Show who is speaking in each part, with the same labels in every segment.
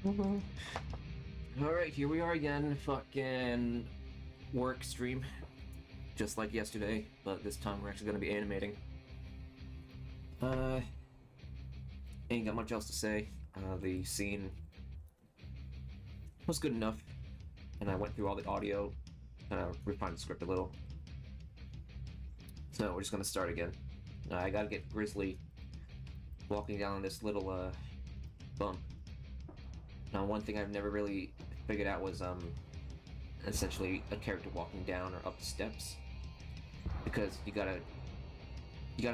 Speaker 1: Alright, here we are again, fucking work stream. Just like yesterday, but this time we're actually gonna be animating. Ain't got much else to say. The scene was good enough, and I went through all the audio, refined the script a little. So we're just gonna start again. I gotta get Grizzly walking down this little, bump. Now, one thing I've never really figured out was, essentially a character walking down or up the steps, because you gotta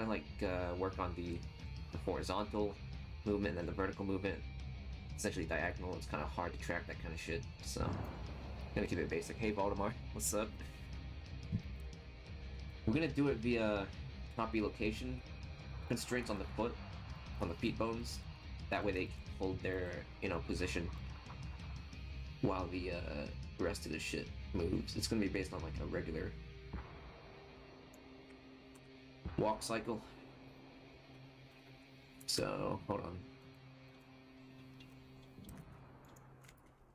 Speaker 1: like work on the horizontal movement and then the vertical movement. Essentially diagonal. It's kind of hard to track that kind of shit, so I'm gonna keep it basic. Hey Voldemort, what's up? We're gonna do it via not be location constraints on the foot, on the feet bones. That way they hold their position while the rest of the shit moves. It's gonna be based on like a regular walk cycle. So hold on.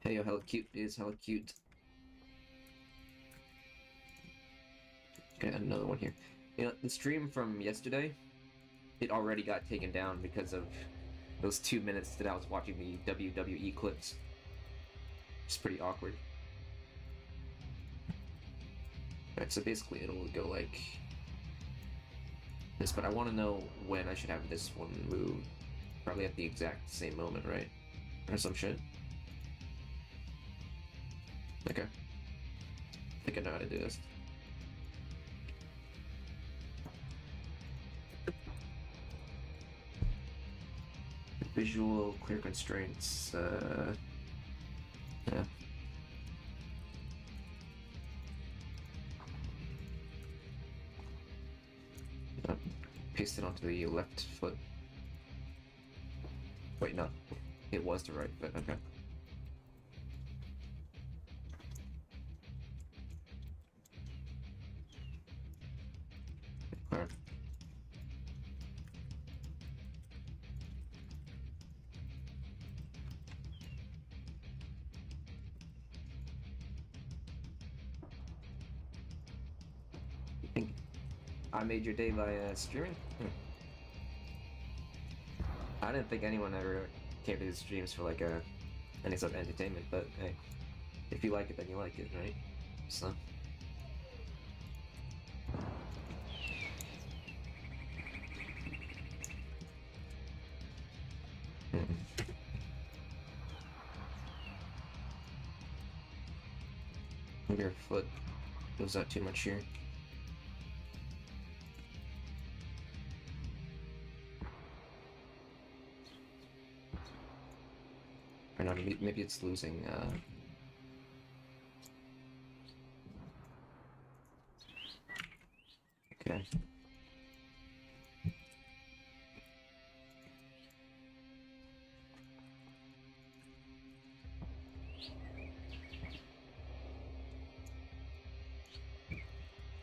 Speaker 1: Hey yo, hella cute is hella cute. Okay, another one here. The stream from yesterday, it already got taken down because of those 2 minutes that I was watching the WWE clips. It's pretty awkward. Alright, so basically it'll go like this, but I want to know when I should have this one move. Probably at the exact same moment, right? Or some shit. Okay. I think I know how to do this. Visual, clear constraints, yeah. Paste it onto the left foot. Wait, no. It was the right foot, okay. Alright. I made your day by streaming? I didn't think anyone ever came to these streams for like any sort of entertainment, but hey, if you like it, then you like it, right? So. Your foot goes out too much here. Or not, maybe it's losing, okay.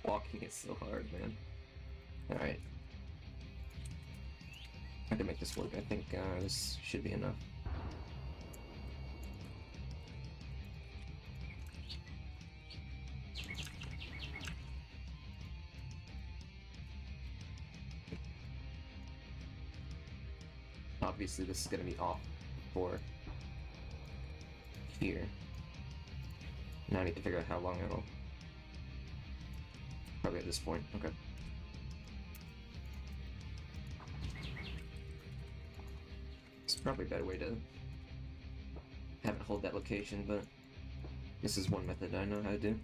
Speaker 1: Walking is so hard, man. Alright. I can make this work. I think this should be enough. Obviously, this is going to be off for here. Now I need to figure out how long it'll... Probably at this point. Okay. It's probably a better way to have it hold that location, but this is one method I know how to do.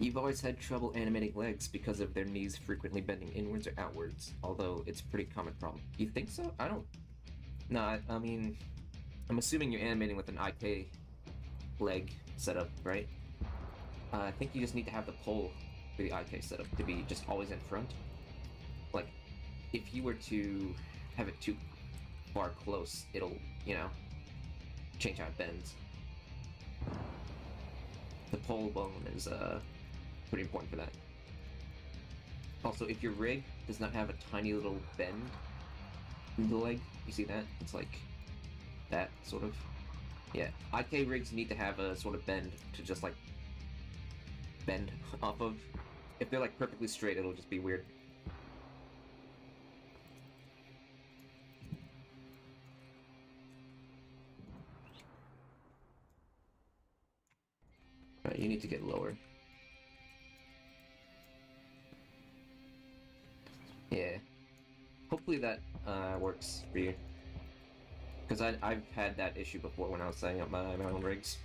Speaker 1: You've always had trouble animating legs because of their knees frequently bending inwards or outwards, although it's a pretty common problem. You think so? I don't... No, I mean... I'm assuming you're animating with an IK leg setup, right? I think you just need to have the pole for the IK setup to be just always in front. Like, if you were to have it too far close, it'll, change how it bends. The pole bone is, pretty important for that. Also, if your rig does not have a tiny little bend in the leg, you see that? It's like that, sort of. Yeah, IK rigs need to have a sort of bend to just, like, bend off of. If they're, like, perfectly straight, it'll just be weird. Alright, you need to get lower. Yeah. Hopefully that works for you. Because I've had that issue before when I was setting up my own rigs.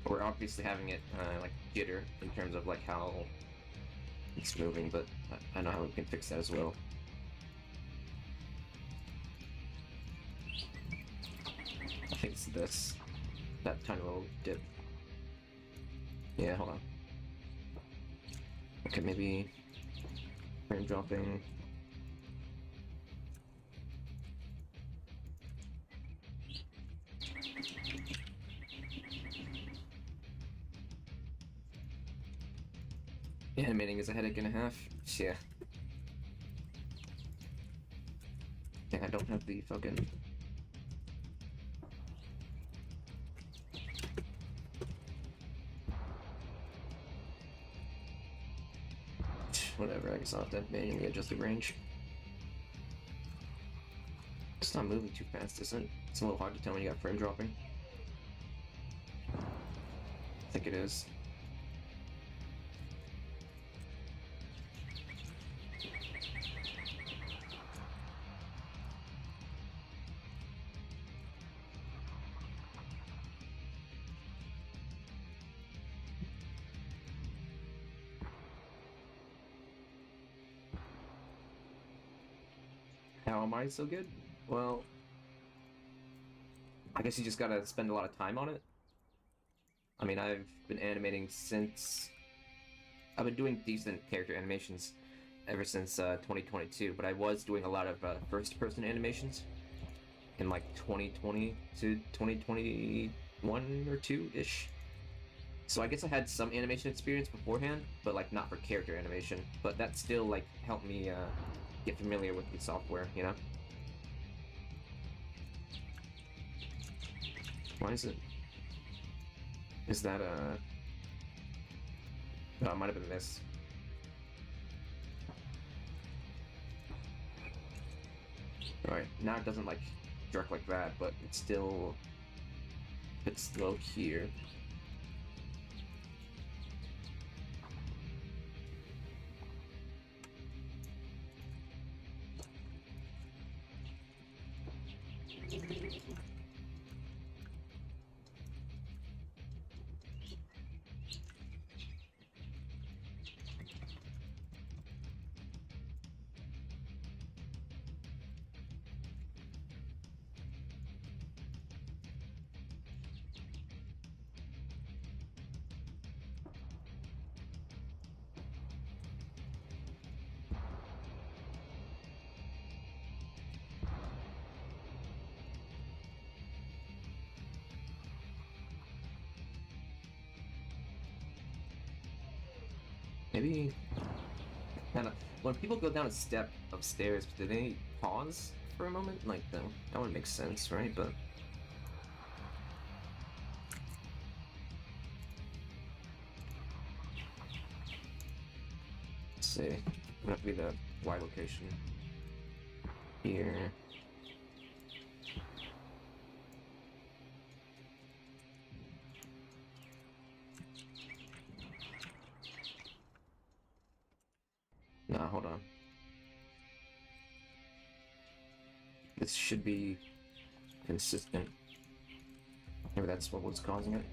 Speaker 1: We're obviously having it like jitter in terms of like how it's moving, but I know how we can fix that as well. I think it's this, that tiny little dip. Yeah, hold on. Okay, maybe frame dropping. Animating is a headache and a half. Yeah. Yeah, I don't have the fucking... Whatever, I guess I'll have to manually adjust the range. It's not moving too fast, isn't it? It's a little hard to tell when you got frame dropping. I think it is. How am I so good? Well, I guess you just gotta spend a lot of time on it. I mean, I've been animating since... I've been doing decent character animations ever since 2022, but I was doing a lot of first-person animations in like 2020 to 2021 or 2-ish. So I guess I had some animation experience beforehand, but like not for character animation. But that still like helped me get familiar with the software, you know? Why is it? Is that oh, it might have been this. Alright, now it doesn't like jerk like that, but it's still a bit slow here. Maybe... I don't know. When people go down a step of stairs, do they pause for a moment? Like, that would make sense, right? But... let's see. It would have to be the Y location. Here. Nah, hold on. This should be consistent. Maybe that's what was causing it.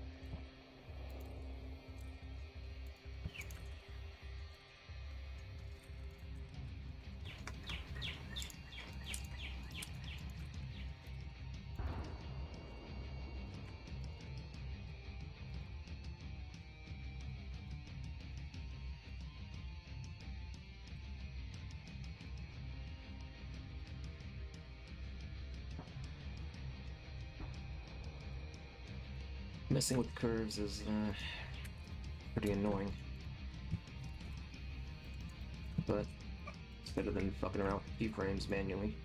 Speaker 1: Messing with curves is pretty annoying. But it's better than fucking around with keyframes manually.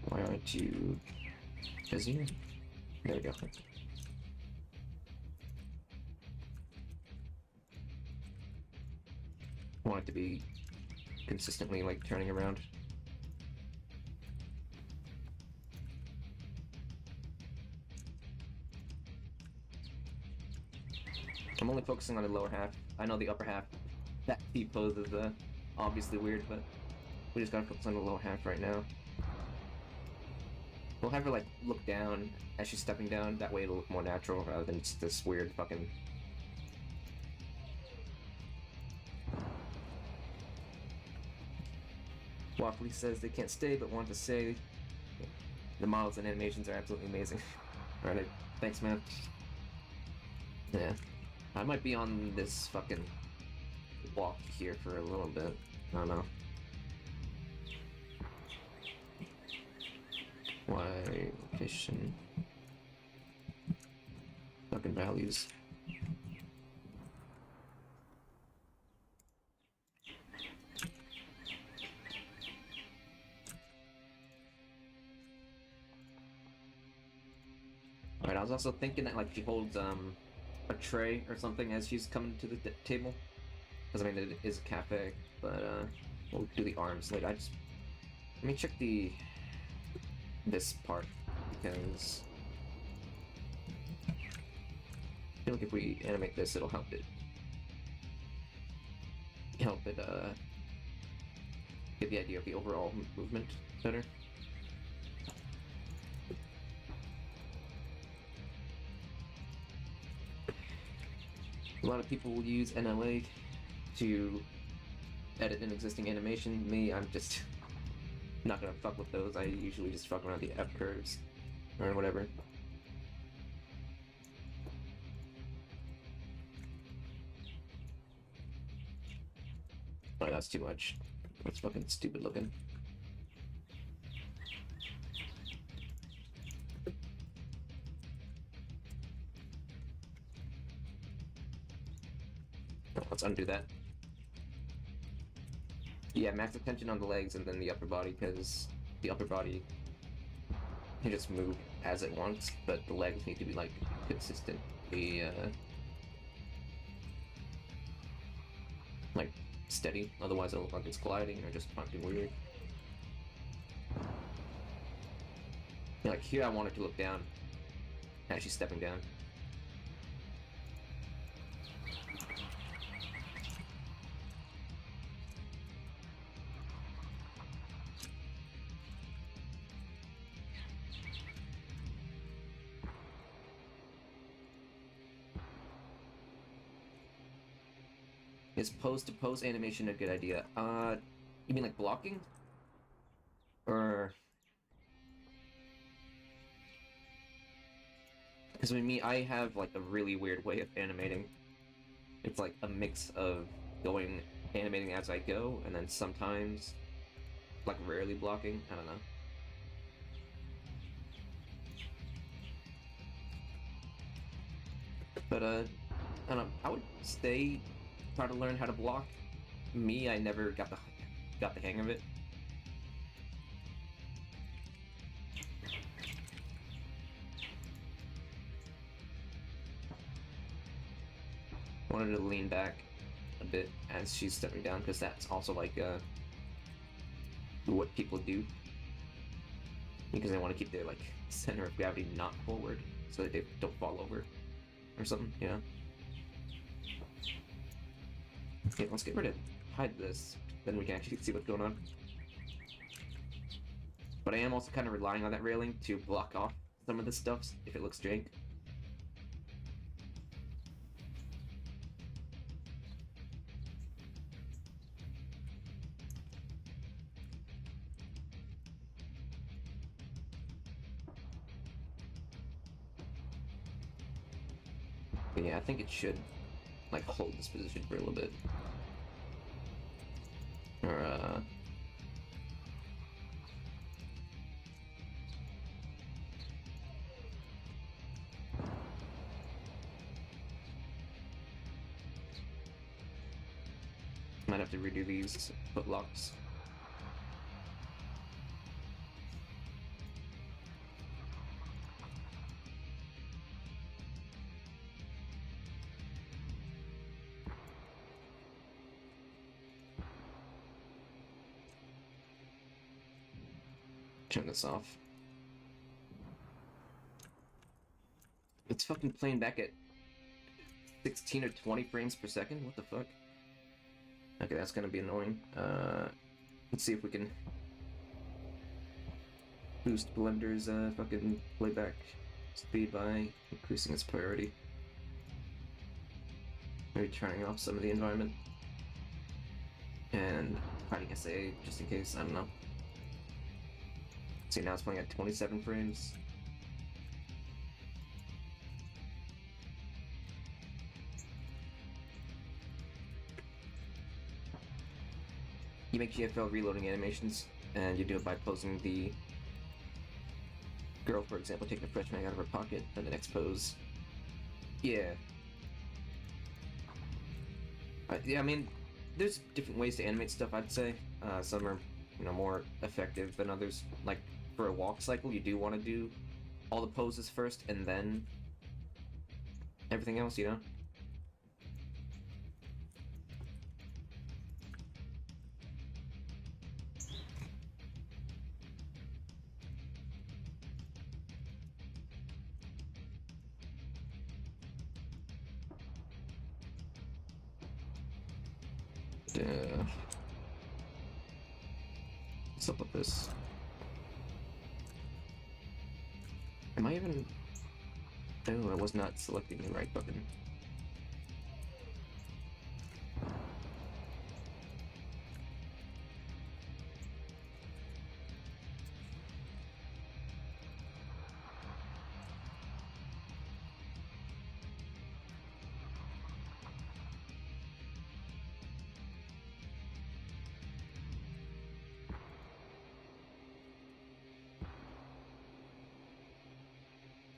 Speaker 1: Why aren't you busier? There we go. I want it to be consistently like turning around. I'm only focusing on the lower half. I know the upper half, that T-pose is obviously weird, but we just gotta focus on the lower half right now. We'll have her like look down as she's stepping down, that way it'll look more natural rather than just this weird fucking... Waffly says they can't stay but want to say the models and animations are absolutely amazing. Alright, thanks man. Yeah. I might be on this fucking walk here for a little bit. I don't know. Why location? Fucking values. Alright, I was also thinking that like she holds a tray or something as she's coming to the table. Because I mean it is a cafe, but we'll do the arms later. Let me check this part, because I feel like if we animate this it'll help it get the idea of the overall movement better. A lot of people will use NLA to edit an existing animation. Me, I'm just not gonna fuck with those. I usually just fuck around the F curves or whatever. Oh, that's too much. That's fucking stupid looking. Let's undo that. Yeah, max attention on the legs and then the upper body, because the upper body can just move as it wants, but the legs need to be like consistently like steady, otherwise it'll look like it's gliding or just fucking weird. Yeah, like here I want it to look down as she's stepping down. Is pose-to-pose animation a good idea? You mean like blocking? Or... Because with me, I have like a really weird way of animating. It's like a mix of animating as I go, and then sometimes, like rarely blocking, I don't know. But I don't know, I would try to learn how to block. Me, I never got the hang of it. Wanted to lean back a bit as she's stepping down, because that's also like what people do, because they want to keep their like center of gravity not forward so that they don't fall over or something, you know. Okay, let's get rid of hide this, then we can actually see what's going on. But I am also kind of relying on that railing to block off some of this stuff if it looks jank. But yeah, I think it should like hold this position for a little bit. Or have to redo these foot locks. Turn this off. It's fucking playing back at 16 or 20 frames per second? What the fuck? Okay, that's gonna be annoying. Let's see if we can boost Blender's fucking playback speed by increasing its priority. Maybe turning off some of the environment. And hiding SA just in case, I don't know. See, now it's playing at 27 frames. You make GFL reloading animations, and you do it by posing the girl, for example, taking a fresh mag out of her pocket, and the next pose. Yeah. Yeah, I mean, there's different ways to animate stuff, I'd say. Some are, you know, more effective than others. Like, for a walk cycle, you do want to do all the poses first, and then everything else, you know? What's up with this? Am I even... Oh, I was not selecting the right button.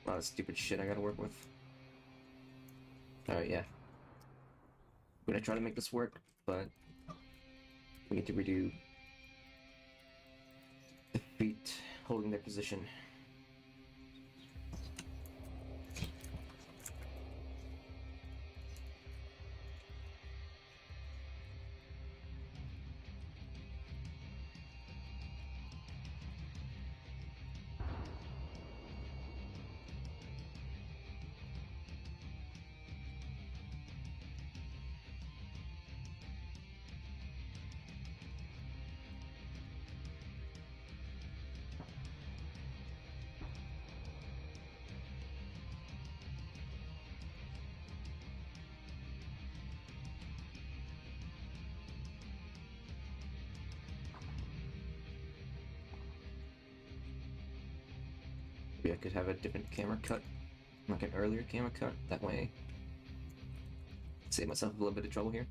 Speaker 1: A lot of stupid shit I gotta work with. Alright, yeah. I'm gonna try to make this work, but we need to redo the feet holding their position. Maybe I could have a different camera cut, like an earlier camera cut. That way, save myself a little bit of trouble here.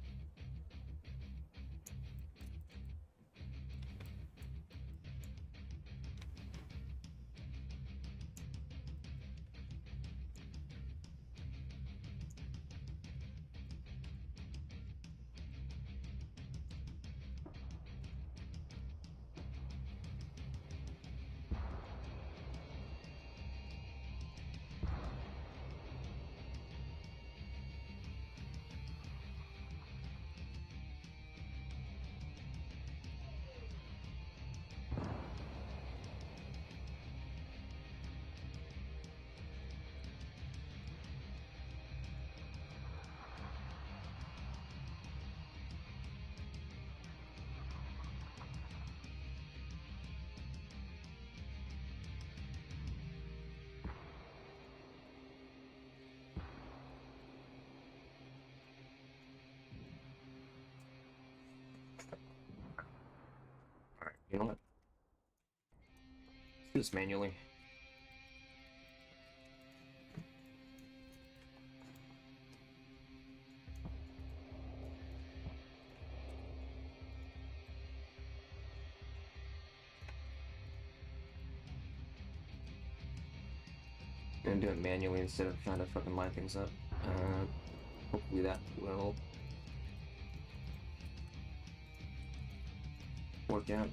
Speaker 1: Alright, you know what? Let's do this manually. Gonna do it manually instead of trying to fucking line things up. Hopefully that will work out.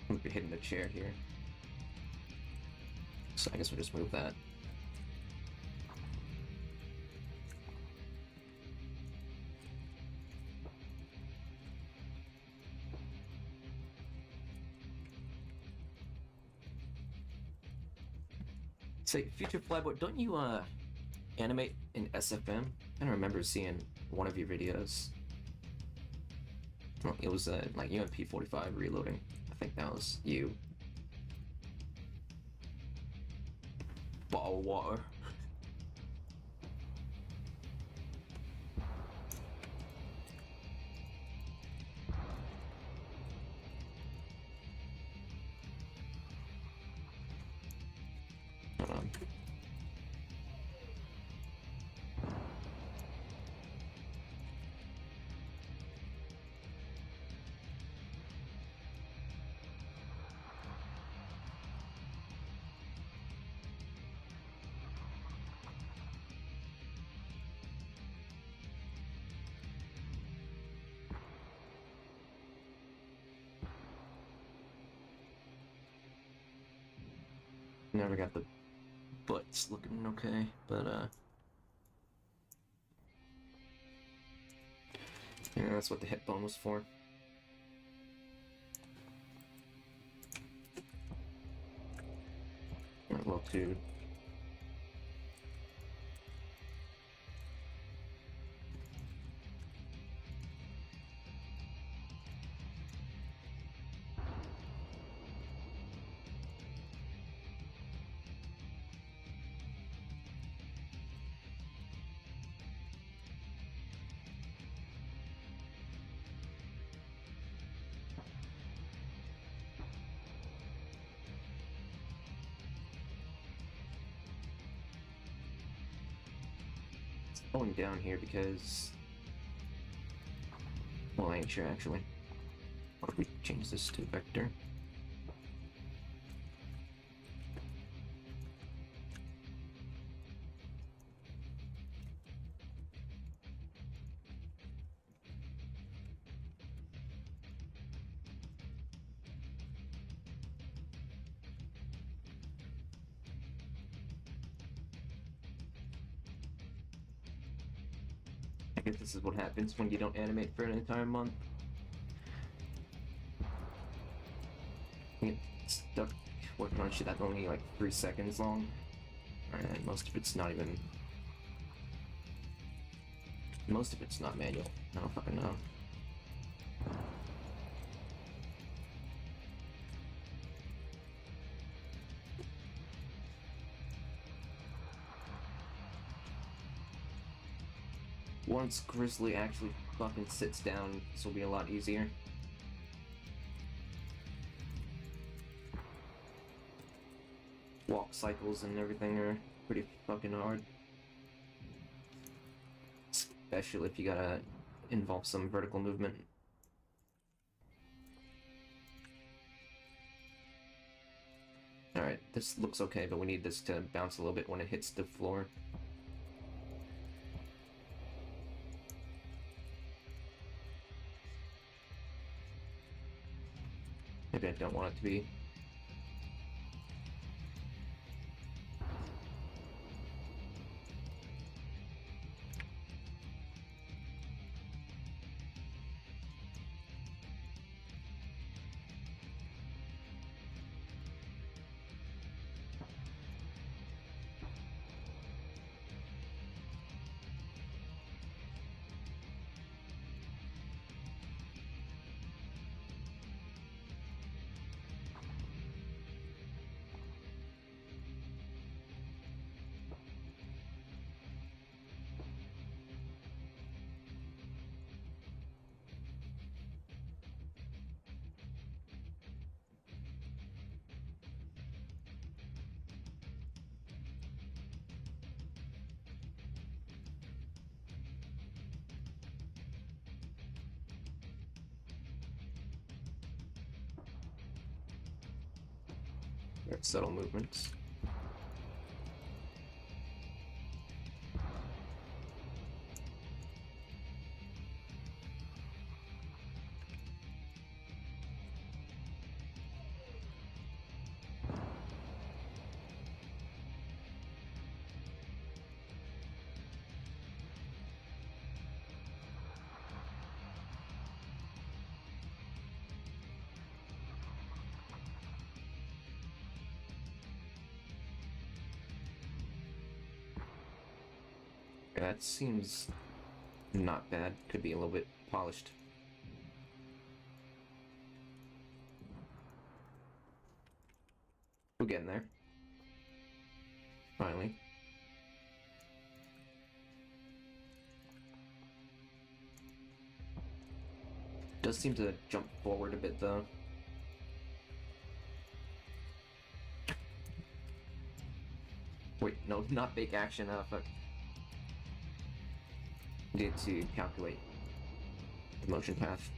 Speaker 1: I'm hitting the chair here. So I guess we'll just move that. Say, Future Flyboy, don't you animate in SFM? I don't remember seeing one of your videos. Well, it was like UMP45 reloading. I think that was you. Bottle of water. Hold on. Never got the butts looking okay, but yeah, that's what the hip bone was for. Well, dude. Going down here because, well, I ain't sure actually. What if we change this to vector? I guess this is what happens when you don't animate for an entire month. You get stuck working on shit that's only like 3 seconds long. And most of it's not even... Most of it's not manual. I don't fucking know. Once Grizzly actually fucking sits down, this will be a lot easier. Walk cycles and everything are pretty fucking hard. Especially if you gotta involve some vertical movement. Alright, this looks okay, but we need this to bounce a little bit when it hits the floor. Maybe I don't want it to be. Very subtle movements. That seems not bad. Could be a little bit polished. We're getting there. Finally. Does seem to jump forward a bit though. Wait, no, not big action. Fuck. Need to calculate the motion path.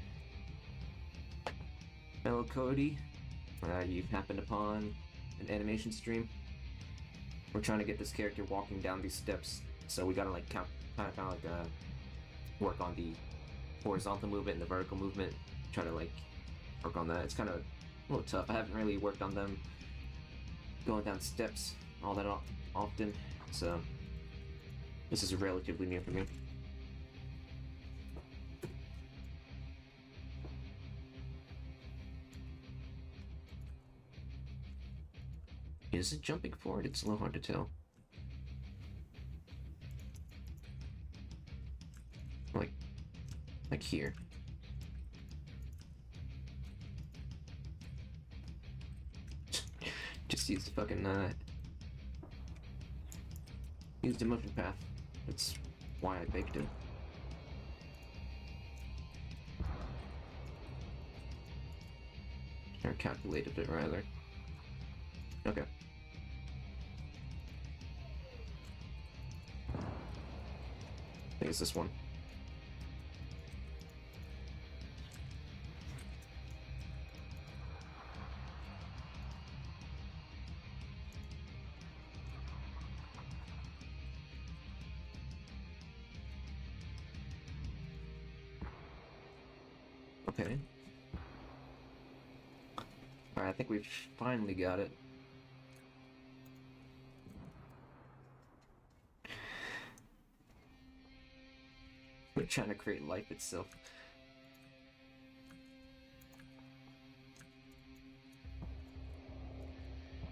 Speaker 1: Hello, Cody. You've happened upon an animation stream. We're trying to get this character walking down these steps, so we gotta like kind of work on the horizontal movement and the vertical movement. Try to like work on that. It's kind of a little tough. I haven't really worked on them going down steps all that often, so this is relatively new for me. Is it jumping forward? It's a little hard to tell. Like here. Just use the fucking use the motion path. That's why I baked it. Or calculated it rather. Okay. I think it's this one. Okay. Alright, I think we've finally got it. We're trying to create life itself.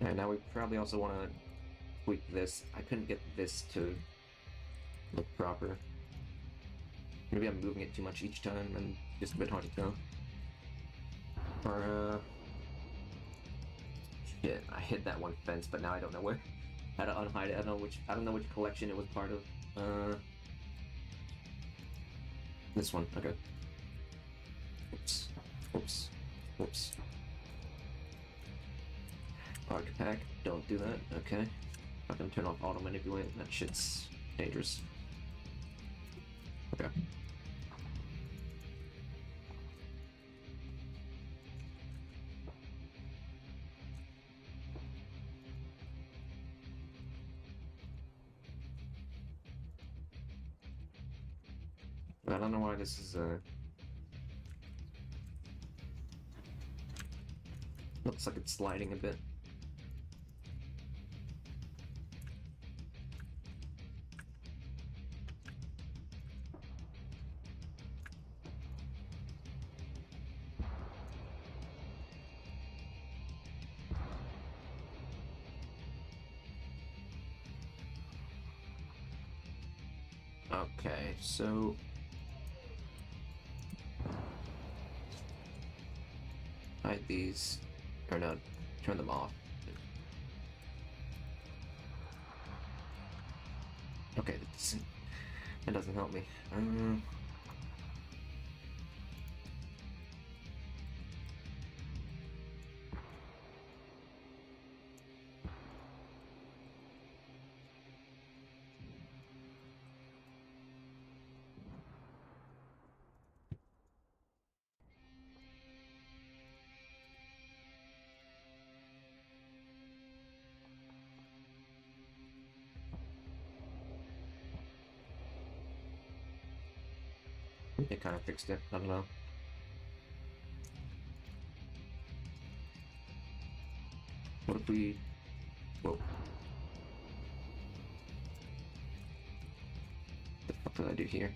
Speaker 1: Alright, now we probably also want to tweak this. I couldn't get this to look proper. Maybe I'm moving it too much each time and just a bit hard to tell. Or, shit, I hit that one fence, but now I don't know where. How to unhide it. I don't know which collection it was part of. This one, okay. Oops. Oops. Oops. Arc-pack, don't do that, okay. I can turn off auto manipulate, that shit's dangerous. Okay. I don't know why this is looks like it's sliding a bit. Okay, so hide these, or no, turn them off. Okay, that doesn't help me. think they kind of fixed it. I don't know. What if we... Whoa. What the fuck did I do here?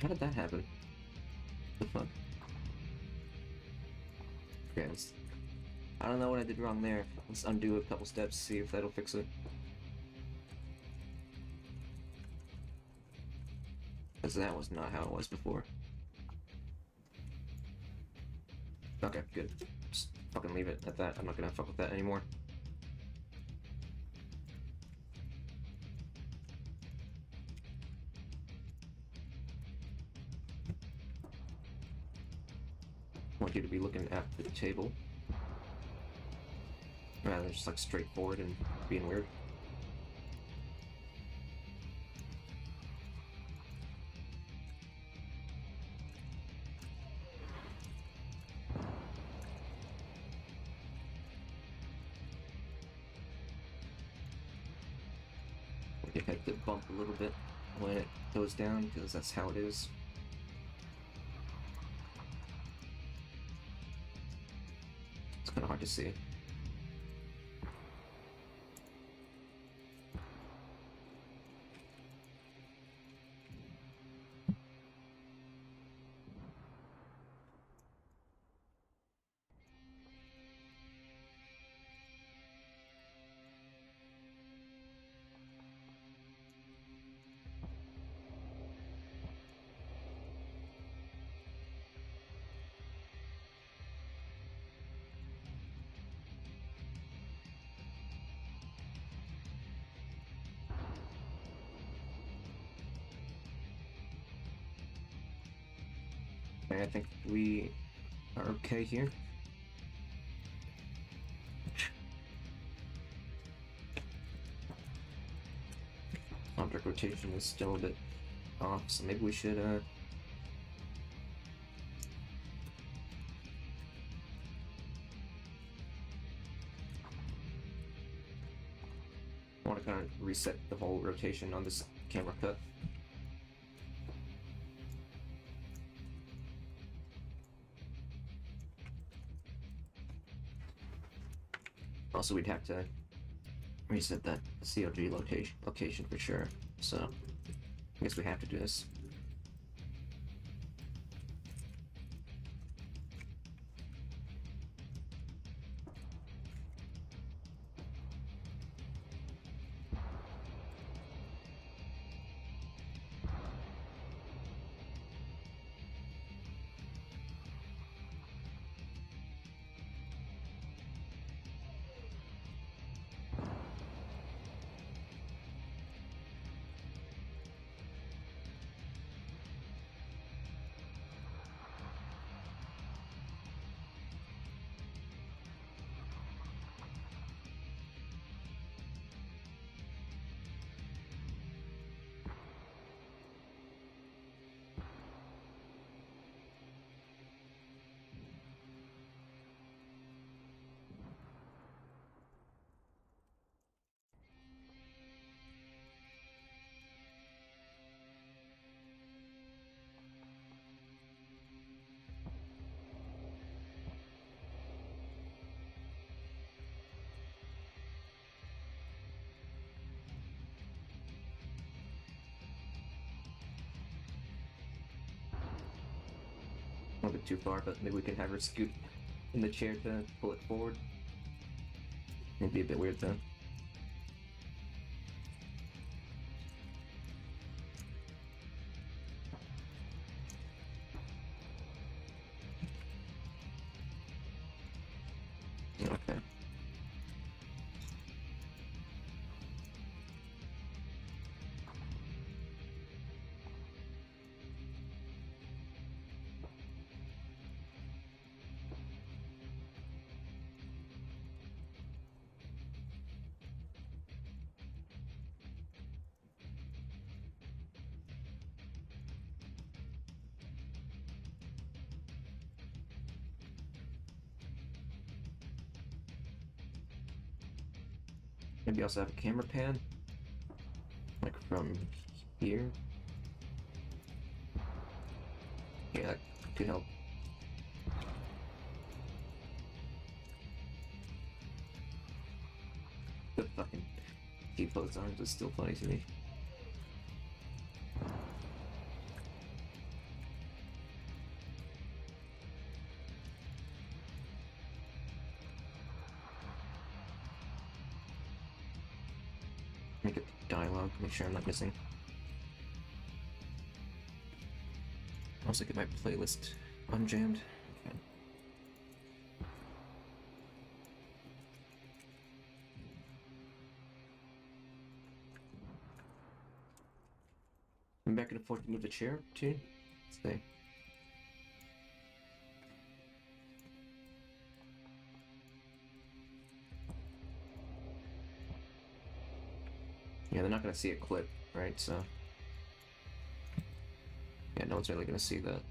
Speaker 1: How did that happen? The fuck? Okay, I don't know what I did wrong there. Let's undo a couple steps, see if that'll fix it. Because that was not how it was before. Okay, good. Just fucking leave it at that. I'm not gonna fuck with that anymore. I want you to be looking at the table rather than just like straightforward and being weird. You have to bump a little bit when it goes down because that's how it is. It's kind of hard to see. Okay, I think we are okay here. Object rotation is still a bit off, so maybe we should I want to kind of reset the whole rotation on this camera cut. Also, we'd have to reset that COG location for sure. So, I guess we have to do this. A little bit too far, but maybe we can have her scoot in the chair to pull it forward. It'd be a bit weird though. Okay. Maybe also have a camera pan, like from here. Yeah, that could help. The fucking T-pose arms is still funny to me. Make it dialogue, make sure I'm not missing. Also get my playlist unjammed. Okay. I'm back and forth to move the chair too. Stay. Yeah, they're not gonna see a clip, right? So yeah, no one's really gonna see that.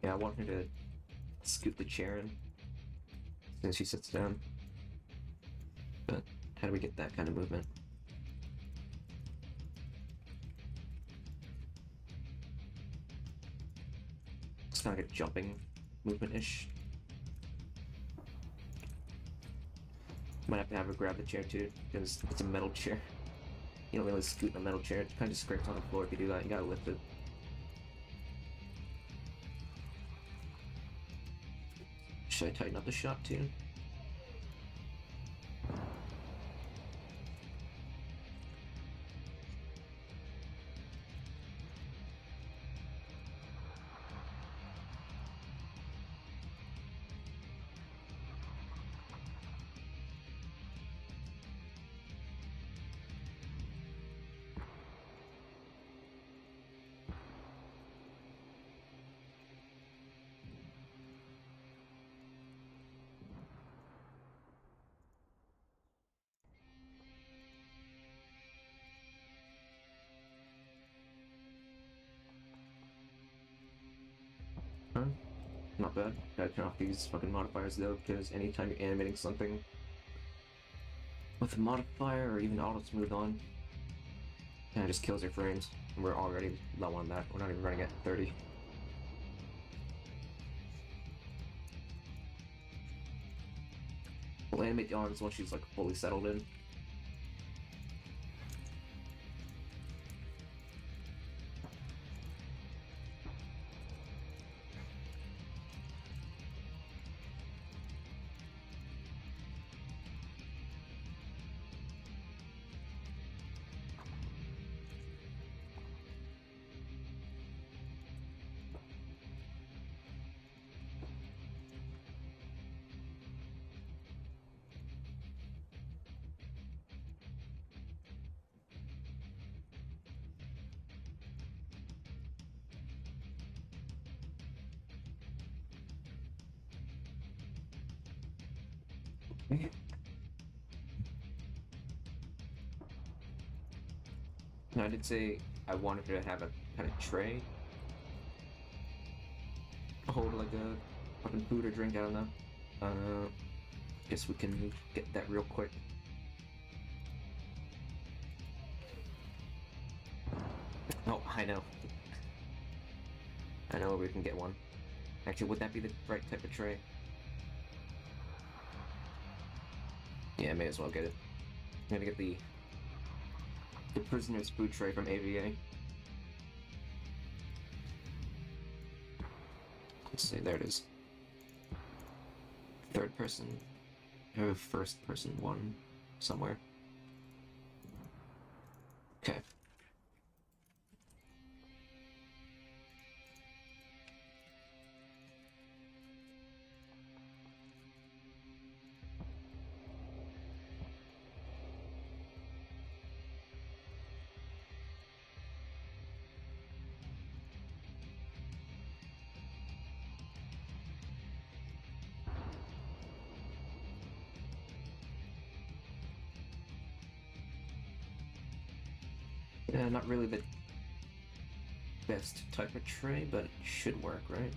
Speaker 1: Yeah, I want her to scoot the chair in since she sits down. But how do we get that kind of movement? It's kind of like a jumping movement-ish. Might have to have her grab the chair too, because it's a metal chair. You don't really scoot in a metal chair. It kind of just scrapes on the floor if you do that. You gotta lift it. Should I tighten up the shot too? Huh? Not bad. Gotta turn off these fucking modifiers though, because anytime you're animating something with a modifier or even auto smooth on, it just kills your frames. And we're already low on that. We're not even running at 30. We'll animate the arms once she's like fully settled in. Now, I did say I wanted her to have a kind of tray. Hold like a fucking food or drink, I don't know. Guess we can get that real quick. Oh, I know. I know where we can get one. Actually, would that be the right type of tray? Yeah, may as well get it. I'm gonna get the prisoner's food tray from AVA. Let's see, there it is. Third person. Or first person one somewhere. Okay. Not really the best type of tray, but it should work, right?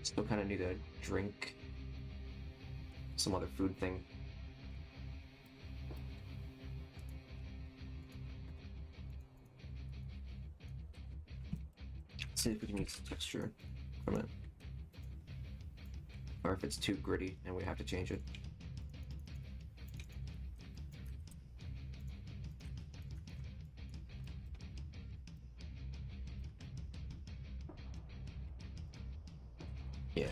Speaker 1: Still kind of need a drink, some other food thing. Let's see if we can use texture from it. Or if it's too gritty and we have to change it. Yeah.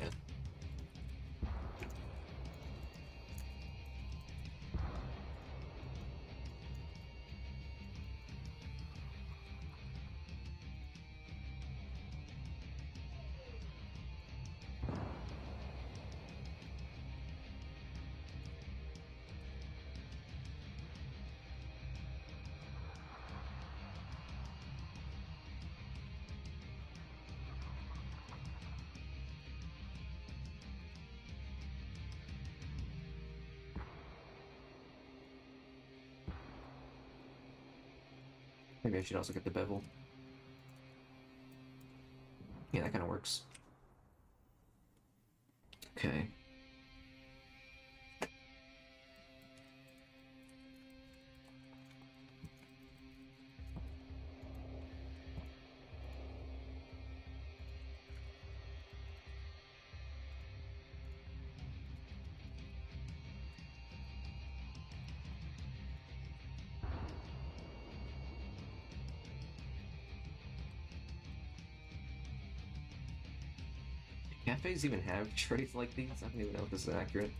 Speaker 1: Maybe I should also get the bevel. Yeah, that kind of works. Okay. Cafes even have trays like these? I don't even know if this is accurate.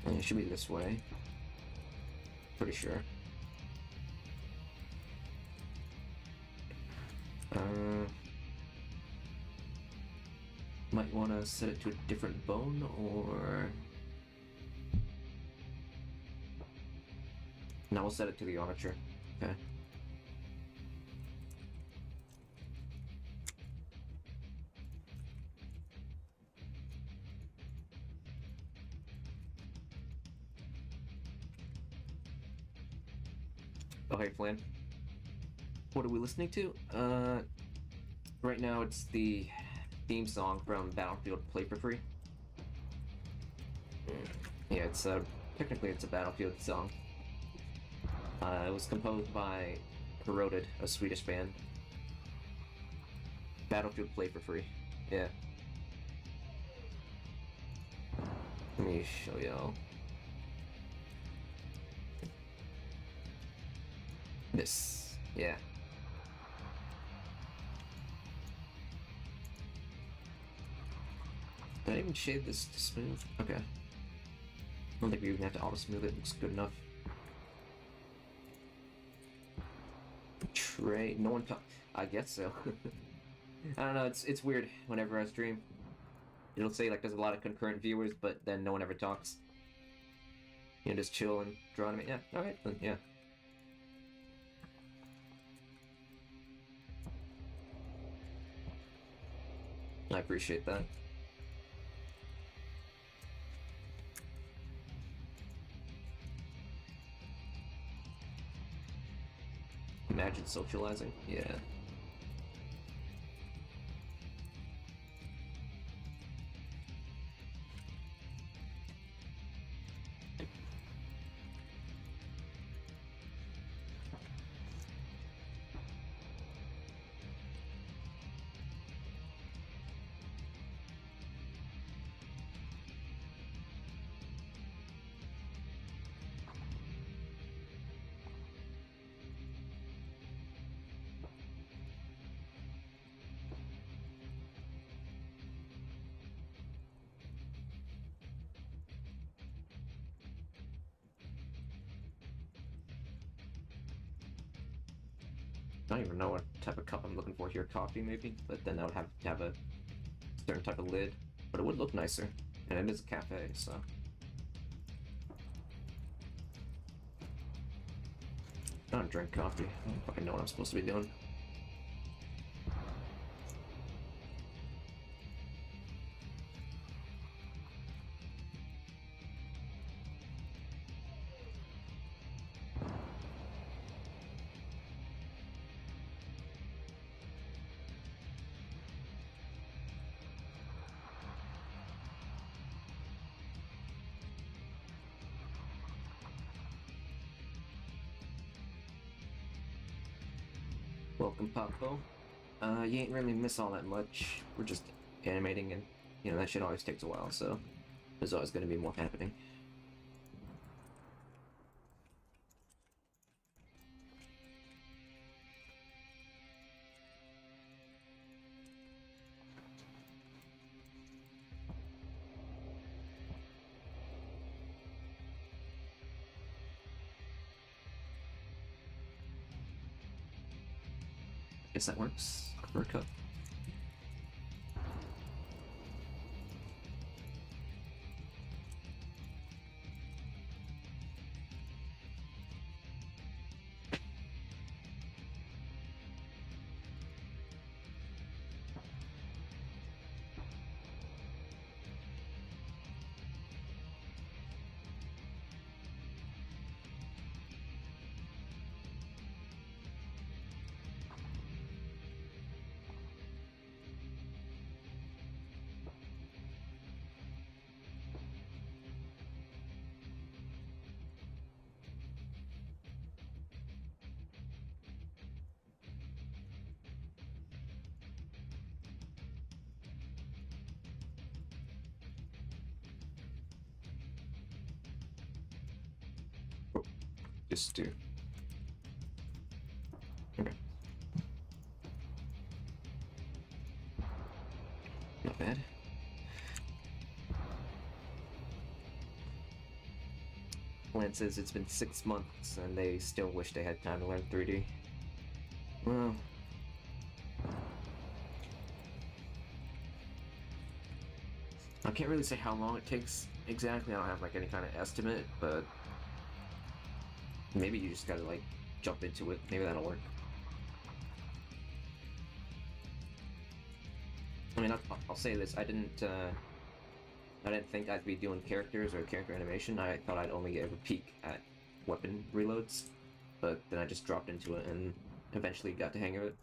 Speaker 1: Yeah, it should be this way. Pretty sure. Might want to set it to a different bone, or... No, we'll set it to the armature. Okay. Oh, hey, Flan. What are we listening to? Right now it's the theme song from Battlefield Play for Free. Yeah, it's technically it's a Battlefield song. It was composed by Corroded, a Swedish band. Battlefield Play for Free. Yeah. Let me show y'all. This. Yeah. Did I even shade this to smooth? Okay. I don't think we even have to auto smooth it. It looks good enough. Tray. No one talk. I guess so. I don't know. It's weird. Whenever I stream, it'll say like there's a lot of concurrent viewers, but then no one ever talks. You know, just chill and draw anime. Yeah. All right. Then, yeah. I appreciate that. Imagine socializing. Yeah. I don't even know what type of cup I'm looking for here. Coffee, maybe? But then I would have to have a certain type of lid. But it would look nicer. And it is a cafe, so... I don't drink coffee. I don't fucking know what I'm supposed to be doing. Welcome, Papo. You ain't really miss all that much. We're just animating, and you know that shit always takes a while, so there's always going to be more happening. Guess that works for a cup. Just do. Okay. Not bad. Lance says it's been 6 months and they still wish they had time to learn 3D. Well, I can't really say how long it takes exactly. I don't have like any kind of estimate, but maybe you just gotta like jump into it. Maybe that'll work. I mean, I'll say this: I didn't think I'd be doing characters or character animation. I thought I'd only ever peek at weapon reloads, but then I just dropped into it and eventually got the hang of it.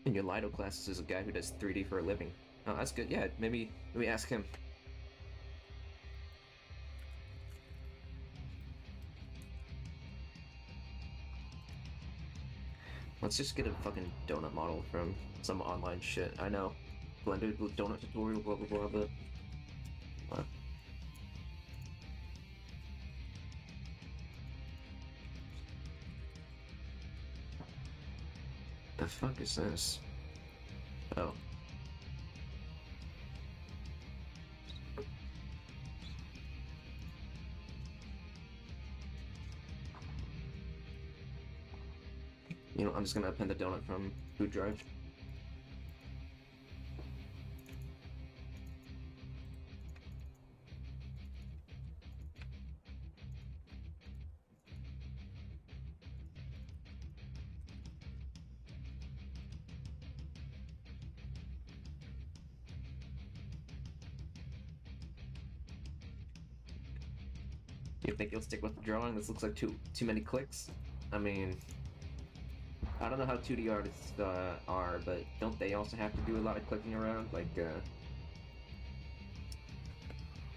Speaker 1: And your Lido class is a guy who does 3D for a living. Oh, that's good. Yeah, maybe ask him. Let's just get a fucking donut model from some online shit. I know. Blender donut tutorial, blah blah blah, but what? The fuck is this? Oh. You know, I'm just gonna append the donut from Food Drive. You think you'll stick with the drawing? This looks like too many clicks. I mean, I don't know how 2D artists are, but don't they also have to do a lot of clicking around, like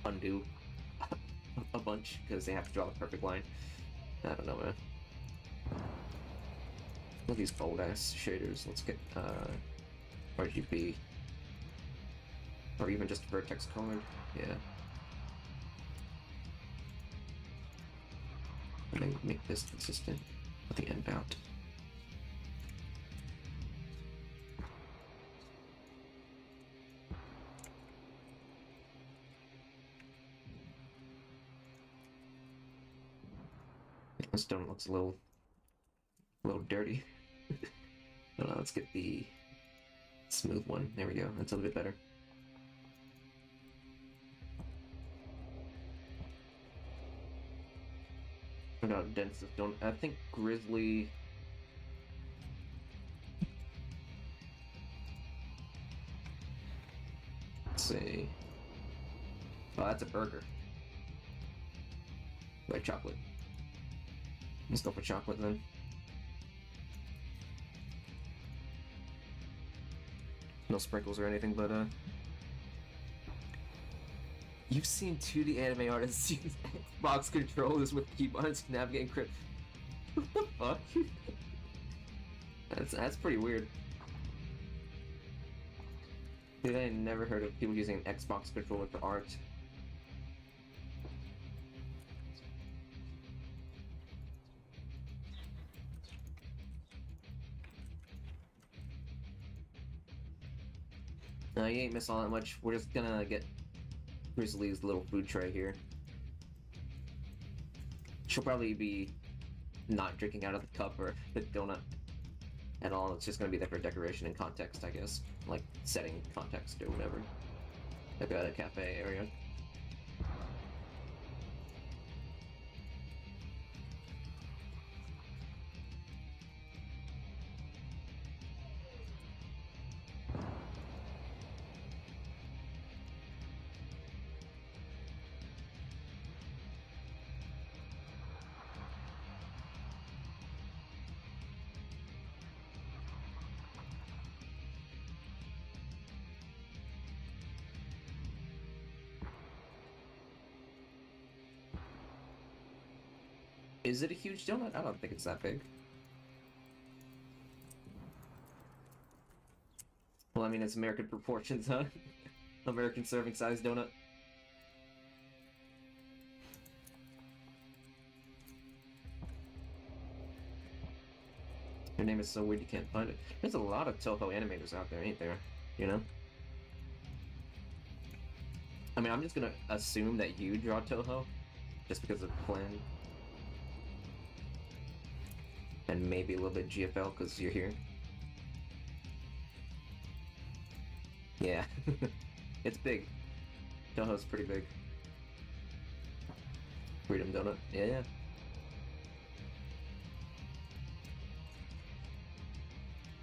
Speaker 1: undo a bunch because they have to draw the perfect line? I don't know, man. Look at these bold ass shaders. Let's get RGB, or even just vertex colored. Yeah. And then make this consistent with the end bound. This stone looks a little dirty. Let's get the smooth one. There we go. That's a little bit better. No, densest don't. I think grizzly. Let's see. Oh, that's a burger. Like chocolate. Let's go for chocolate then. No sprinkles or anything, but you've seen 2D anime artists use Xbox controllers with keyboards to navigate and What the fuck? That's pretty weird. Dude, I never heard of people using an Xbox controller for art. No, you ain't missing all that much. We're just gonna get Grizzly's little food tray here. She'll probably be not drinking out of the cup or the donut at all. It's just gonna be there for decoration and context, I guess. Like setting context or whatever. Like a cafe area. Is it a huge donut? I don't think it's that big. Well, I mean, it's American proportions, huh? American serving size donut. Your name is so weird you can't find it. There's a lot of Touhou animators out there, ain't there? You know? I mean, I'm just gonna assume that you draw Touhou, just because of Plan. And maybe a little bit GFL, because you're here. Yeah. It's big. Touhou's pretty big. Freedom Donut. Yeah, yeah.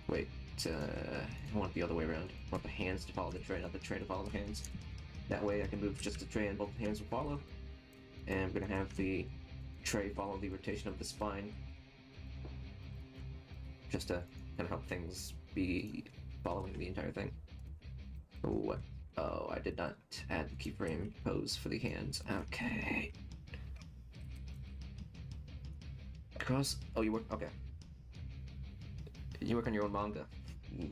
Speaker 1: Wait, I want it the other way around. I want the hands to follow the tray, not the tray to follow the hands. That way I can move just the tray and both hands will follow. And I'm gonna have the tray follow the rotation of the spine. Just to kind of help things be following the entire thing. Oh, I did not add the keyframe pose for the hands. Okay. Cross. Oh, you work. Okay. You work on your own manga. Oof.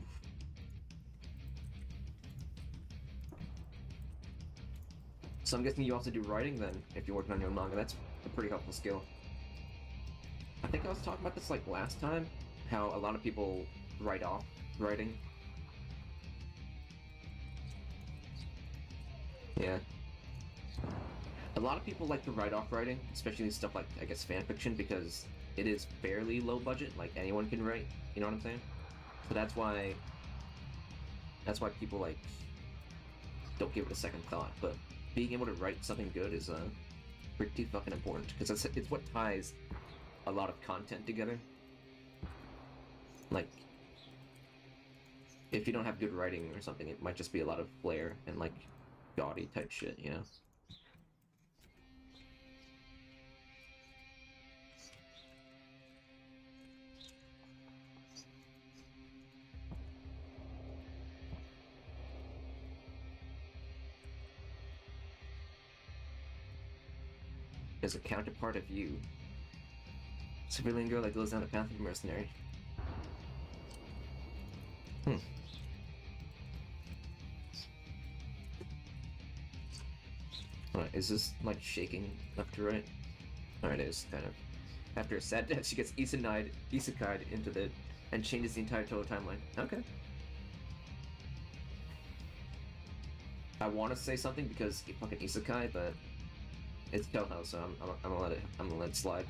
Speaker 1: So I'm guessing you also do writing then, if you're working on your own manga. That's a pretty helpful skill. I think I was talking about this like last time, how a lot of people write off writing. Yeah. A lot of people like to write off writing, especially stuff like, I guess, fan fiction, because it is fairly low budget, like anyone can write, you know what I'm saying? So that's why people, like, don't give it a second thought, but being able to write something good is, pretty fucking important, because it's what ties a lot of content together. Like, if you don't have good writing or something, it might just be a lot of flair and, like, gaudy type shit, you know? Is a counterpart of you. Civilian girl that goes down the path of a mercenary. Alright, is this like shaking left to right? Alright, it is kind of. After a sad death, she gets isekai'd into the and changes the entire total timeline. Okay. I want to say something because fucking isekai, but it's Touhou, so I'm gonna let it slide.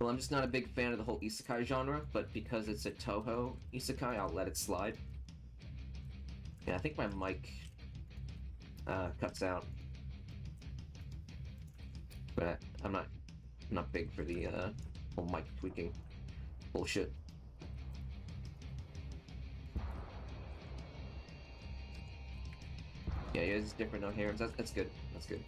Speaker 1: Well, I'm just not a big fan of the whole isekai genre, but because it's a Touhou isekai, I'll let it slide. Yeah, I think my mic cuts out, but I'm not big for the whole mic tweaking bullshit. Yeah, it's different on here. That's good. That's good.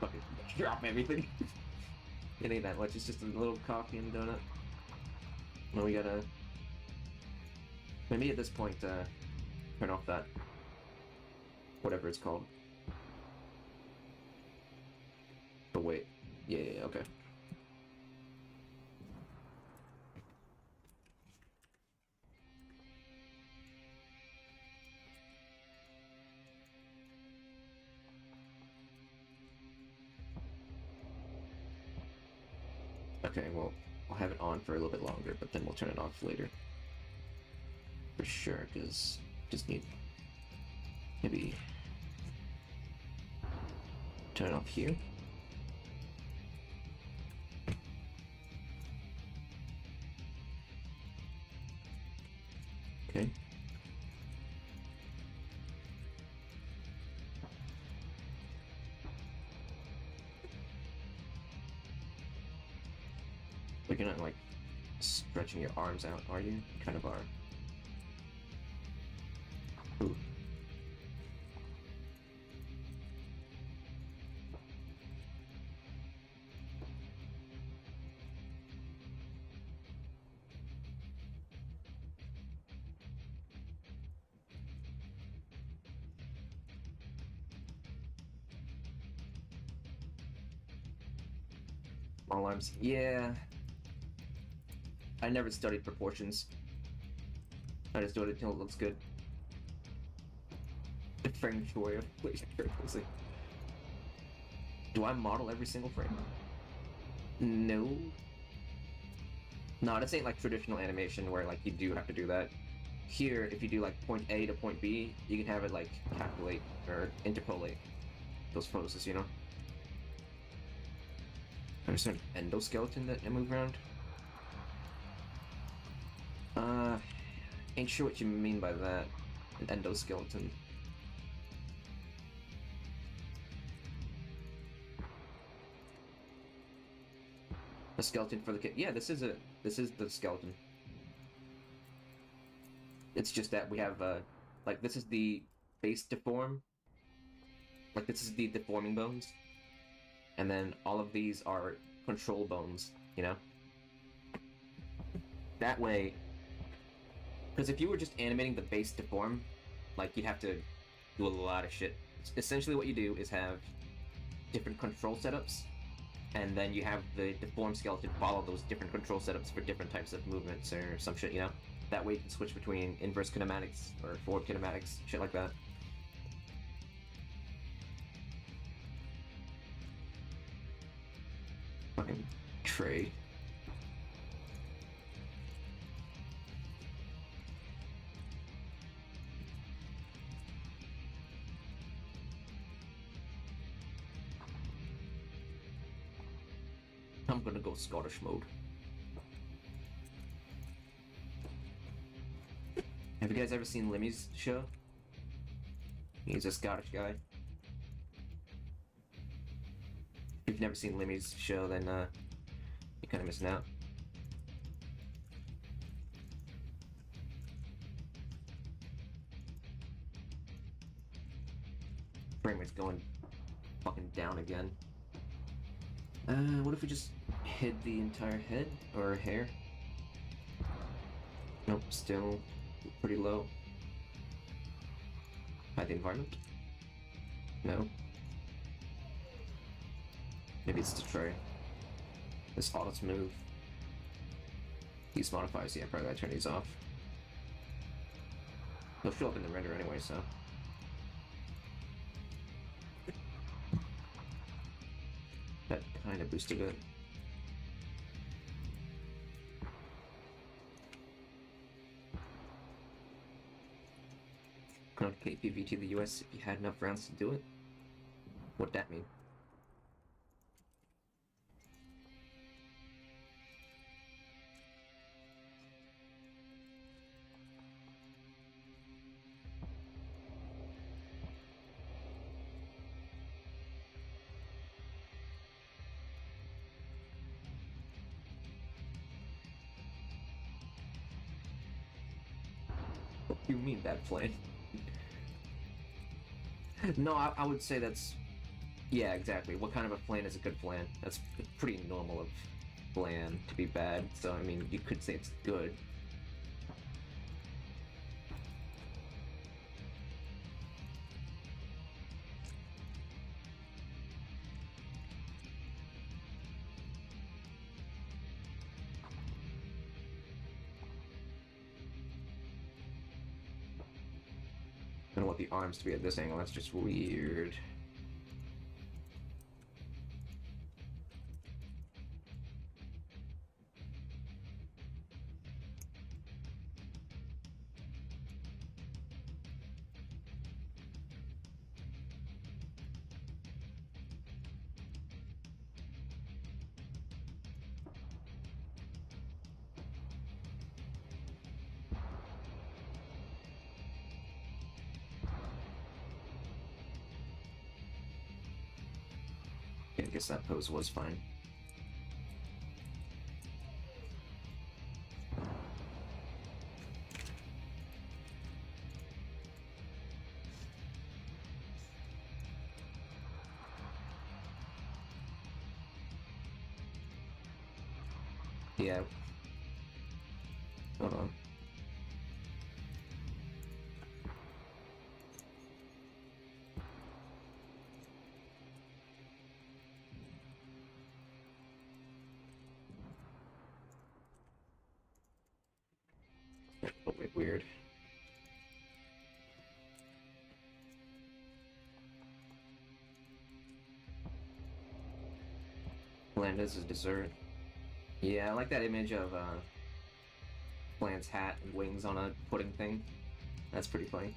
Speaker 1: Fucking drop everything. It ain't that much. It's just a little coffee and donut. Well, we gotta maybe at this point turn off that whatever it's called. But wait, yeah, okay. Okay, well, I'll have it on for a little bit longer, but then we'll turn it off later. For sure, because just need maybe turn it off here. Okay. But you're not like stretching your arms out, are you? You kind of are. Ooh. Small arms. Yeah. I never studied proportions. I just do it until it looks good. The frame way of closely. Do I model every single frame? No. No, this ain't like traditional animation where like you do have to do that. Here, if you do like point A to point B, you can have it like calculate or interpolate those poses, you know? There's an endoskeleton that I move around. Ain't sure what you mean by that. An endoskeleton. A skeleton for the kid. Yeah, this is the skeleton. It's just that we have like this is the base deform. Like this is the deforming bones. And then all of these are control bones, you know? That way, because if you were just animating the base deform, like you'd have to do a lot of shit. Essentially what you do is have different control setups, and then you have the deformed skeleton follow those different control setups for different types of movements or some shit, you know? That way you can switch between inverse kinematics or forward kinematics, shit like that. Fucking tray. I'm gonna go Scottish mode. Have you guys ever seen Limmy's show? He's a Scottish guy. If you've never seen Limmy's show, then you're kind of missing out. Frame rate's going fucking down again. What if we just hid the entire head or hair? Nope, still pretty low. Hide the environment? No. Maybe it's the tray. This auto smooth. These modifiers, yeah, probably gotta turn these off. They'll show up in the render anyway, so. That kind of boosted it. Not KPV to the US if you had enough rounds to do it? What'd that mean? What do you mean that plan? No, I would say that's... Yeah, exactly. What kind of a plan is a good plan? That's pretty normal of plan to be bad, so I mean, you could say it's good. I don't want the arms to be at this angle, that's just weird. Yeah, I guess that pose was fine. Yeah. Hold on. A bit weird. Bland as a dessert. Yeah, I like that image of Bland's hat and wings on a pudding thing. That's pretty funny.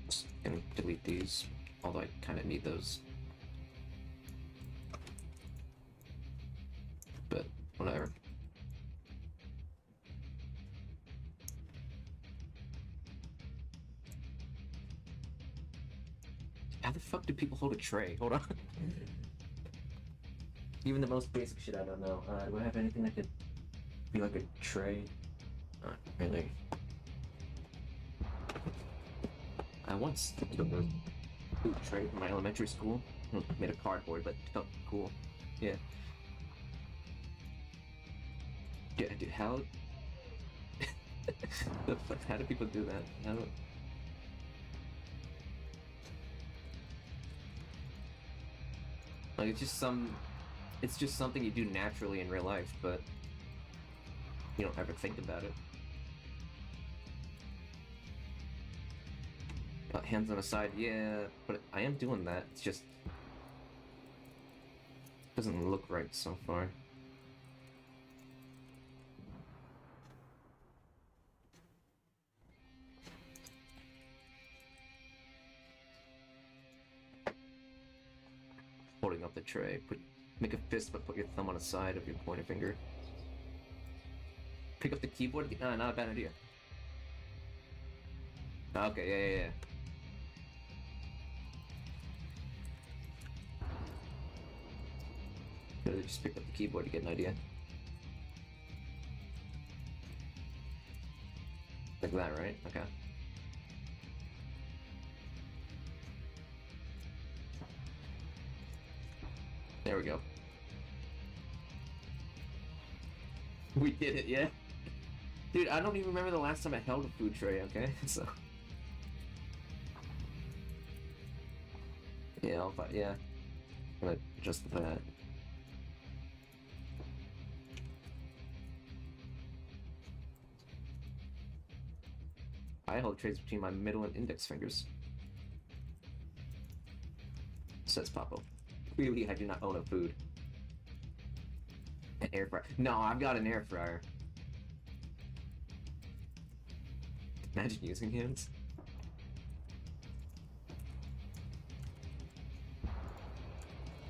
Speaker 1: Just gonna delete these, although I kind of need those. But whatever. How the fuck do people hold a tray? Hold on. Even the most basic shit I don't know. Do I have anything that could be like a tray? Not really. I once took a food tray from my elementary school. Made of cardboard, but it felt cool. Yeah. Yeah, dude, how... the fuck, how do people do that? I don't... Like, it's just something you do naturally in real life, but you don't ever think about it. Hands on the side, yeah, but I am doing that. It's just doesn't look right so far. Holding up the tray, make a fist, but put your thumb on the side of your pointer finger. Pick up the keyboard. Not a bad idea. Okay, yeah. Literally just pick up the keyboard to get an idea. Like that, right? Okay. There we go. We did it, yeah. Dude, I don't even remember the last time I held a food tray, okay? So... Yeah, yeah. I'm gonna adjust that. I hold trays between my middle and index fingers. Says Papo. Really, I do not own a food. An air fryer. No, I've got an air fryer. Imagine using hands.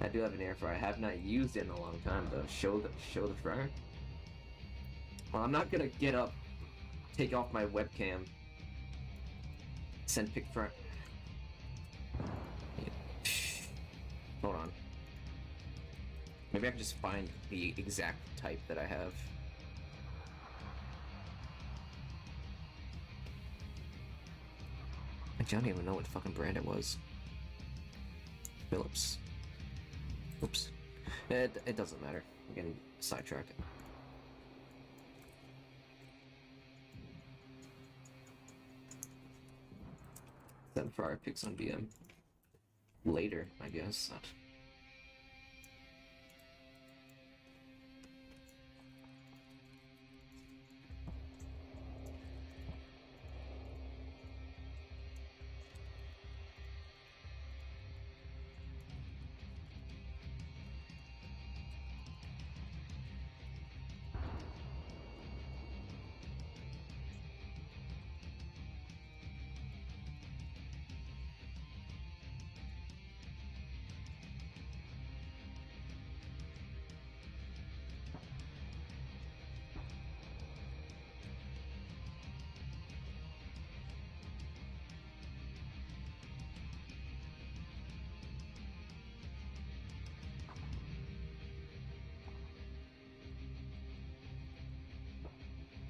Speaker 1: I do have an air fryer. I have not used it in a long time though. Show the fryer. Well, I'm not gonna get up, take off my webcam, send pic fryer. Hold on. Maybe I can just find the exact type that I have. I don't even know what fucking brand it was. Phillips. Oops. It doesn't matter. I'm getting sidetracked. Then fryer pics on BM. Later, I guess.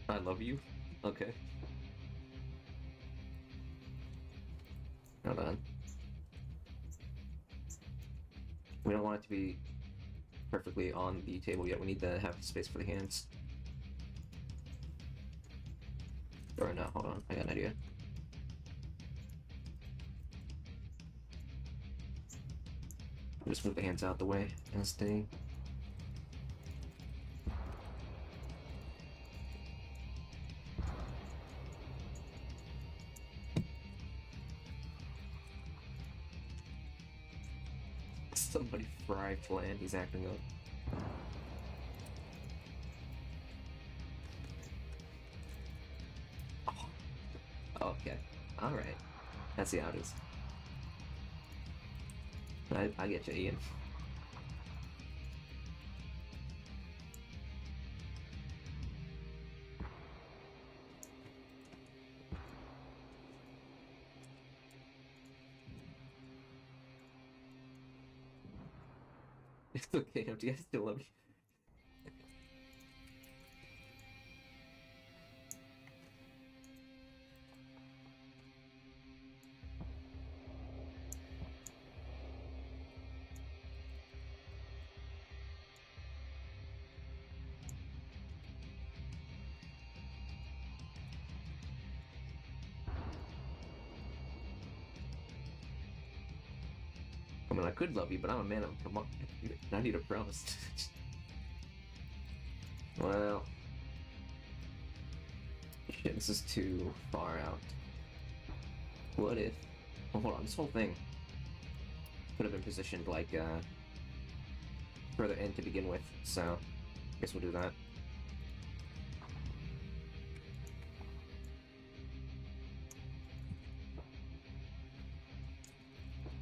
Speaker 1: I love you? Okay. Hold on. We don't want it to be perfectly on the table yet. We need to have space for the hands. Or no, hold on. I got an idea. Just move the hands out the way and stay. Somebody fry flan, he's acting up. Oh. Okay. Alright. That's the how it is. I get you, Ian. It's okay, do you guys still love me? I mean, I could love you, but I'm a man. Come on, I need a promise. Well, shit, this is too far out. What if? Oh, hold on, this whole thing could have been positioned like further in to begin with. So, I guess we'll do that.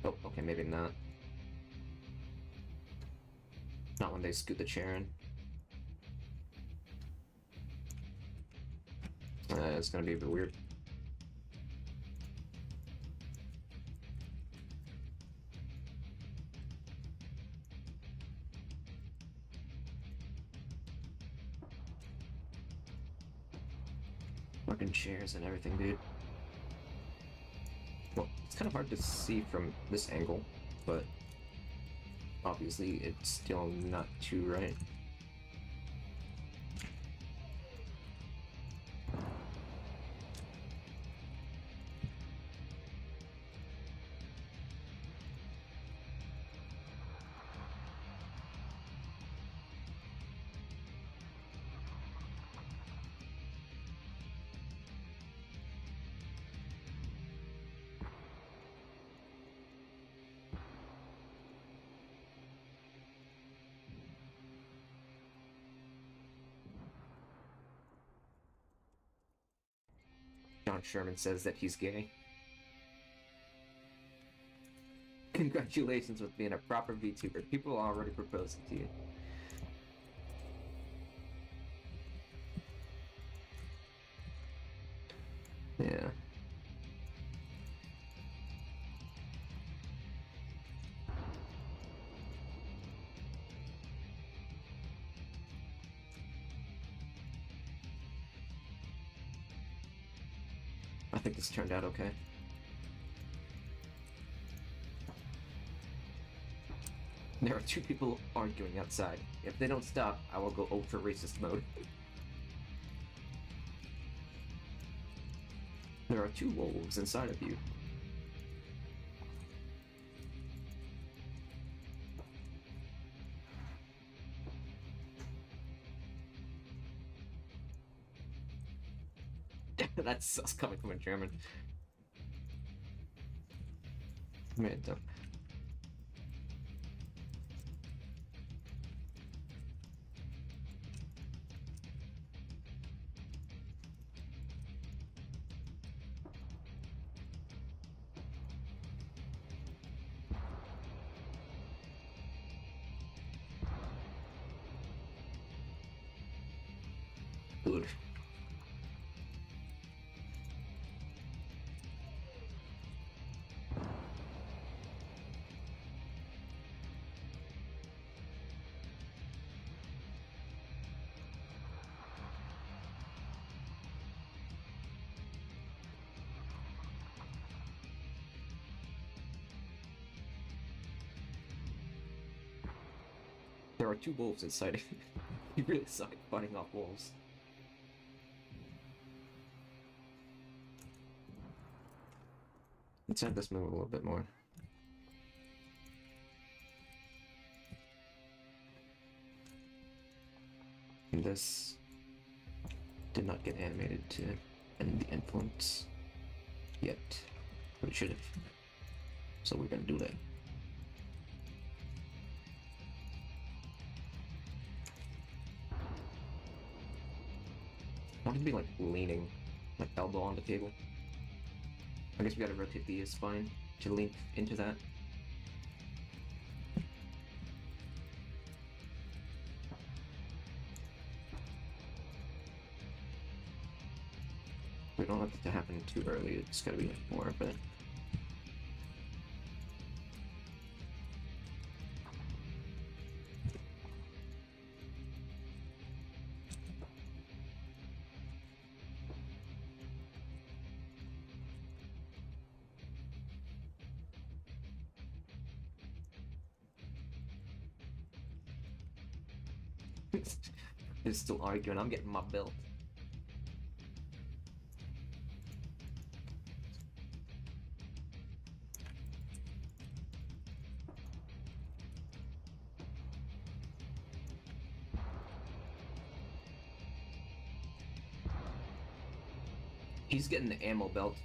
Speaker 1: Oh, okay, maybe not. Not when they scoot the chair in. It's gonna be a bit weird. Fucking chairs and everything, dude. Well, it's kind of hard to see from this angle, but obviously it's still not too right. John Sherman says that he's gay. Congratulations with being a proper VTuber. People are already proposing to you. Yeah. I think this turned out okay. There are 2 people arguing outside. If they don't stop, I will go ultra racist mode. There are 2 wolves inside of you. That's us coming from a German. Man, dumb. Good. There are 2 wolves inside. You really suck at fighting off wolves. Let's have this move a little bit more. And this did not get animated to end the influence yet, but it should have. So we're gonna do that. I want him to be like leaning, like elbow on the table. I guess we gotta rotate the spine to lean into that. We don't want it to happen too early, it's gotta be like more of it. They're still arguing, I'm getting my belt. He's getting the ammo belt.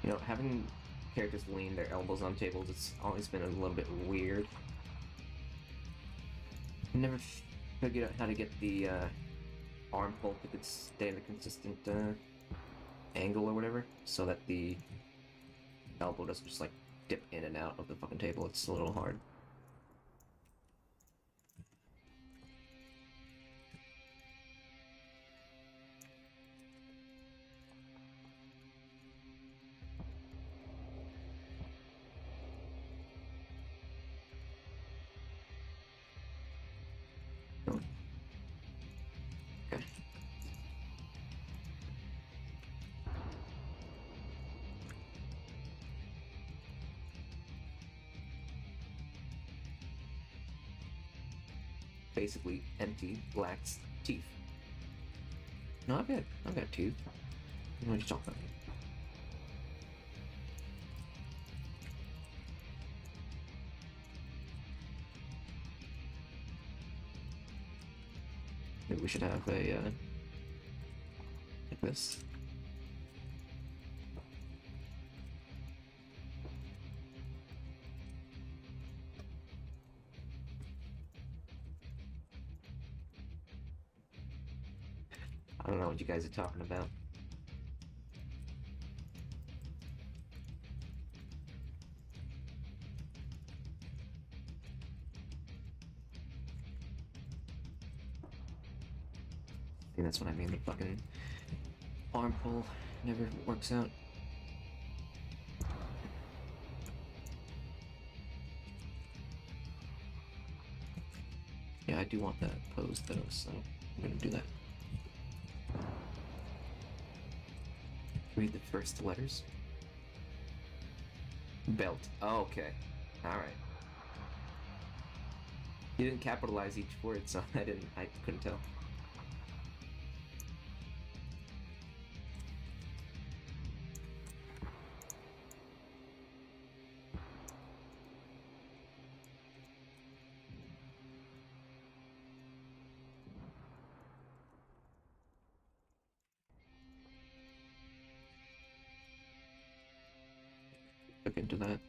Speaker 1: You know, having characters lean their elbows on tables, it's always been a little bit weird. I never figured out how to get the arm pull to stay at a consistent angle or whatever, so that the elbow doesn't just like dip in and out of the fucking table. It's a little hard. Oh. Okay. Basically empty black teeth. No, I've got teeth. What are you talking about? Maybe we should have a like this. I don't know what you guys are talking about. I think that's what I mean. The fucking arm pull never works out. Yeah, I do want that pose though, so I'm gonna do that. Read the first letters. Belt. Oh, okay. Alright. You didn't capitalize each word, so I couldn't tell. Look into that.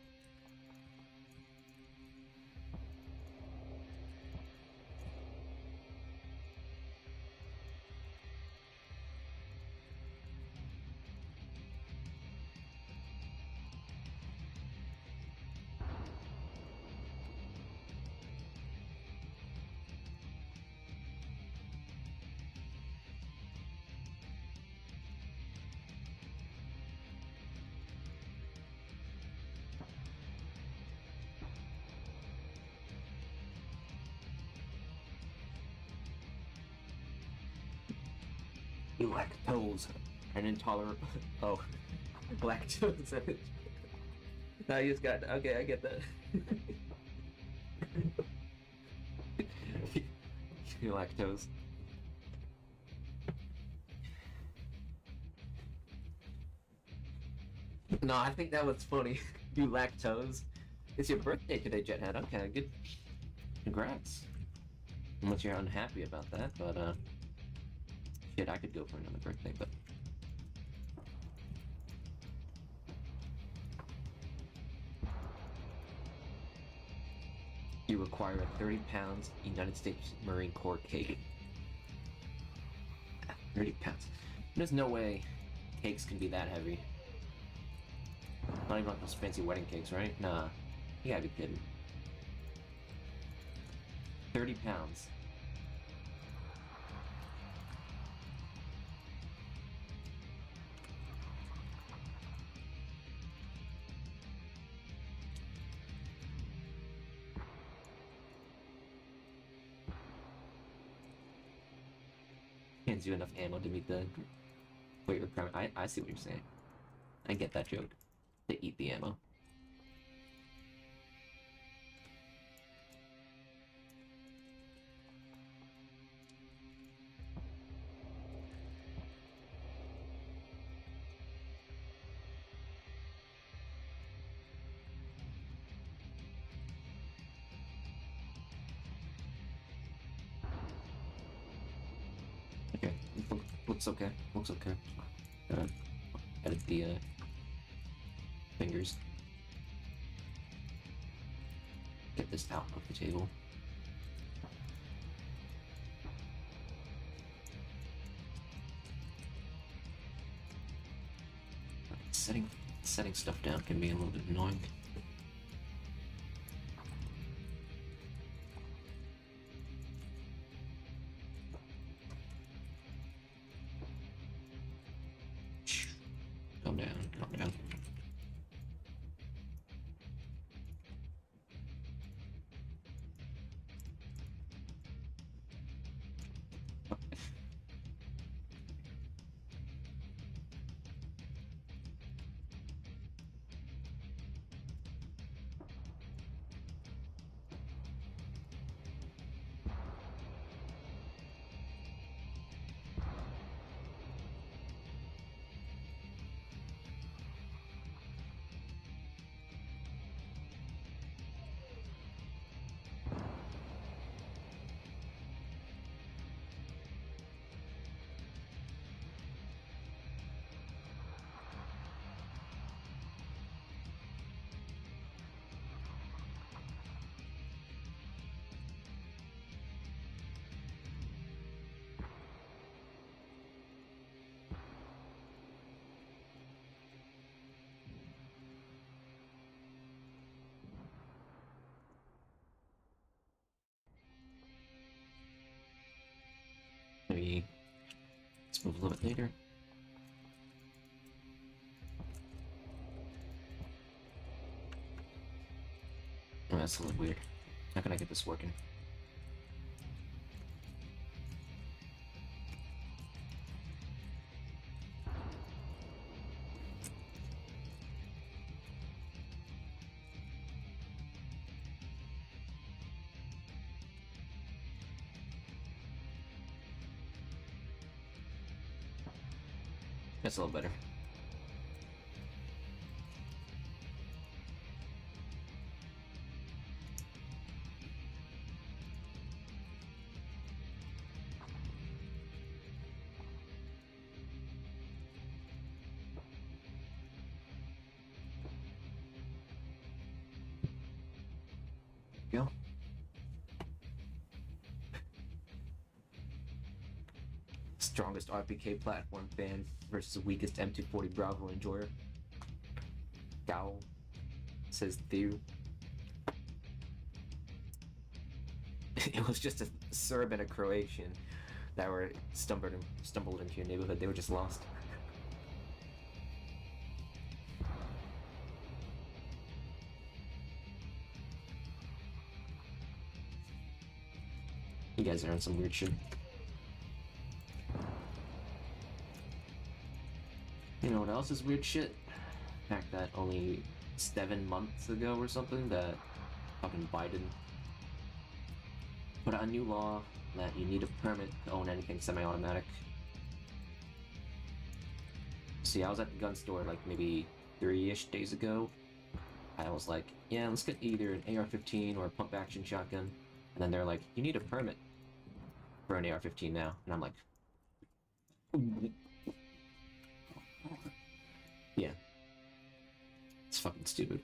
Speaker 1: Lactose. An intolerant. Oh, lactose. I just got. Okay, I get that. Lactose. No, I think that was funny. You lactose. It's your birthday today, Jethead. Okay, good. Congrats. Unless you're unhappy about that, but shit, I could go for another birthday, but you require a 30 pounds United States Marine Corps cake. 30 pounds. There's no way cakes can be that heavy. Not even like those fancy wedding cakes, right? Nah. You gotta be kidding. 30 pounds. Hands you enough ammo to meet the weight requirement. I see what you're saying. I get that joke. To eat the ammo. Okay, looks okay. Looks okay. Edit the fingers. Get this out of the table. Setting stuff down can be a little bit annoying. Calm down, calm down. move a little bit later. Oh, that's a little weird. How can I get this working? That's a little better. Go. Strongest RPK platform fan versus the weakest M240 Bravo enjoyer. Gowl, says Thew. It was just a Serb and a Croatian that were stumbled into your neighborhood. They were just lost. You guys are on some weird shit. You know what else is weird shit? The fact that only 7 months ago or something that fucking Biden put out a new law that you need a permit to own anything semi-automatic. See, I was at the gun store like maybe 3-ish days ago. I was like, yeah, let's get either an AR-15 or a pump-action shotgun. And then they're like, you need a permit for an AR-15 now. And I'm like, yeah. It's fucking stupid.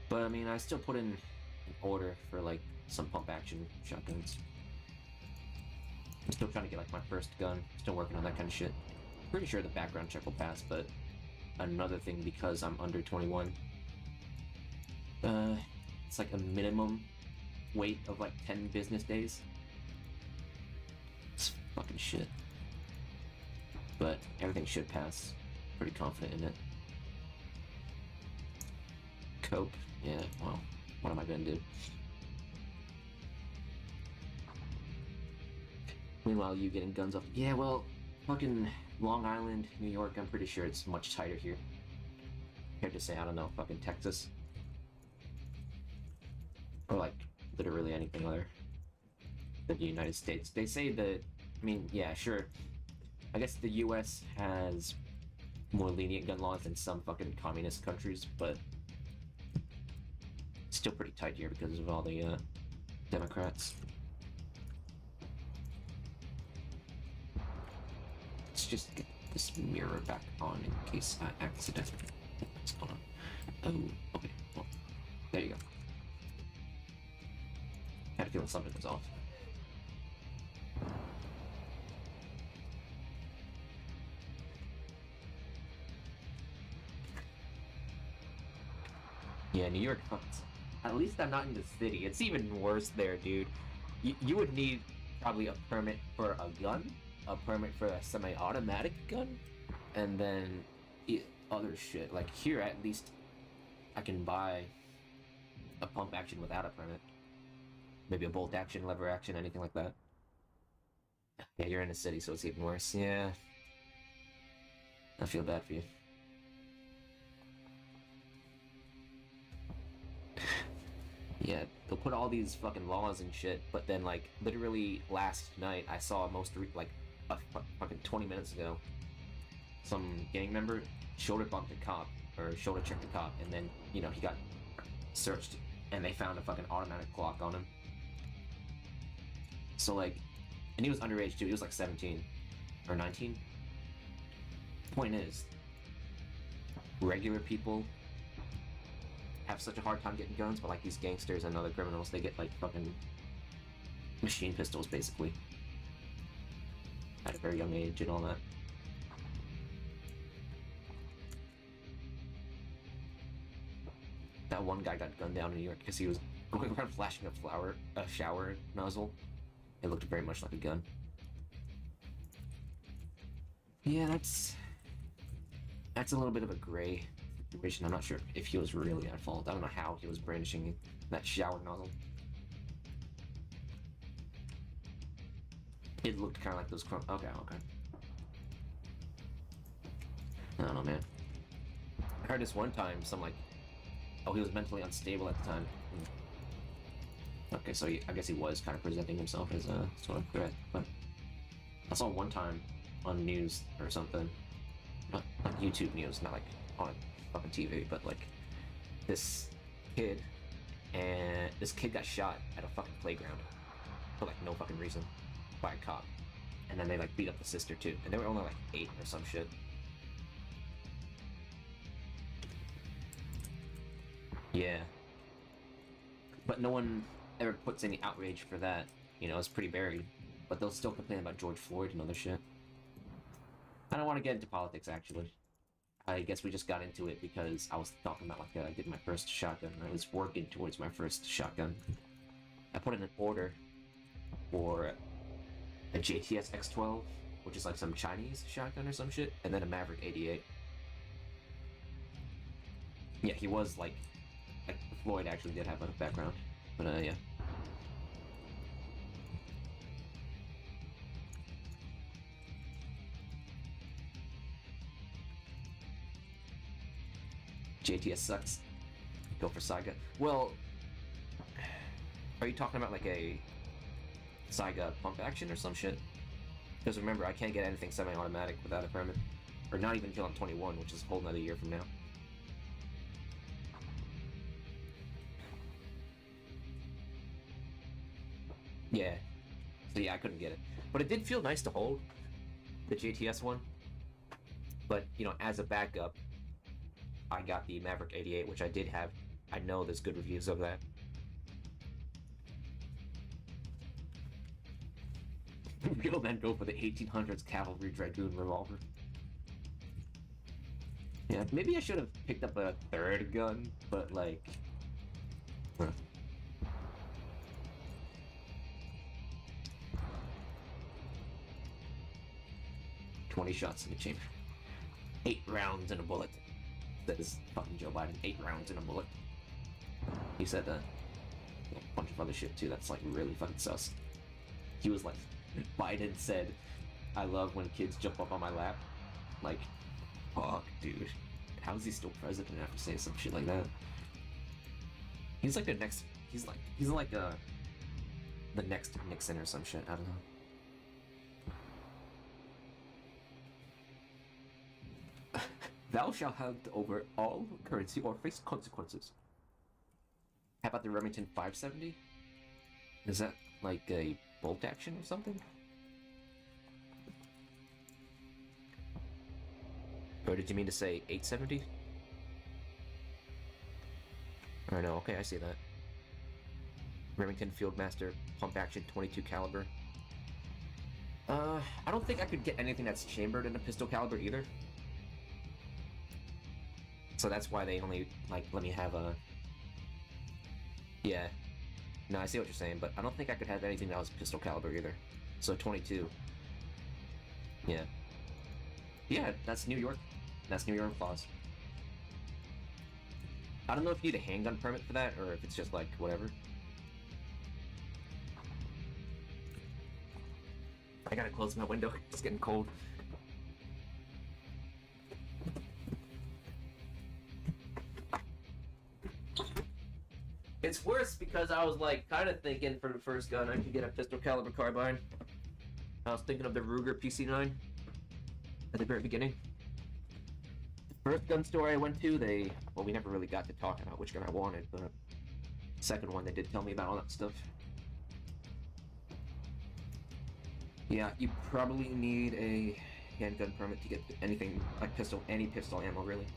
Speaker 1: But I mean, I still put in an order for like some pump-action shotguns. I'm still trying to get like my first gun. Still working on that kind of shit. Pretty sure the background check will pass, but another thing, because I'm under 21, it's like a minimum wait of like 10 business days. It's fucking shit. But everything should pass. Pretty confident in it. Cope? Yeah, well, what am I gonna do? Meanwhile, you getting guns off. Yeah, well, fucking Long Island, New York, I'm pretty sure it's much tighter here. Compared to, say, I don't know, fucking Texas. Or, like, literally anything other than the United States. They say that, I mean, yeah, sure. I guess the US has more lenient gun laws than some fucking communist countries, but it's still pretty tight here because of all the, Democrats. Let's just get this mirror back on in case I accidentally... What's going on? Oh, okay. Well, there you go. Had a feeling something was off. Yeah, New York fucks. At least I'm not in the city. It's even worse there, dude. You would need probably a permit for a gun, a permit for a semi-automatic gun, and then other shit. Like here, at least I can buy a pump action without a permit. Maybe a bolt action, lever action, anything like that. Yeah, you're in the city, so it's even worse. Yeah. I feel bad for you. Yeah, they'll put all these fucking laws and shit, but then, like, literally last night, I saw fucking 20 minutes ago, some gang member shoulder bumped a cop, or shoulder checked a cop, and then, you know, he got searched, and they found a fucking automatic clock on him. So, like, and he was underage too, he was like 17, or 19. Point is, regular people have such a hard time getting guns, but like these gangsters and other criminals, they get like fucking machine pistols basically at a very young age and all that. That one guy got gunned down in New York because he was kind of flashing a shower nozzle. It looked very much like a gun. Yeah, that's a little bit of a gray situation. I'm not sure if he was really at fault. I don't know how he was brandishing that shower nozzle. It looked kind of like those crumb. Okay. I don't know, man. I heard this one time, oh, he was mentally unstable at the time. Okay, so I guess he was kind of presenting himself as a sort of threat, but I saw one time on news or something, not YouTube news, not like on fucking TV, but like this kid got shot at a fucking playground for like no fucking reason by a cop, and then they like beat up the sister too, and they were only like 8 or some shit. Yeah, but no one ever puts any outrage for that. You know, it's pretty buried, but they'll still complain about George Floyd and other shit. I don't want to get into politics, actually. I guess we just got into it because I was talking about like I did my first shotgun. I was working towards my first shotgun. I put in an order for a JTS X12, which is like some Chinese shotgun or some shit, and then a Maverick 88. Yeah, he was like Floyd actually did have a background, but yeah. JTS sucks. Go for Saiga. Well, are you talking about like a Saiga pump action or some shit? Because remember, I can't get anything semi-automatic without a permit. Or not even until I'm 21, which is a whole nother year from now. Yeah. So yeah, I couldn't get it. But it did feel nice to hold, the JTS one. But, you know, as a backup, I got the Maverick 88, which I did have. I know there's good reviews of that. Real men go for the 1800s Cavalry Dragoon revolver. Yeah, maybe I should have picked up a third gun, but like... Huh. "20 shots in the chamber. 8 rounds in a bullet." That is fucking Joe Biden. 8 rounds in a bullet. He said that. A bunch of other shit too. That's like really fucking sus. He was like, Biden said, "I love when kids jump up on my lap." Like, fuck, dude. How is he still president after saying some shit like that? He's like the next. He's like the next Nixon or some shit. I don't know. "Thou shalt hand over all currency or face consequences." How about the Remington 570? Is that like a bolt action or something? Or did you mean to say 870? Or no, okay, I see that. Remington Fieldmaster pump action 22 caliber. I don't think I could get anything that's chambered in a pistol caliber either. So that's why they only, like, let me have a... Yeah. No, I see what you're saying, but I don't think I could have anything that was pistol caliber either. So 22. Yeah. Yeah, that's New York. That's New York laws. I don't know if you need a handgun permit for that, or if it's just, like, whatever. I gotta close my window. It's getting cold. It's worse because I was like kind of thinking for the first gun I could get a pistol caliber carbine. I was thinking of the Ruger PC9 at the very beginning. The first gun store I went to, we never really got to talk about which gun I wanted, but the second one they did tell me about all that stuff. Yeah, you probably need a handgun permit to get anything like any pistol ammo really.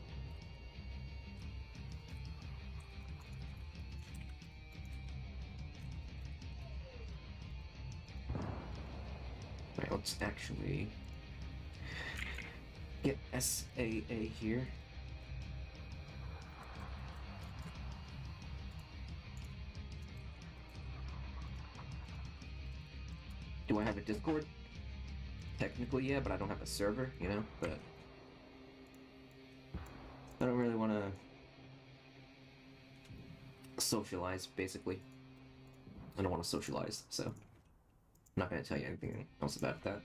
Speaker 1: Right, let's actually get SAA here. Do I have a Discord? Technically, yeah, but I don't have a server, you know? But I don't really want to socialize, basically. I don't want to socialize, so I'm not going to tell you anything else about that.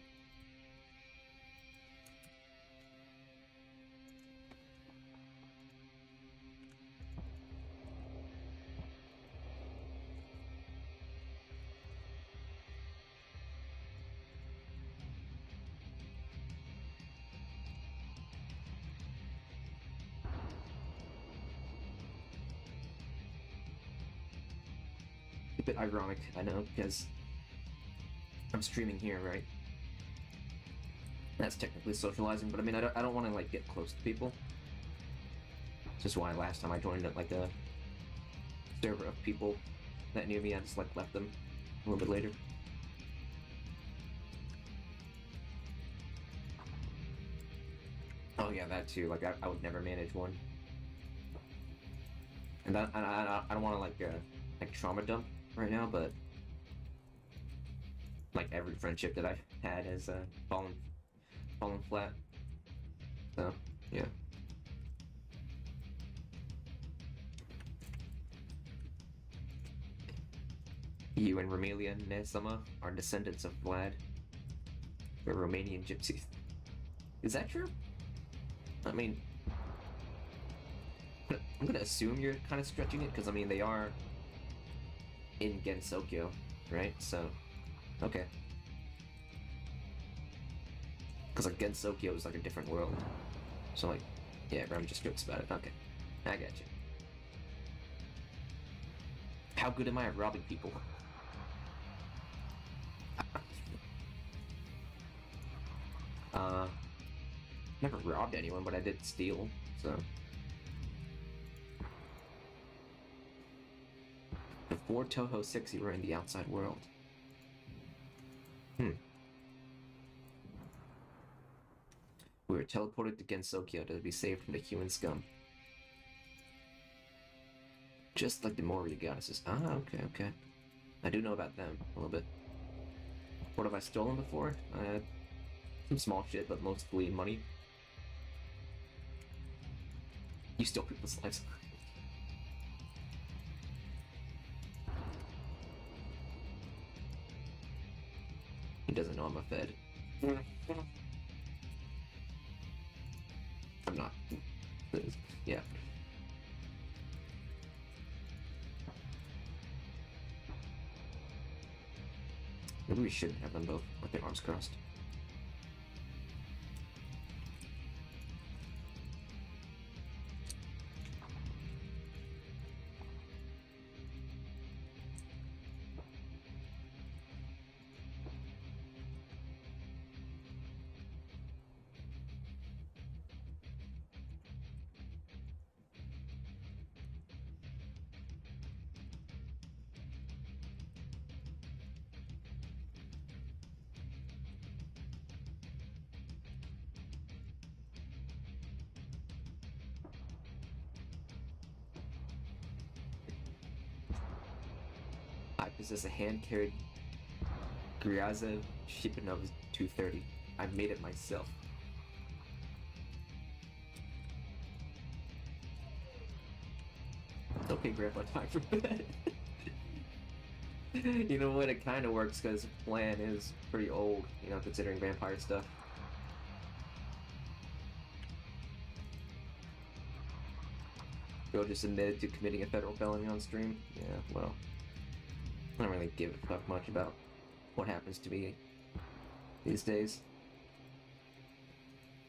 Speaker 1: A bit ironic, I know, because I'm streaming here, right? That's technically socializing, but I mean, I don't want to, like, get close to people. Just why last time I joined it, like, a server of people that knew me, I just, like, left them a little bit later. Oh yeah, that too, like, I would never manage one. And I don't want to, like, trauma dump right now, but like every friendship that I've had has fallen flat. So yeah. You and Romelia Nesama are descendants of Vlad, the Romanian gypsies. Is that true? I mean, I'm gonna assume you're kind of stretching it, because I mean they are in Gensokyo, right? So, okay. Because like Gensokyo is like a different world. So like, yeah, Ram just jokes about it. Okay, I got you. How good am I at robbing people? Never robbed anyone, but I did steal, so. Before Touhou 6, you were in the outside world. We were teleported to Gensokyo to be saved from the human scum. Just like the Moria goddesses. Ah, okay. I do know about them a little bit. What have I stolen before? Some small shit, but mostly money. You stole people's lives. He doesn't know I'm a Fed. I'm not. Yeah. Maybe we shouldn't have them both with their arms crossed. I possess a hand-carried grizz Shipinov 230. I made it myself. Okay, Grandpa, time for bed. You know what? It kind of works because Plan is pretty old, you know, considering vampire stuff. Girl just admitted to committing a federal felony on stream. Yeah, well, I don't really give a fuck much about what happens to me these days.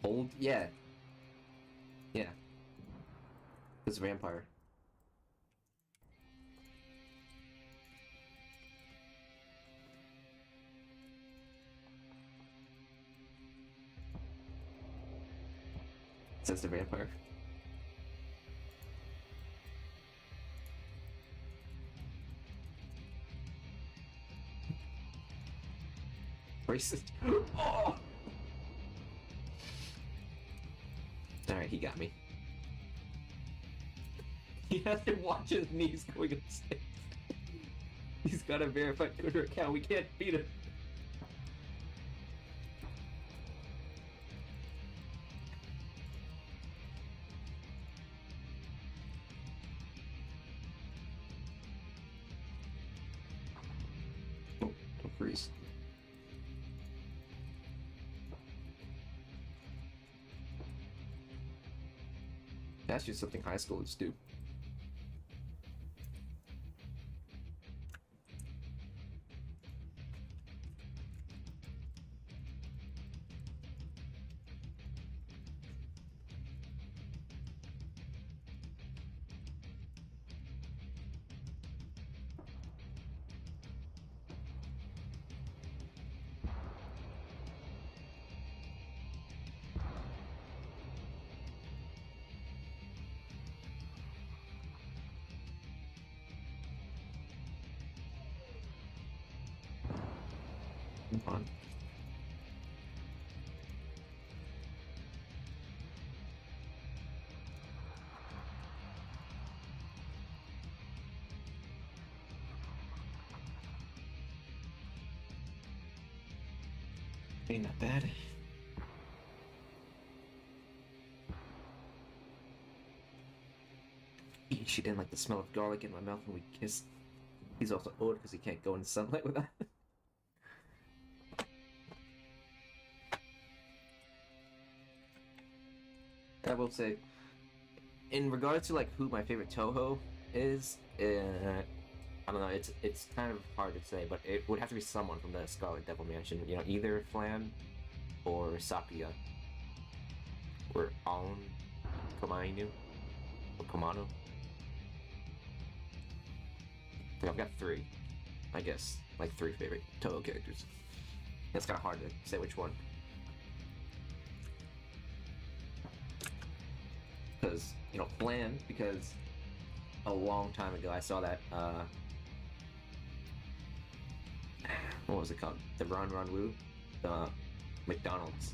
Speaker 1: Old? Yeah. Yeah. It's a vampire. Says the vampire. Racist. Oh! Alright, he got me. He has to watch his knees going upstairs. He's got a verified Twitter account. We can't beat him. That's just something high schoolers do. On. Ain't that bad. She didn't like the smell of garlic in my mouth when we kissed. He's also old because he can't go in sunlight without it. I will say, in regards to like who my favorite Touhou is, I don't know. It's kind of hard to say, but it would have to be someone from the Scarlet Devil Mansion. You know, either Flan or Sakuya or Aon Komainu or Komano. I've got three, I guess, like three favorite Touhou characters. It's kind of hard to say which one. Because, you know, Flan, because a long time ago I saw that, what was it called? The Ron Ron Woo? The McDonald's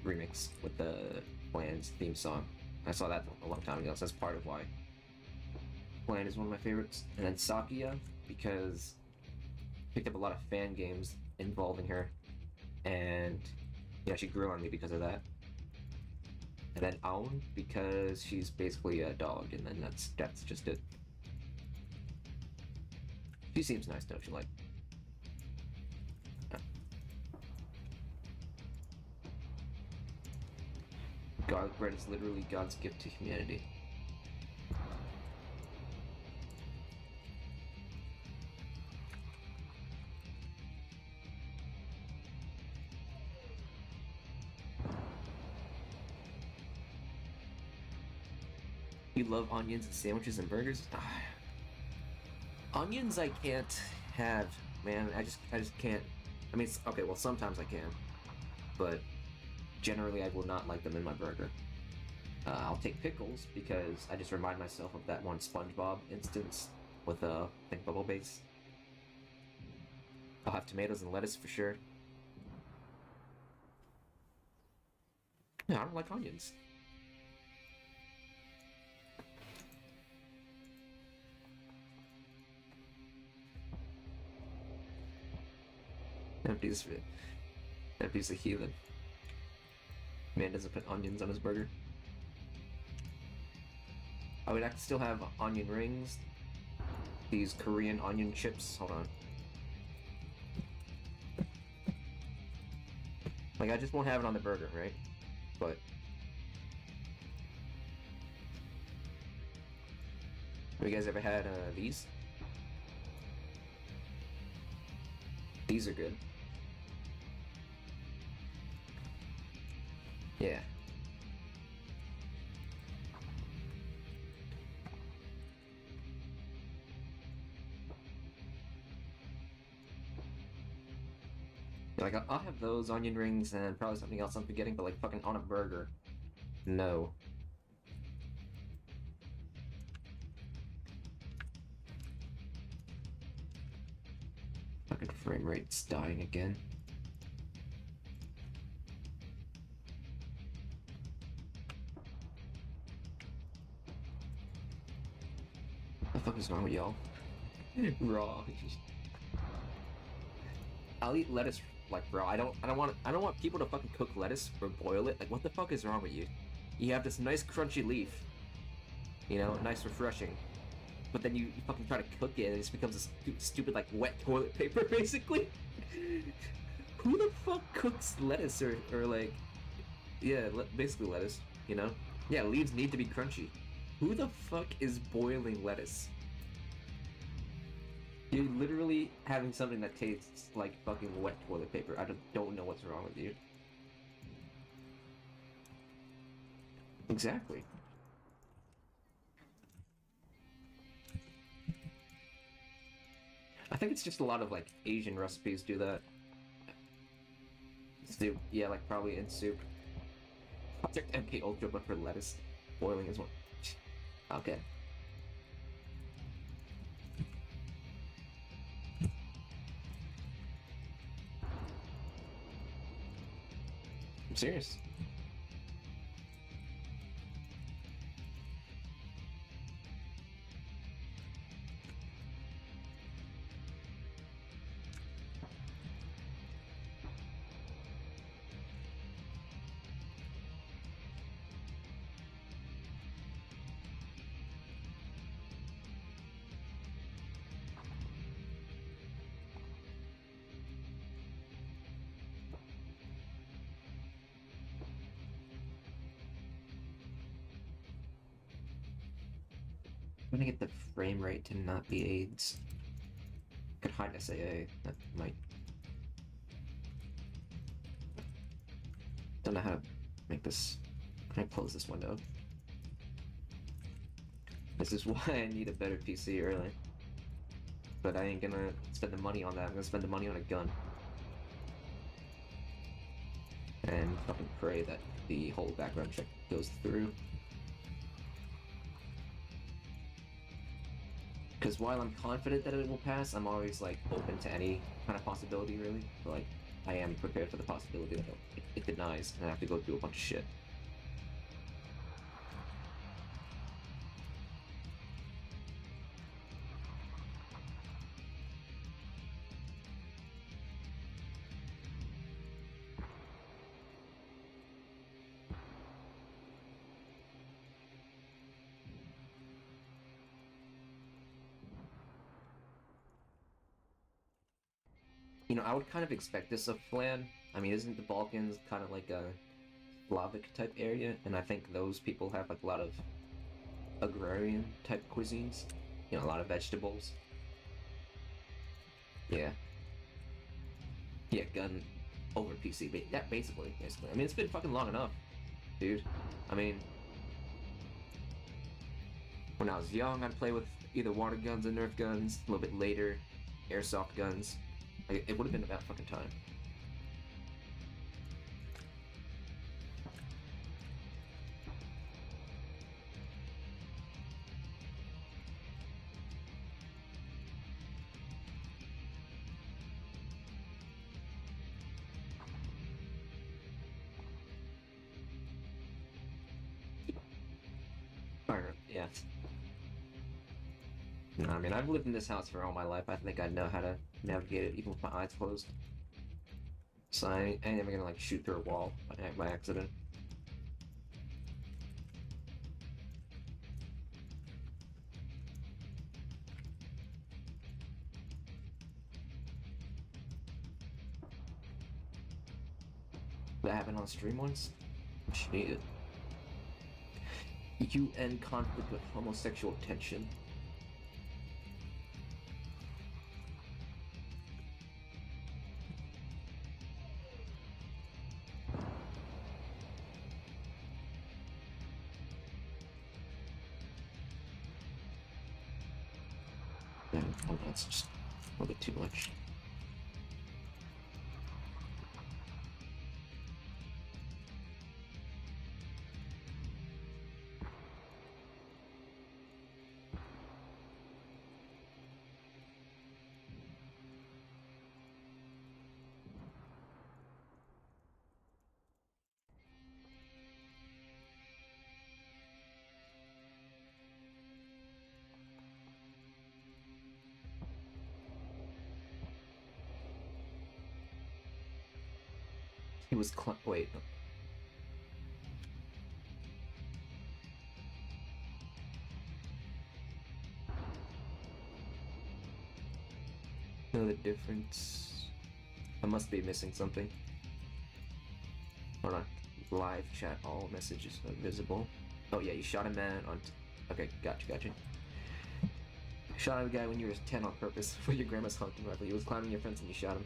Speaker 1: remix with the Flan's theme song. I saw that a long time ago, so that's part of why Flan is one of my favorites. And then Sakuya, because I picked up a lot of fan games involving her, and, you know, she grew on me because of that. And then Aon, because she's basically a dog, and then that's just it. She seems nice, don't you? Like, garlic bread is literally God's gift to humanity. You love onions and sandwiches and burgers? Onions I can't have, man. I just can't. I mean, okay, well, sometimes I can, but generally I will not like them in my burger. I'll take pickles because I just remind myself of that one SpongeBob instance with a think bubble base. I'll have tomatoes and lettuce for sure. Yeah, I don't like onions. That piece of heathen. Man doesn't put onions on his burger. I would have to still have onion rings. These Korean onion chips. Hold on. Like, I just won't have it on the burger, right? But have you guys ever had these? These are good. Yeah. Like, I'll have those onion rings and probably something else I'm forgetting, but like fucking on a burger. No. Fucking frame rate's dying again. What the fuck is wrong with y'all? Raw. I'll eat lettuce like raw. I don't want people to fucking cook lettuce or boil it. Like, what the fuck is wrong with you? You have this nice crunchy leaf, you know, nice refreshing, but then you fucking try to cook it and it just becomes a stupid like wet toilet paper basically. Who the fuck cooks lettuce or like, yeah, basically lettuce, you know? Yeah, leaves need to be crunchy. Who the fuck is boiling lettuce? You're literally having something that tastes like fucking wet toilet paper. I don't know what's wrong with you. Exactly. I think it's just a lot of like Asian recipes do that. Soup, yeah, like probably in soup. Project MK Ultra, but for lettuce. Boiling is one. Okay. I'm serious. I'm gonna get the frame rate to not be AIDS. Could hide SAA. That might. Don't know how to make this. I'm gonna close this window. This is why I need a better PC early. But I ain't gonna spend the money on that. I'm gonna spend the money on a gun. And fucking pray that the whole background check goes through. Because while I'm confident that it will pass, I'm always like open to any kind of possibility, really. But, like, I am prepared for the possibility that it denies, and I have to go do a bunch of shit. You know, I would kind of expect this of Flan. I mean, isn't the Balkans kind of like a Slavic type area? And I think those people have like a lot of agrarian type cuisines. You know, a lot of vegetables. Yeah. Yeah, gun over PC. That basically. I mean, it's been fucking long enough, dude. I mean, when I was young, I'd play with either water guns or Nerf guns. A little bit later, airsoft guns. Like, it would have been about fucking time. Or, yeah. No, I mean, I've lived in this house for all my life. I think I know how to navigate it, even with my eyes closed. So I ain't never gonna like shoot through a wall by accident. That happened on stream once. Shit. UN conflict with homosexual tension. Oh, that's just a little bit too much. He was wait. Know the difference? I must be missing something. Hold on. Live chat, all messages are visible. Oh yeah, you shot a man on... Okay, gotcha. Shot a guy when you were 10 on purpose with your grandma's hunting rifle. He was climbing your fence and you shot him.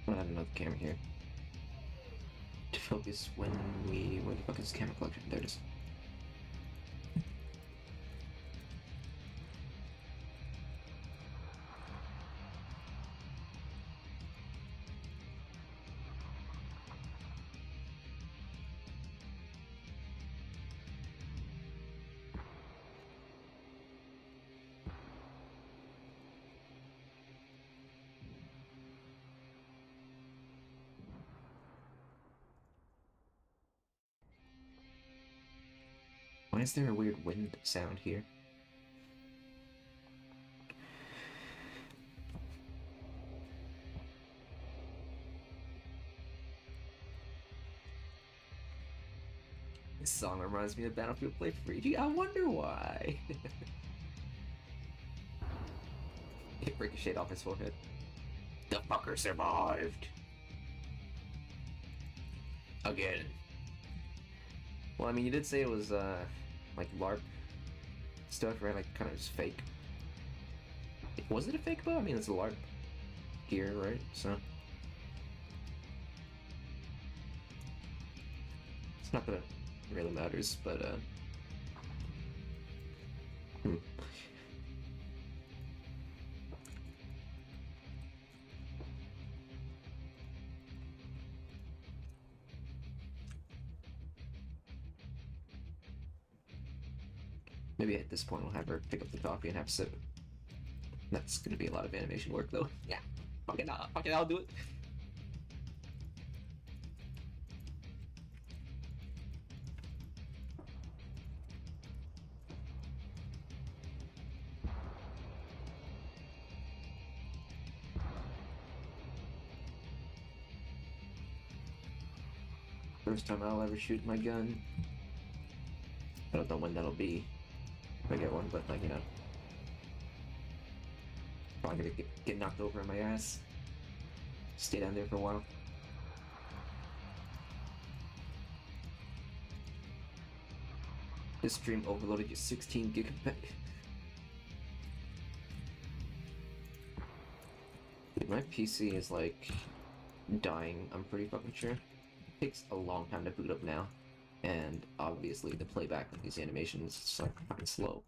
Speaker 1: I have another camera here. To focus when we... Where the fuck is the camera collection? There it is. Why is there a weird wind sound here? This song reminds me of Battlefield Play 3D. I wonder why. It ricocheted off his forehead. The fucker survived. Again. Well, I mean, you did say it was, like LARP stuff, right? Like, kind of just fake. Was it a fake bow? I mean, it's a LARP gear, right? So. It's not that it really matters, but, Maybe at this point we'll have her pick up the coffee and have a sip. That's gonna be a lot of animation work, though. Yeah, fuck it, I'll do it. First time I'll ever shoot my gun. I don't know when that'll be. If I get one, but like, you know. Probably gonna get knocked over in my ass. Stay down there for a while. This stream overloaded your 16 gigabyte. Dude, my PC is like dying, I'm pretty fucking sure. It takes a long time to boot up now. And obviously the playback of these animations is like fucking slow.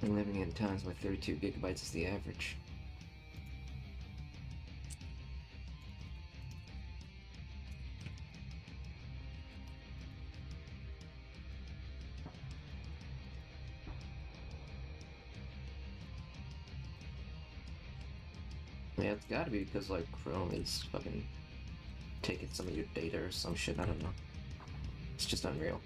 Speaker 1: I'm living in times where 32 gigabytes is the average. Yeah, it's gotta be because, like, Chrome is fucking taking some of your data or some shit, I don't know. It's just unreal.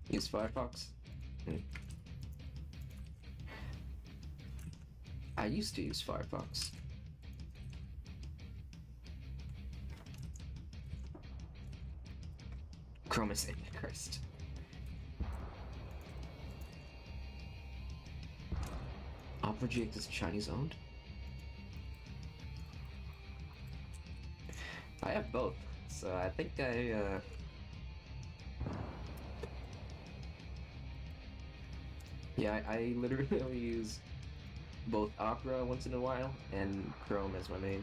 Speaker 1: Use Firefox? I used to use Firefox. Chrome is Christ. Opera GX is Chinese owned? I have both, so I think yeah, I literally only use both Opera once in a while and Chrome as my main.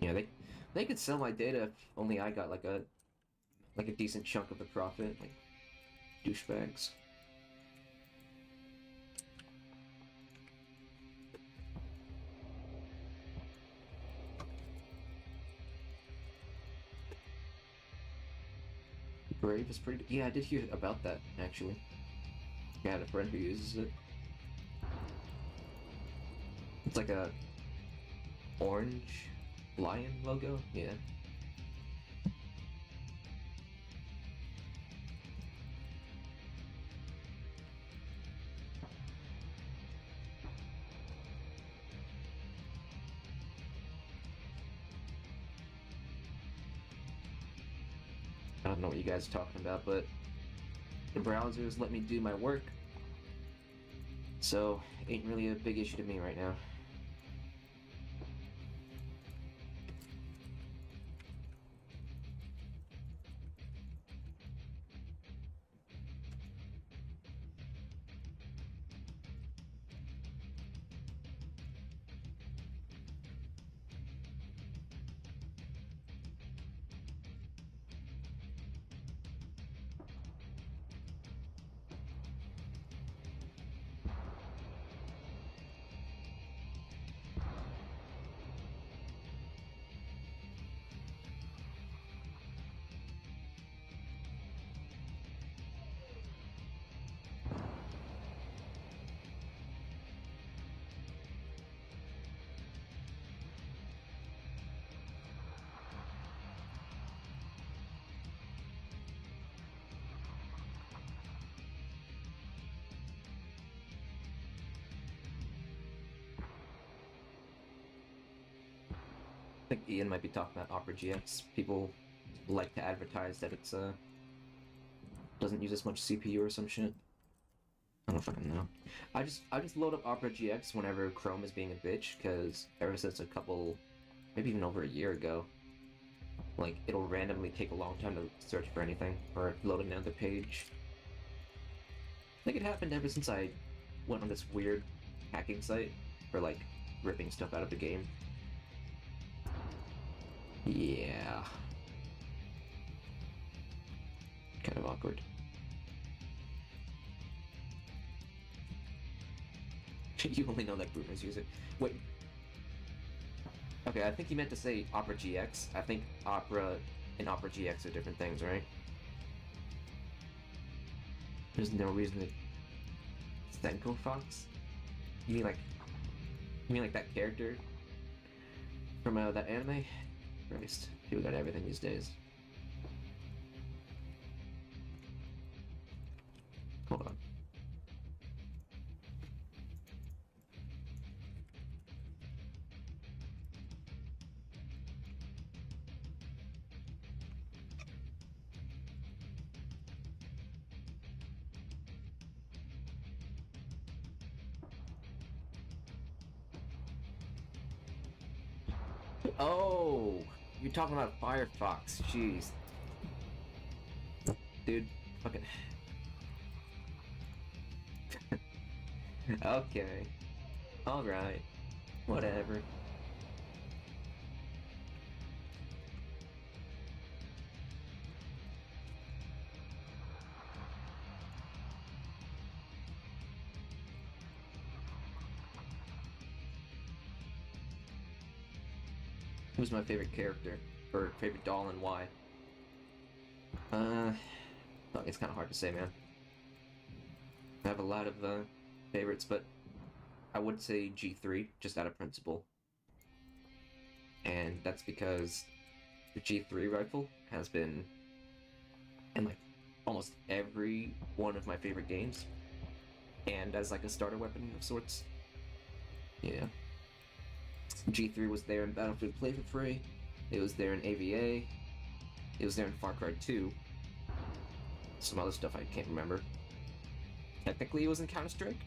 Speaker 1: Yeah, they could sell my data if only I got like a decent chunk of the profit, like douchebags. Brave is pretty. Yeah, I did hear about that actually. I had a friend who uses it. It's like a orange lion logo. Yeah. I don't know what you guys are talking about, but the browsers let me do my work, so ain't really a big issue to me right now. I think Ian might be talking about Opera GX. People like to advertise that it's doesn't use as much CPU or some shit. I don't fucking know. I just load up Opera GX whenever Chrome is being a bitch, because ever since a couple, maybe even over a year ago, like it'll randomly take a long time to search for anything or load another page. I think it happened ever since I went on this weird hacking site for like ripping stuff out of the game. Yeah. Kind of awkward. You only know that boomers use it. Wait. Okay, I think you meant to say Opera GX. I think Opera and Opera GX are different things, right? There's no reason to... Senko Fox? You mean like... You mean like that character? From that anime? Christ. People got everything these days. Hold on. Oh! You're talking about Firefox. Jeez. Dude, fucking... Okay. Alright. Whatever. Who's my favorite character? Or favorite doll and why? Uh... It's kind of hard to say, man. I have a lot of favorites, but I would say G3, just out of principle. And that's because the G3 rifle has been in like almost every one of my favorite games. and as like a starter weapon of sorts. Yeah. G3 was there in Battlefield Play for Free. It was there in AVA. It was there in Far Cry 2. Some other stuff I can't remember. Technically, it was in Counter-Strike.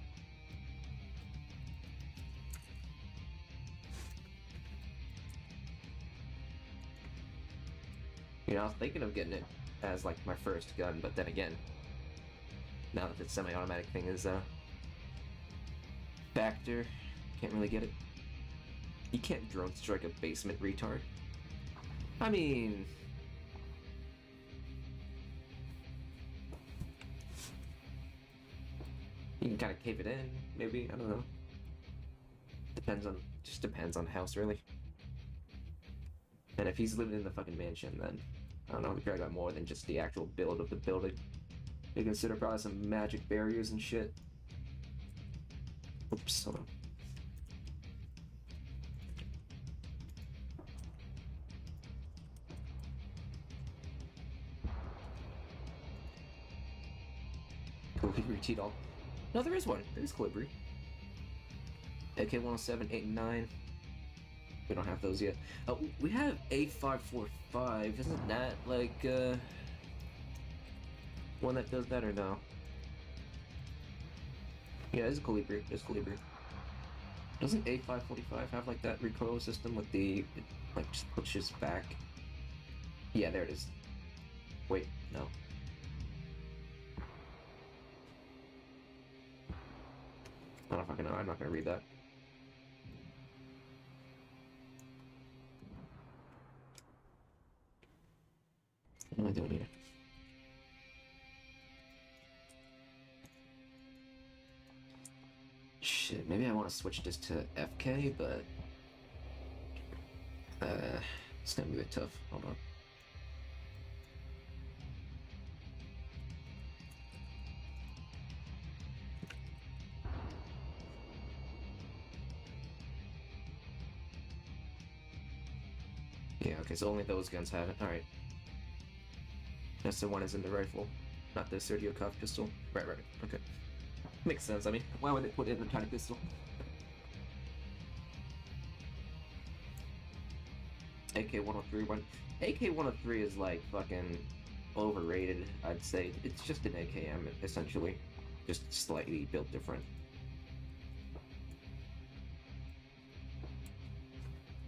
Speaker 1: You know, I was thinking of getting it as like my first gun, but then again, now that the semi-automatic thing is a factor, can't really get it. You can't drone strike a basement retard. I mean, you can kind of cave it in, maybe. I don't know. Just depends on the house, really. And if he's living in the fucking mansion, then I don't know. We probably got more than just the actual build of the building. They consider probably some magic barriers and shit. Oops, hold on. Colibri T-Doll. No, there is one. There is Colibri. AK-107, 8, and 9. We don't have those yet. We have A545. Isn't that like one that does that or no? Yeah, it's a Colibri. It's Colibri. Doesn't A545 have like that recoil system with it like just pushes back? Yeah, there it is. Wait, no. I don't fucking know. I'm not gonna read that. What am I doing here? Shit, maybe I want to switch this to FK, but it's gonna be a bit tough. Hold on. Yeah, okay, so only those guns have it. Alright. That's the one is in the rifle, not the Sergio Cuff pistol. Right, okay. Makes sense, I mean, why would they put it in the tiny pistol? AK-103, AK-103 is like fucking overrated, I'd say. It's just an AKM, essentially. Just slightly built different.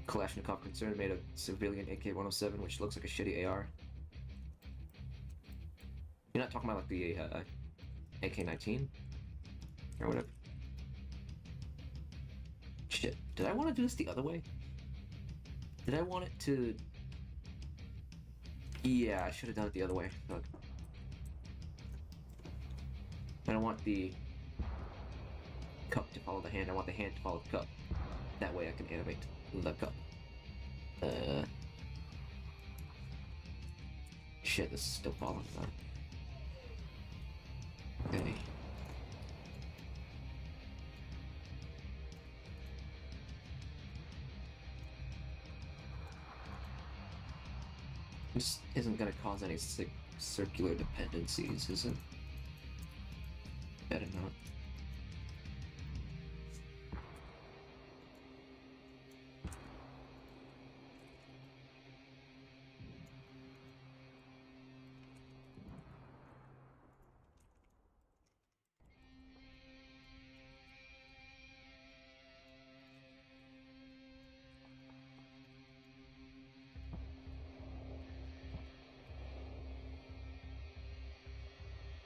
Speaker 1: Kalashnikov concern made a civilian AK-107, which looks like a shitty AR. You're not talking about like the AK-19? Or whatever. Shit, did I want to do this the other way? Did I want it to... Yeah, I should have done it the other way. Look. I don't want the cup to follow the hand, I want the hand to follow the cup. That way I can animate the cup. Shit, this is still following that. Okay. This isn't gonna cause any circular dependencies, is it? Better not.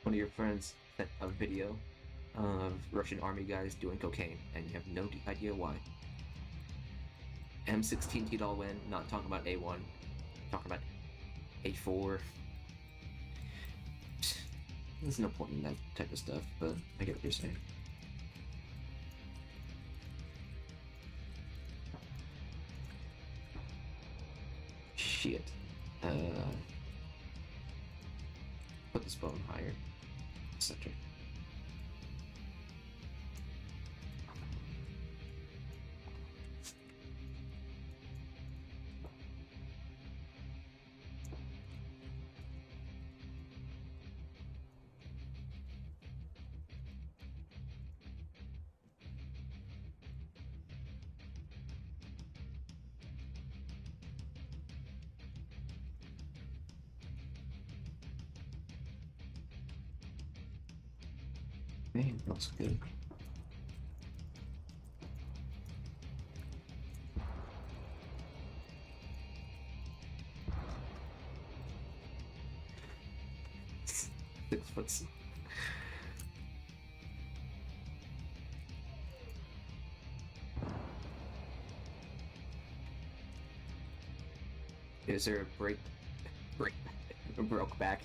Speaker 1: One of your friends sent a video of Russian army guys doing cocaine, and you have no idea why. M16 T-Doll win, not talking about A1, talking about A4. There's no point in that type of stuff, but I get what you're saying. Shit. Put this bone higher. Center. Man, that's good. Six foot. Is there a break? Broke back.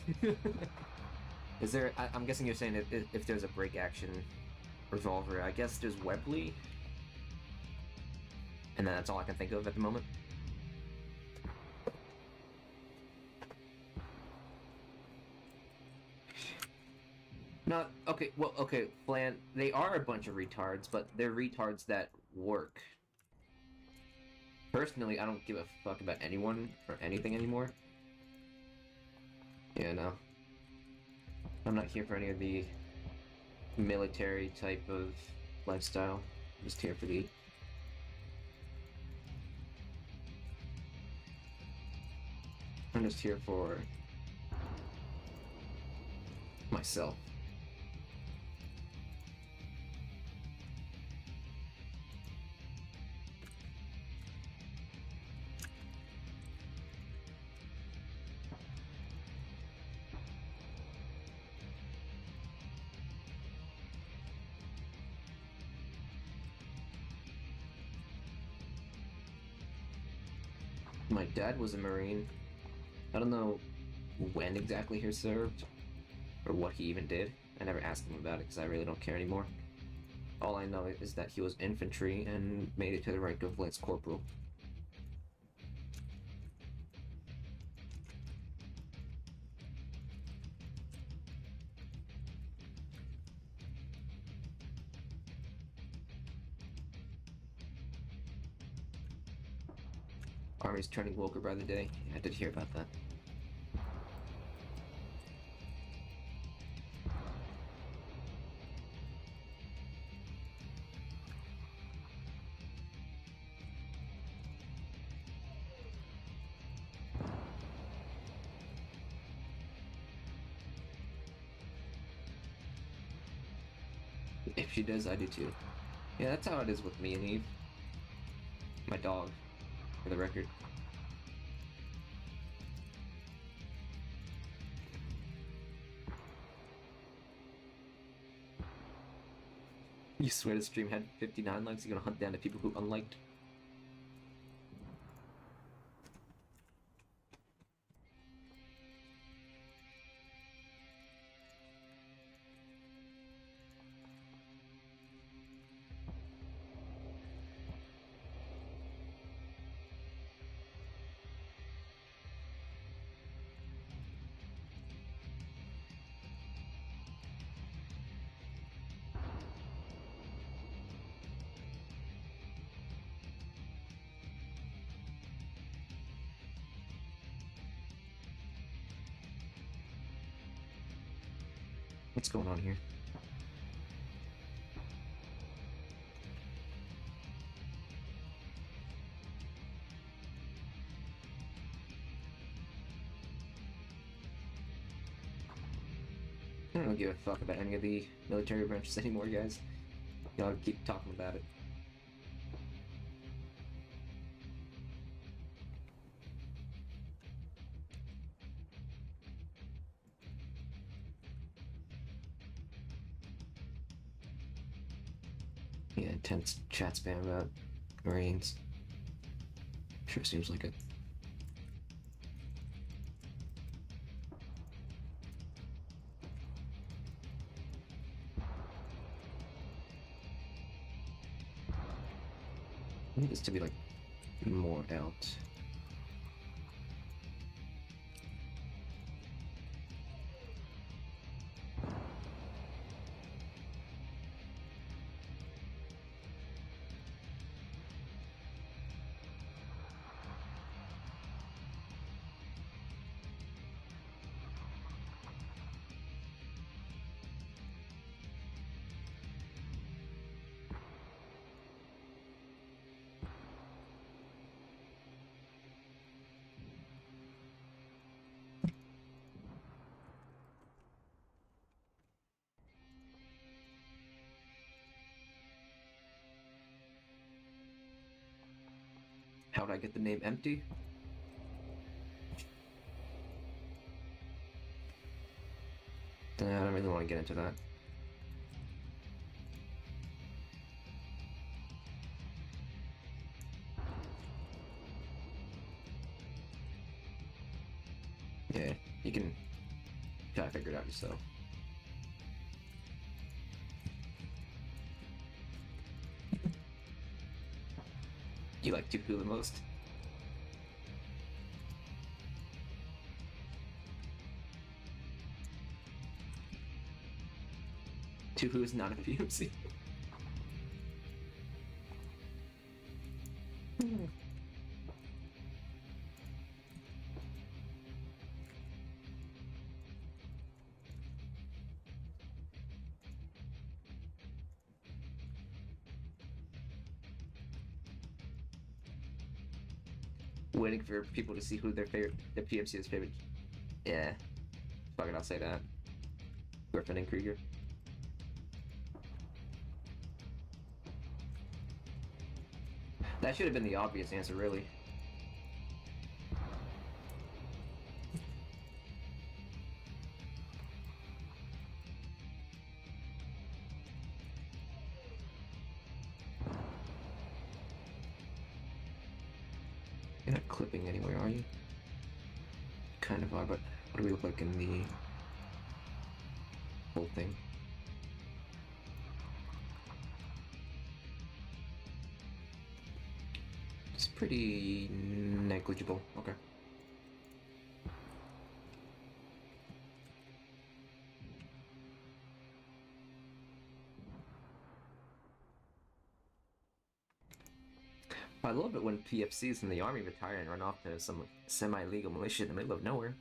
Speaker 1: Is there? I'm guessing you're saying if there's a break action revolver. I guess there's Webley, and then that's all I can think of at the moment. Not okay. Well, okay, Flan. They are a bunch of retards, but they're retards that work. Personally, I don't give a fuck about anyone or anything anymore. Yeah, no. I'm not here for any of the military type of lifestyle. I'm just here for the... I'm just here for... myself. My dad was a Marine. I don't know when exactly he served, or what he even did. I never asked him about it because I really don't care anymore. All I know is that he was infantry and made it to the rank of Lance Corporal. Army's turning woker by the day. Yeah, I did hear about that. If she does, I do too. Yeah, that's how it is with me and Eve. My dog, for the record. You swear the stream had 59 likes? You're gonna hunt down the people who unliked? What's going on here? I don't give a fuck about any of the military branches anymore, guys. Y'all keep talking about it. Yeah, intense chat spam about Marines. Sure seems like it. I need this to be like more out. How would I get the name empty? I don't really want to get into that. Yeah, you can try to figure it out yourself. You like Touhou the most? Touhou is not a PMC. Waiting for people to see who their PMC's favorite. Yeah, fuck it, I'll say that. Griffin and Krieger. That should have been the obvious answer, really. You're not clipping anywhere, are you? Kind of are, but what do we look like in the whole thing? It's pretty negligible. Okay. I love it when PFCs from the army retire and run off to some semi-legal militia in the middle of nowhere.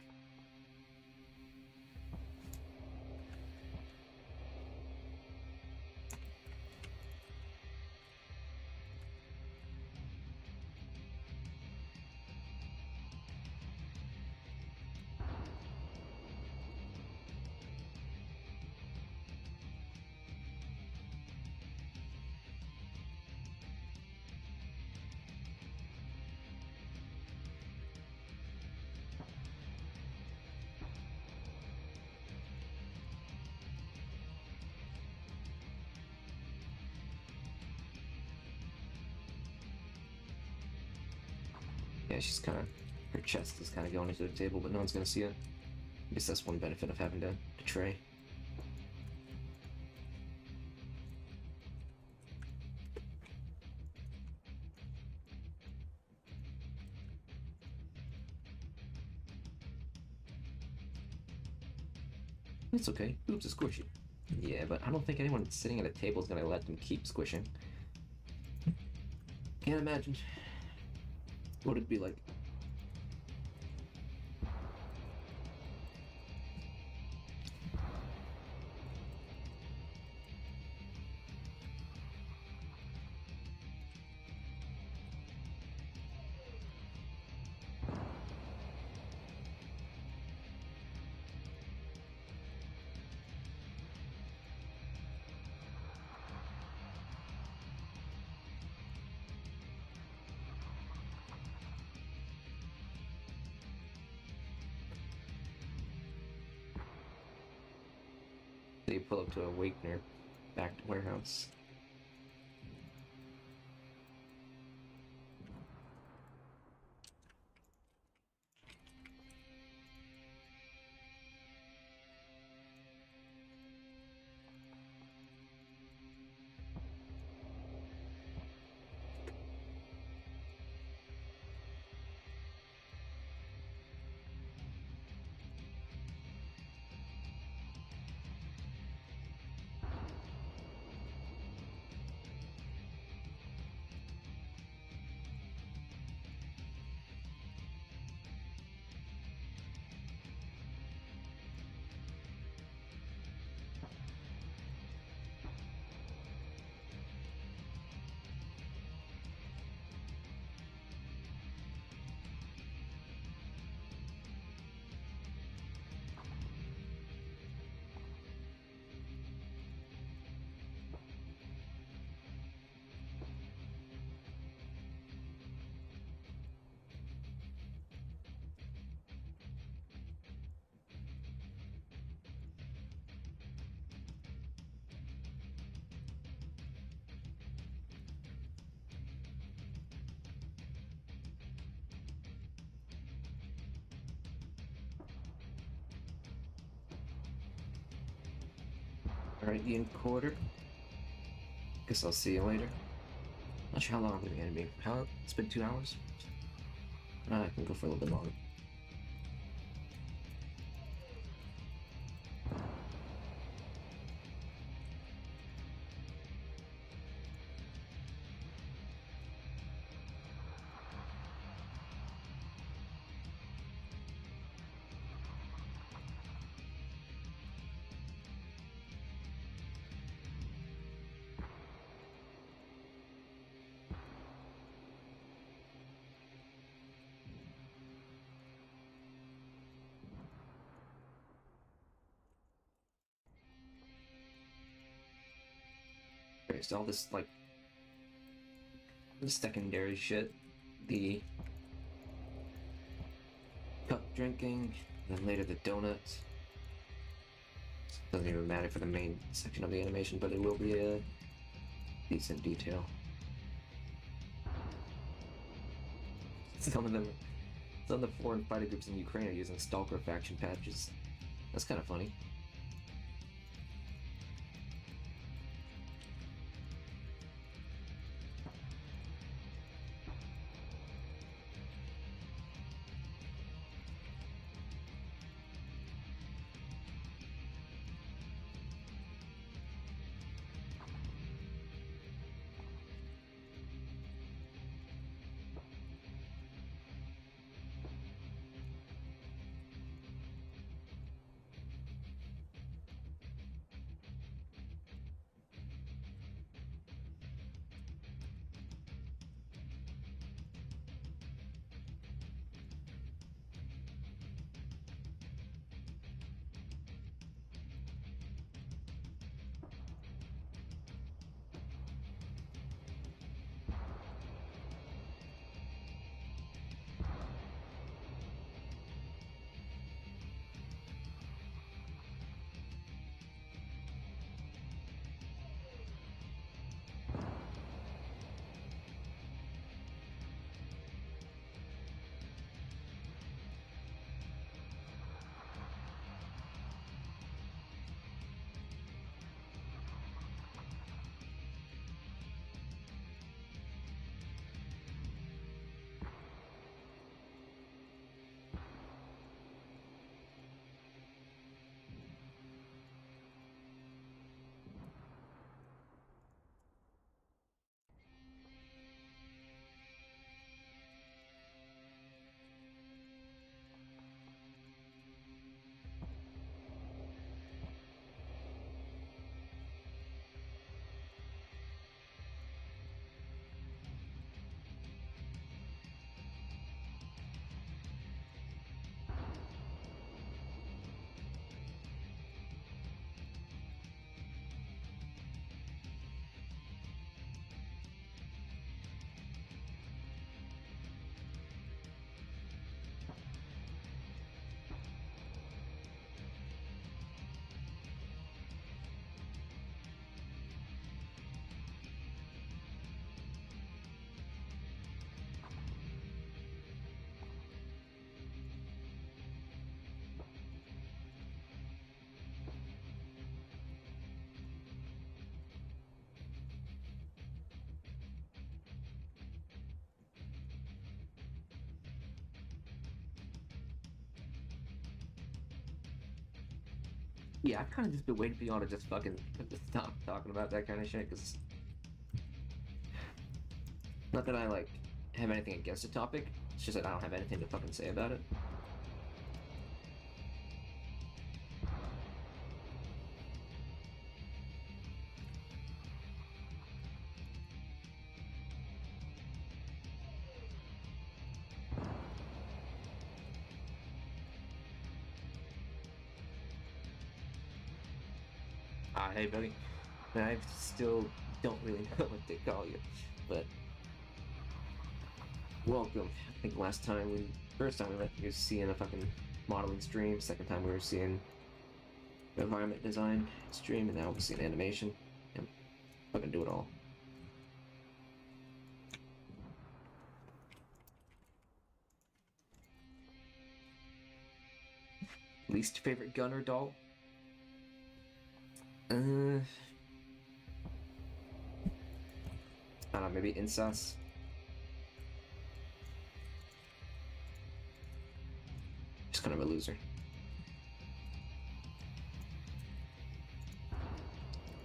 Speaker 1: Yeah, she's kind of, her chest is kind of going into the table, but no one's gonna see it. I guess that's one benefit of having to tray. It's okay. Boobs are squishy. Yeah, but I don't think anyone sitting at a table is gonna let them keep squishing. Can't imagine what it'd be like. They pull up to a Wakener backed warehouse. Alright, the quarter. Guess I'll see you later. Not sure how long I'm gonna be animating. It's been 2 hours? I can go for a little bit longer. Okay, so all this, like, the secondary shit, the cup drinking, then later the donuts. Doesn't even matter for the main section of the animation, but it will be a decent detail. Some of the foreign fighter groups in Ukraine are using Stalker faction patches. That's kind of funny. Yeah, I've kind of just been waiting for y'all to just fucking stop talking about that kind of shit, because not that I, like, have anything against the topic, it's just that I don't have anything to fucking say about it. Hey, buddy. I still don't really know what to call you, but welcome. I think first time we were seeing a fucking modeling stream, second time we were seeing environment design stream, and now we're seeing animation. And fucking do it all. Least favorite gun or doll? I don't know, maybe incest. Just kind of a loser.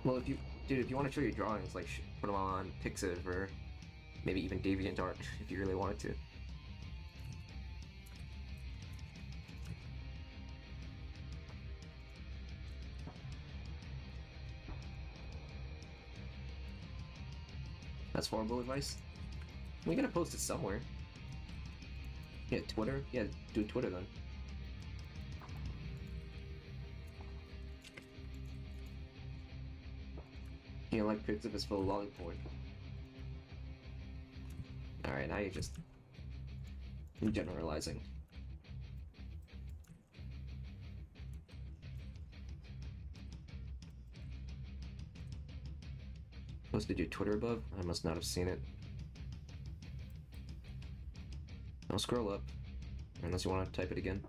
Speaker 1: Well, if you want to show your drawings, like put them on Pixiv or maybe even DeviantArt if you really wanted to. That's horrible advice. We gotta post it somewhere. Yeah, Twitter? Yeah, do Twitter then. You know, like Pixiv is full of lollipop. Alright, now you're just generalizing. Posted your Twitter above? I must not have seen it. I'll scroll up. Unless you want to type it again.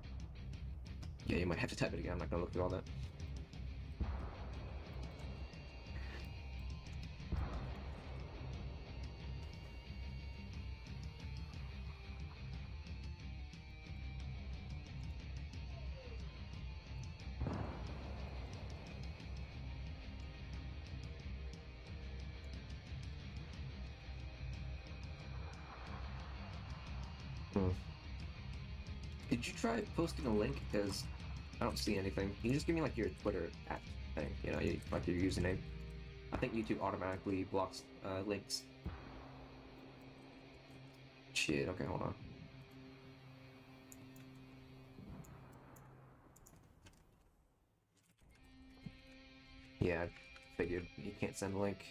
Speaker 1: Yeah, you might have to type it again. I'm not gonna look through all that. Hmm. Did you try posting a link? Because I don't see anything. Can you just give me like your Twitter at thing? You know, like your username. I think YouTube automatically blocks links. Shit. Okay, hold on. Yeah, I figured you can't send a link.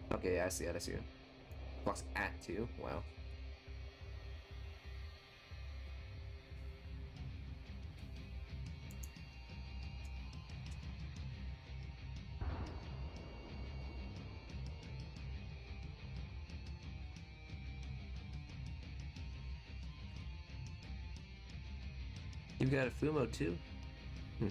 Speaker 1: Okay, yeah, I see it. I see it. Blocks at too. Wow. You got a Fumo too? Hmm.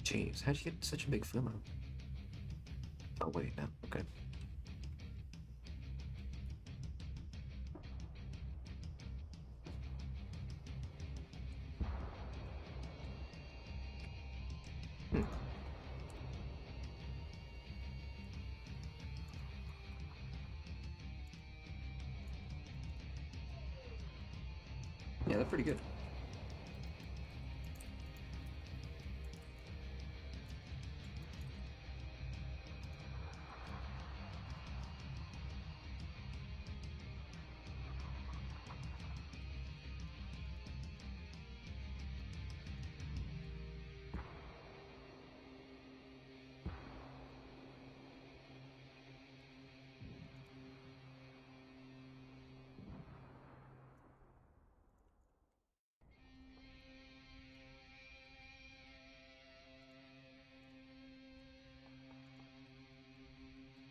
Speaker 1: Jeez, how'd you get such a big Fumo? Oh wait, no. Okay. Hmm. Yeah, they're pretty good.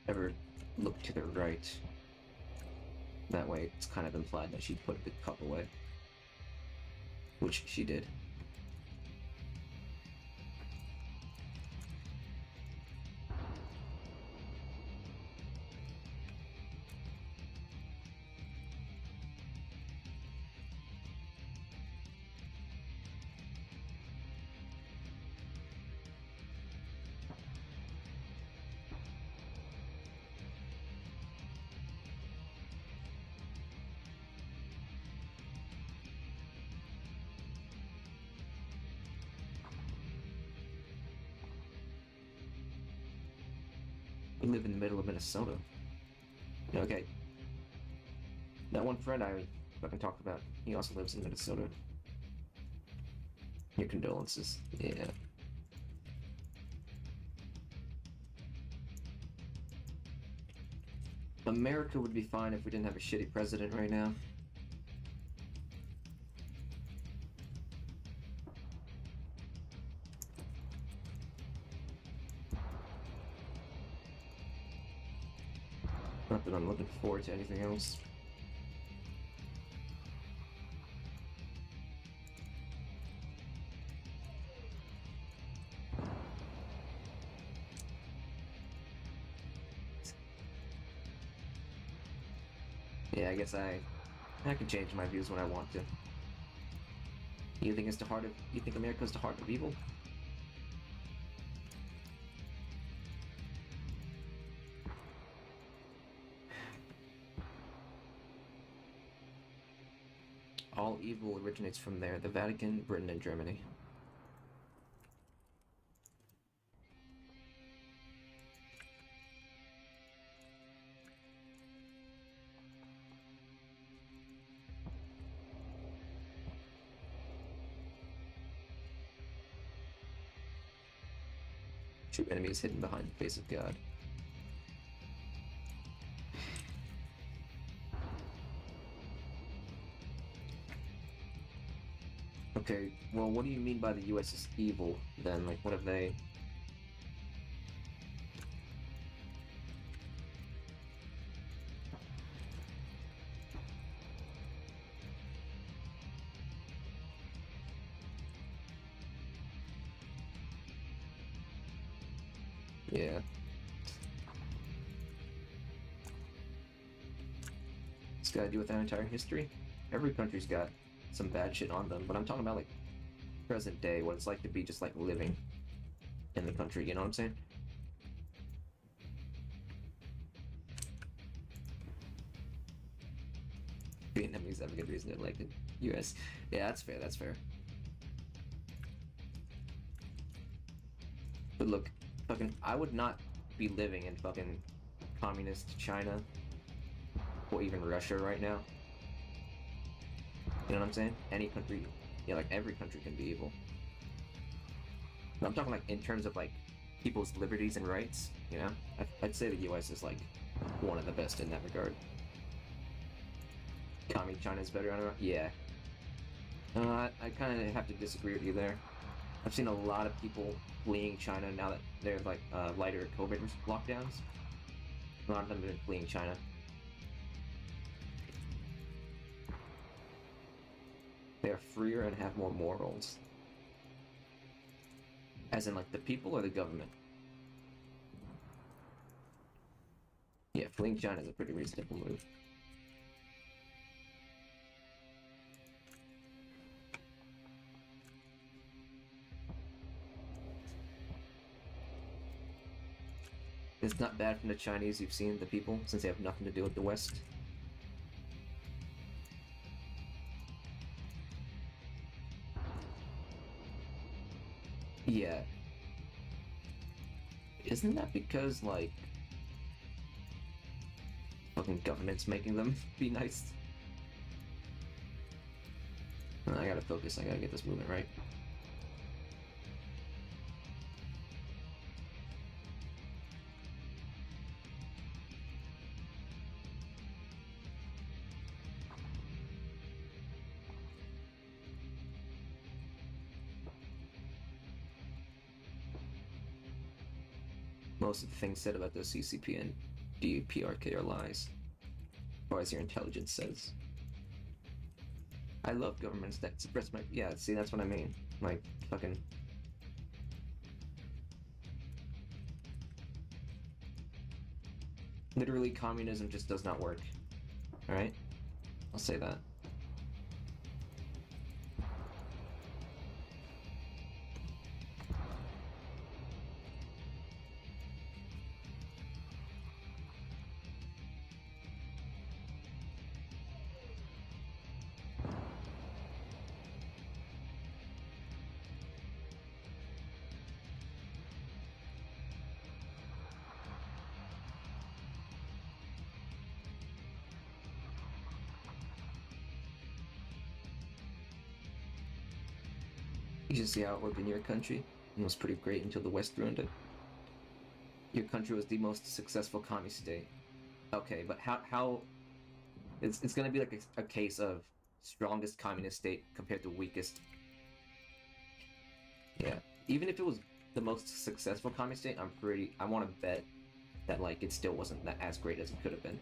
Speaker 1: Ever look to the right. That way, it's kind of implied that she put the cup away. Which she did. We live in the middle of Minnesota. Okay. That one friend I fucking talked about, he also lives in Minnesota. Your condolences. Yeah. America would be fine if we didn't have a shitty president right now. Not that I'm looking forward to anything else. Yeah, I guess I can change my views when I want to. You think America's the heart of evil? All evil originates from there, the Vatican, Britain, and Germany. True enemy is hidden behind the face of God. Okay, well, what do you mean by the US is evil, then? Like, what have they... Yeah. It's got to do with our entire history? Every country's got some bad shit on them, but I'm talking about, like, present day, what it's like to be just, like, living in the country, you know what I'm saying? Vietnamese have a good reason to like the US. Yeah, that's fair, that's fair. But look, fucking, I would not be living in fucking communist China or even Russia right now. You know what I'm saying? Any country, yeah, like every country can be evil. But I'm talking like in terms of like people's liberties and rights, you know? I'd say the US is like one of the best in that regard. Commie China's better, I don't know. Yeah. I kind of have to disagree with you there. I've seen a lot of people fleeing China now that there's like lighter COVID lockdowns. A lot of them have been fleeing China. They are freer and have more morals. As in like the people or the government? Yeah, fleeing China is a pretty reasonable move. It's not bad from the Chinese you've seen, the people, since they have nothing to do with the West. Yeah. Isn't that because, like, fucking government's making them be nice? I gotta focus, I gotta get this movement right. Most of the things said about the CCP and DPRK are lies, as far as your intelligence says. I love governments that suppress my... Yeah, see, that's what I mean. Like, fucking... Literally, communism just does not work. Alright? I'll say that. You should see how it worked in your country. It was pretty great until the West ruined it. Your country was the most successful commie state. Okay, but how it's gonna be like a case of strongest communist state compared to weakest. Yeah, even if it was the most successful communist state, I want to bet that like it still wasn't that as great as it could have been.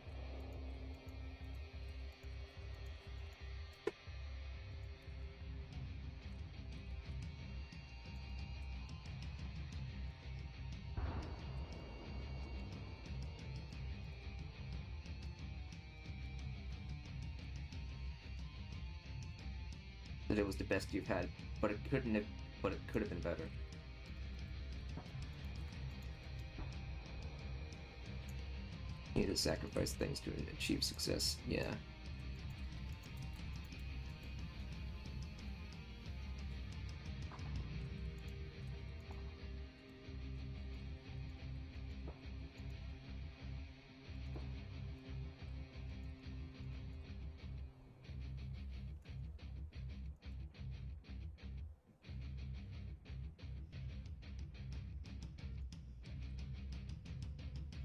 Speaker 1: That it was the best you've had, but it couldn't have. But it could have been better. You need to sacrifice things to achieve success. Yeah.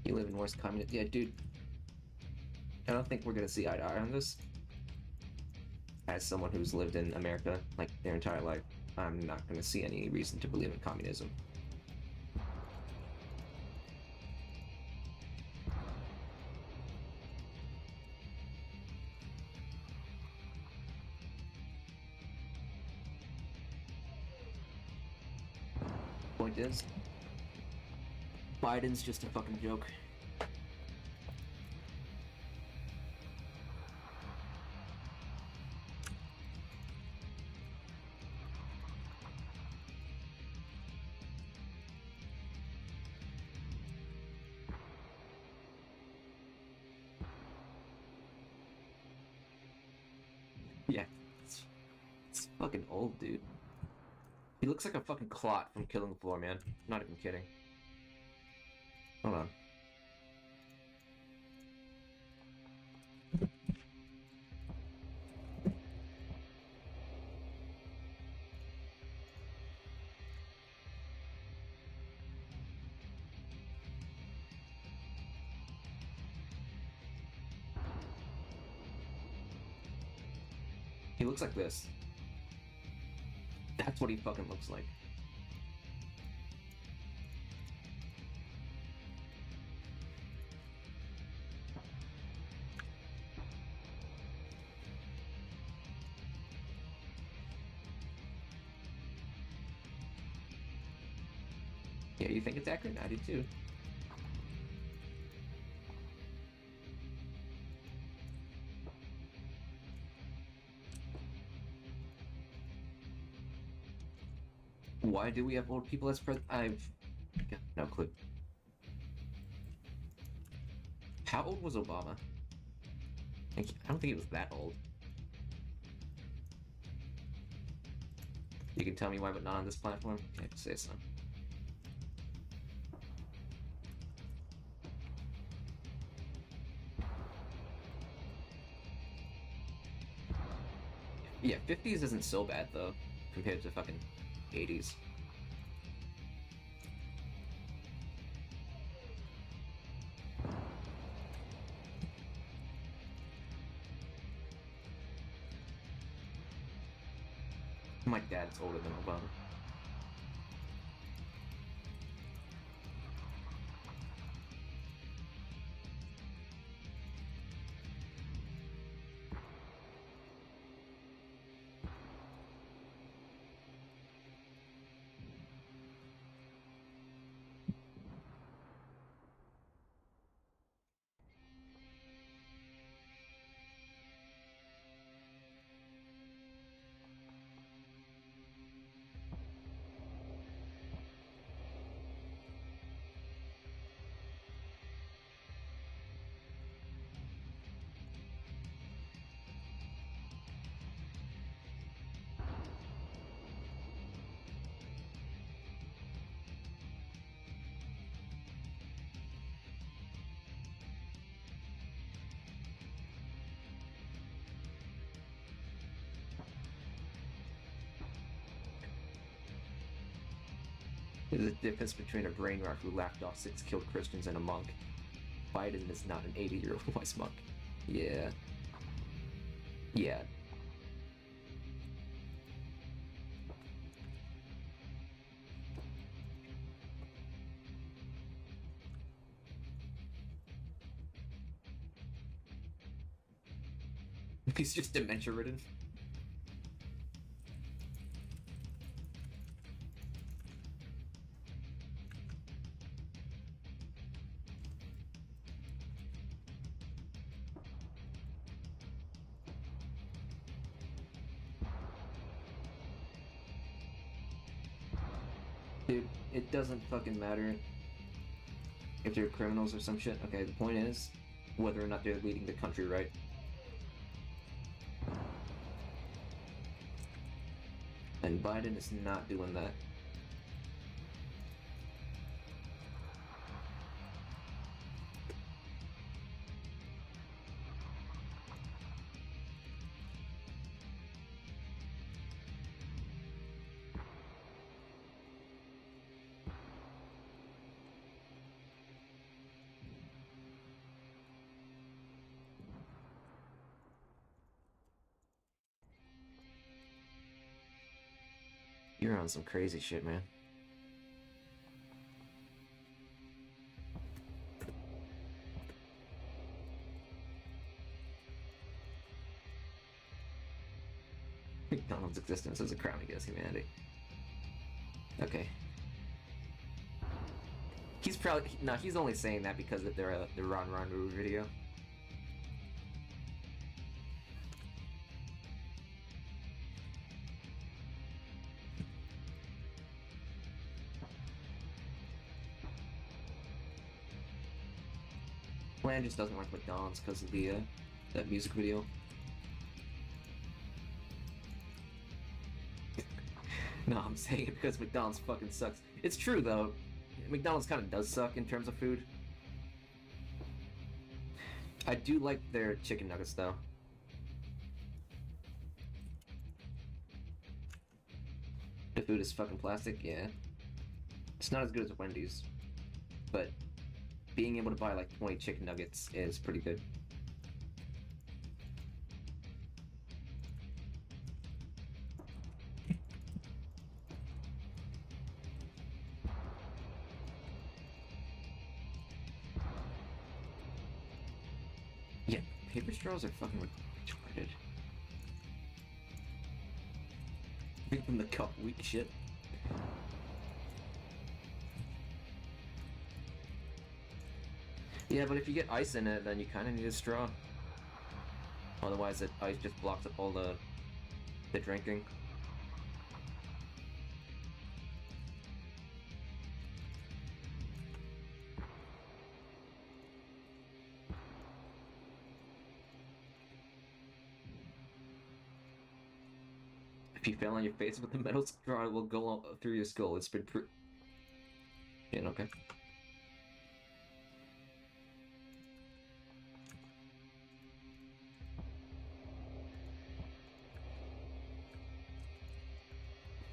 Speaker 1: You live in worst communist. Yeah, dude. I don't think we're gonna see eye to eye on this. As someone who's lived in America like their entire life, I'm not gonna see any reason to believe in communism. Point is, Biden's just a fucking joke. Yeah, it's fucking old, dude. He looks like a fucking clot from Killing Floor, man. Not even kidding. Hold on. He looks like this. That's what he fucking looks like. Yeah, you think it's accurate? I do too. Why do we have old people as president? I've got no clue. How old was Obama? I don't think he was that old. You can tell me why, but not on this platform? Okay, say so. Yeah, 50s isn't so bad, though, compared to fucking 80s. My dad's older than Obama. There's a difference between a brain rot who laughed off 6 killed Christians and a monk. Biden is not an 80-year-old wise monk. Yeah. Yeah. He's just dementia-ridden. Dude, it doesn't fucking matter if they're criminals or some shit. Okay, the point is whether or not they're leading the country, right? And Biden is not doing that. You're on some crazy shit, man. McDonald's existence as a crime against humanity. Okay. He's probably no. He's only saying that because of the Ron Ron Roo video. Lan just doesn't like McDonald's because of the that music video. No, I'm saying it because McDonald's fucking sucks. It's true though. McDonald's kind of does suck in terms of food. I do like their chicken nuggets though. The food is fucking plastic, yeah. It's not as good as Wendy's, but being able to buy like 20 chicken nuggets is pretty good. Yeah, paper straws are fucking retarded. Make them the cup weak shit. Yeah, but if you get ice in it, then you kind of need a straw. Otherwise, the ice just blocks up all the drinking. If you fell on your face with the metal straw, it will go through your skull. It's been yeah, okay.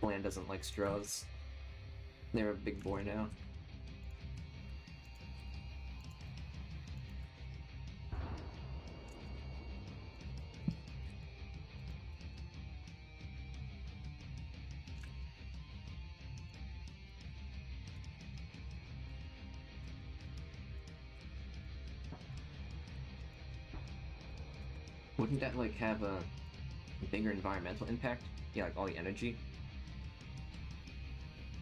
Speaker 1: Bland doesn't like straws. They're a big boy now. Wouldn't that like have a bigger environmental impact? Yeah, like all the energy.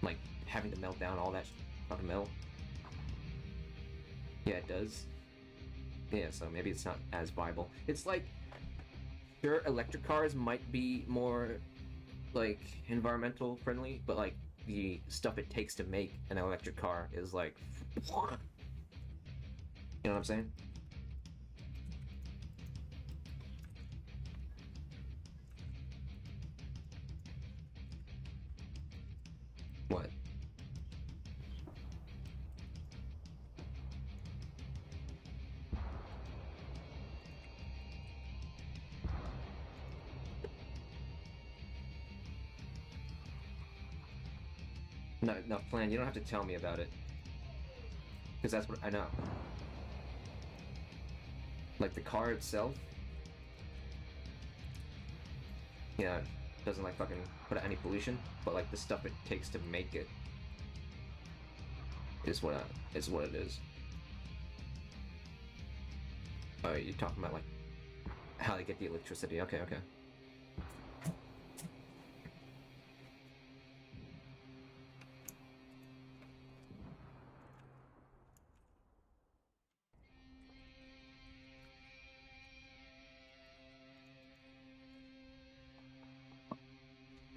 Speaker 1: Like having to melt down all that fucking metal. Yeah, it does. Yeah, so maybe it's not as viable. It's like, sure, electric cars might be more like environmental friendly, but like the stuff it takes to make an electric car is like, you know what I'm saying? What? No, plan. You don't have to tell me about it. Because that's what I know. Like, the car itself, yeah, doesn't, like, fucking put out any pollution, but, like, the stuff it takes to make it is what it is. Oh, you're talking about, like, how they get the electricity. Okay, okay.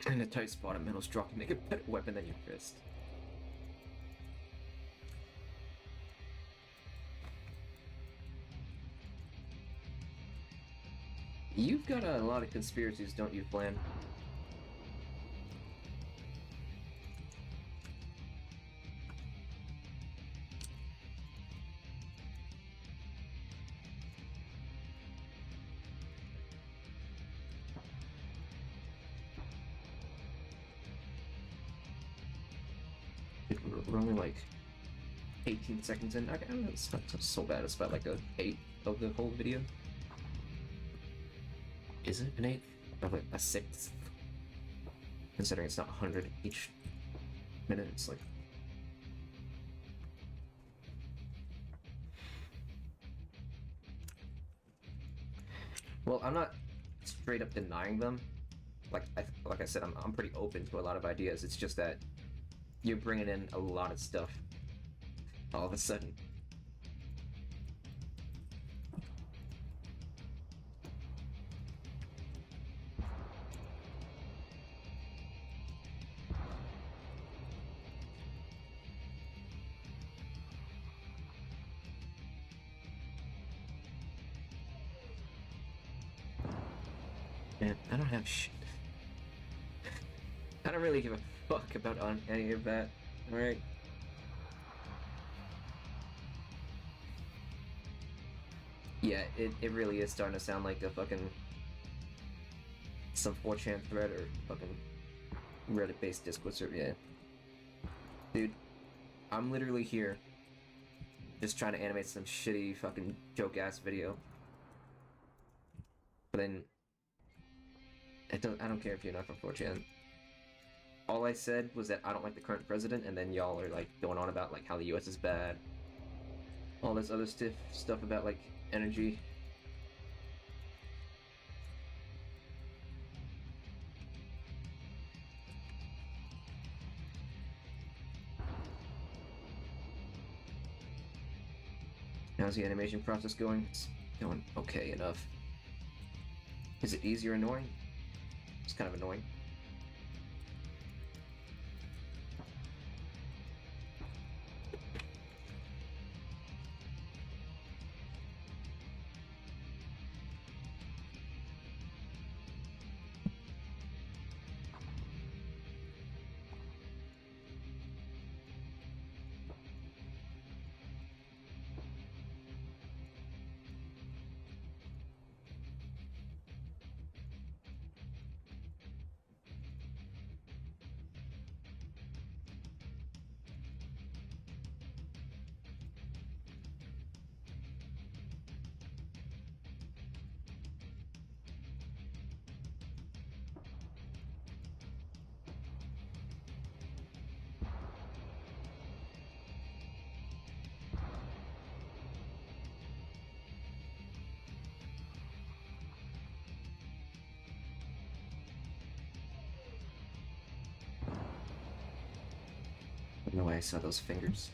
Speaker 1: In a tight spot, a metal straw can make a better weapon than your fist. You've got a lot of conspiracies, don't you, Flan? We're only like 18 seconds in. I don't know, it's not so bad. It's about like a 8th of the whole video. Is it an 8th? Or like a 6th? Considering it's not 100 each minute, it's like... Well, I'm not straight up denying them. Like I said, I'm pretty open to a lot of ideas. It's just that you're bringing in a lot of stuff all of a sudden. Man, I don't have shit. I don't really give a fuck about any of that, alright? Yeah, it really is starting to sound like a fucking... some 4chan thread or fucking Reddit-based Discord server, yeah. Dude, I'm literally here just trying to animate some shitty fucking joke-ass video. But then... I don't care if you're not from 4chan. All I said was that I don't like the current president, and then y'all are like going on about like how the US is bad. All this other stuff about like energy. How's the animation process going? It's going okay enough. Is it easy or annoying? It's kind of annoying. I don't know why I saw those fingers.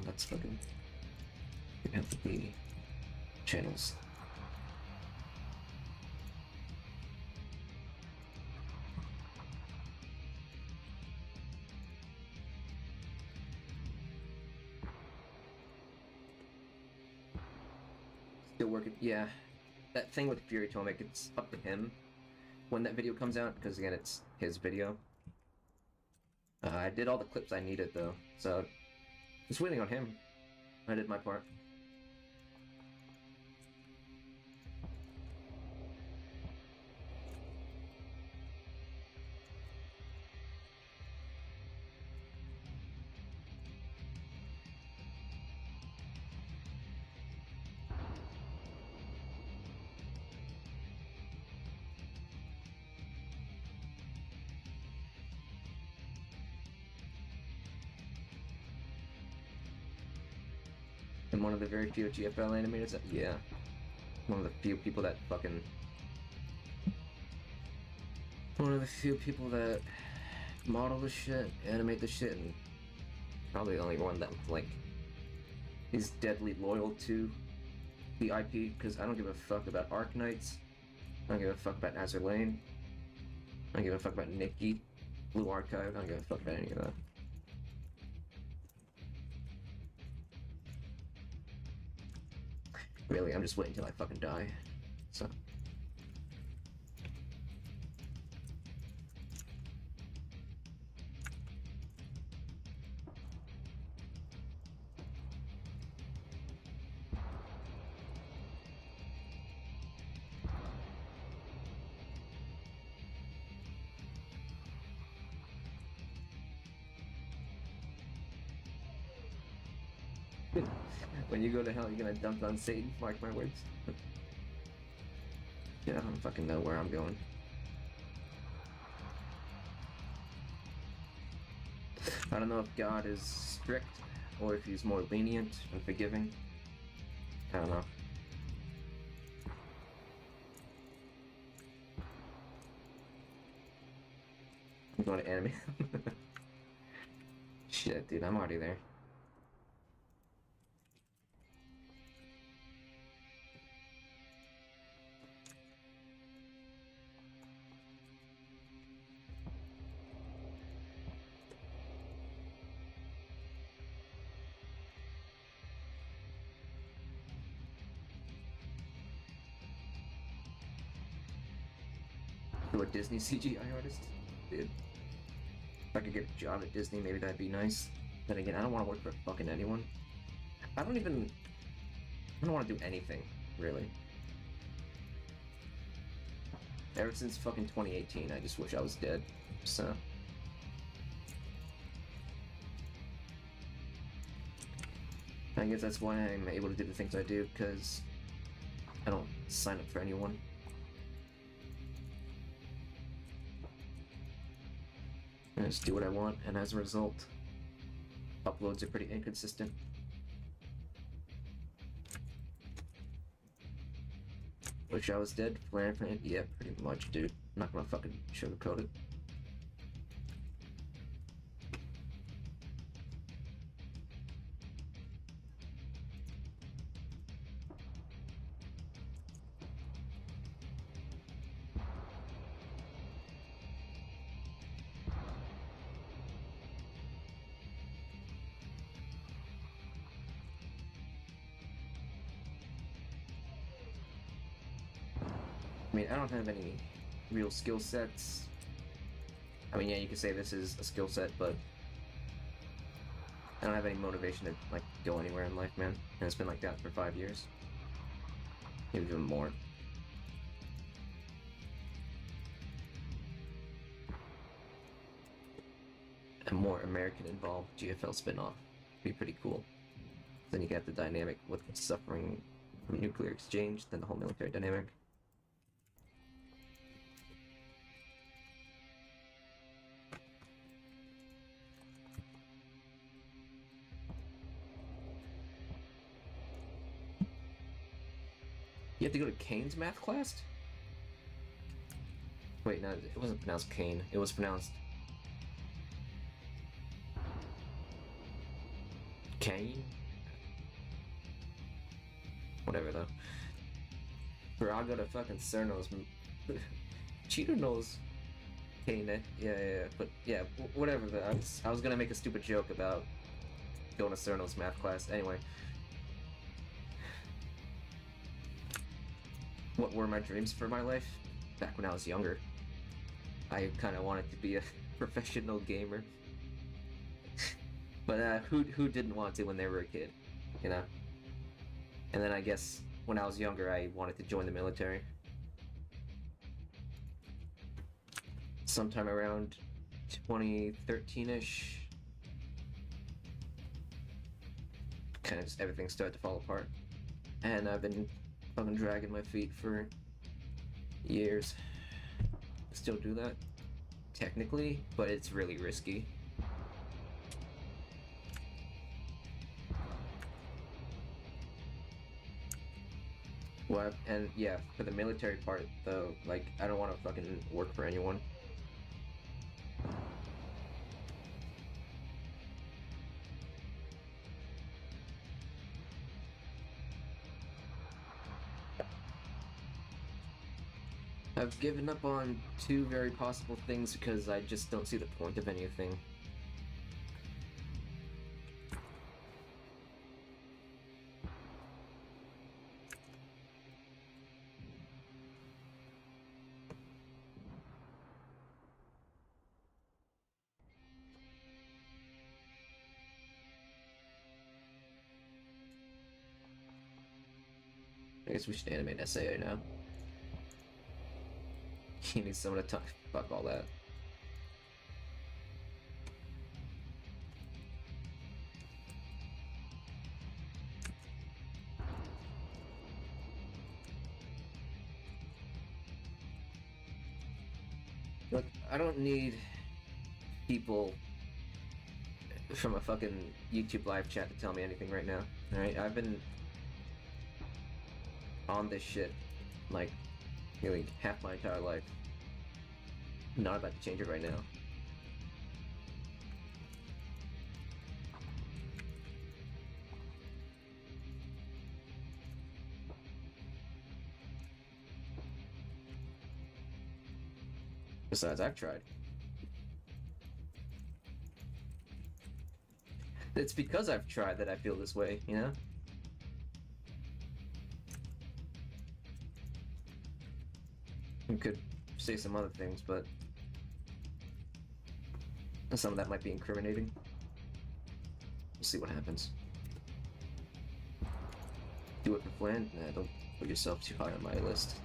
Speaker 1: That's fucking... You have to be... channels. Still working, yeah. That thing with Fury Tomic, it's up to him when that video comes out, because again, it's his video. I did all the clips I needed though, so just waiting on him. I did my part. I'm one of the very few GFL animators that, yeah. One of the few people that fucking... One of the few people that model the shit, animate the shit, and probably the only one that, like, is deadly loyal to the IP, because I don't give a fuck about Arc Knights. I don't give a fuck about Azur Lane. I don't give a fuck about Nikki, Blue Archive. I don't give a fuck about any of that. Really, I'm just waiting until I fucking die. So. When you go to hell, you're gonna dunk on Satan, mark my words. Yeah, I don't fucking know where I'm going. I don't know if God is strict or if he's more lenient and forgiving. I don't know. I'm going to anime. Shit, dude, I'm already there. To a Disney CGI artist? Dude. If I could get a job at Disney, maybe that'd be nice. Then again, I don't want to work for fucking anyone. I don't want to do anything, really. Ever since fucking 2018, I just wish I was dead, so... I guess that's why I'm able to do the things I do, because I don't sign up for anyone. I just do what I want, and as a result, uploads are pretty inconsistent. Wish I was dead? Yeah, pretty much, dude. I'm not gonna fucking sugarcoat it. I mean, I don't have any real skill sets. I mean, yeah, you could say this is a skill set, but I don't have any motivation to, like, go anywhere in life, man. And it's been like that for 5 years. Maybe even more. A more American-involved GFL spin-off would be pretty cool. Then you get the dynamic with suffering from nuclear exchange, then the whole military dynamic. You have to go to Kane's math class? Wait, no, it wasn't pronounced Kane. It was pronounced... Kane? Whatever, though. Or I'll go to fucking Cerno's... Cheater knows Kane, yeah. But, yeah, whatever, though. I was gonna make a stupid joke about going to Cerno's math class. Anyway. What were my dreams for my life? Back when I was younger, I kind of wanted to be a professional gamer. But who didn't want to when they were a kid, you know? And then I guess when I was younger, I wanted to join the military. Sometime around 2013-ish, kind of just everything started to fall apart. And I've been fucking dragging my feet for years. Still do that, technically, but it's really risky. Well, and yeah, for the military part though, like I don't want to fucking work for anyone. I've given up on two very possible things because I just don't see the point of anything. I guess we should animate an SAO now. He needs someone to talk. Fuck all that. Look, I don't need people from a fucking YouTube live chat to tell me anything right now. Alright, I've been on this shit like nearly half my entire life. I'm not about to change it right now. Besides, I've tried. It's because I've tried that I feel this way, you know? I could say some other things, but some of that might be incriminating. We'll see what happens. Do it for Flan? Nah, don't put yourself too high on my list.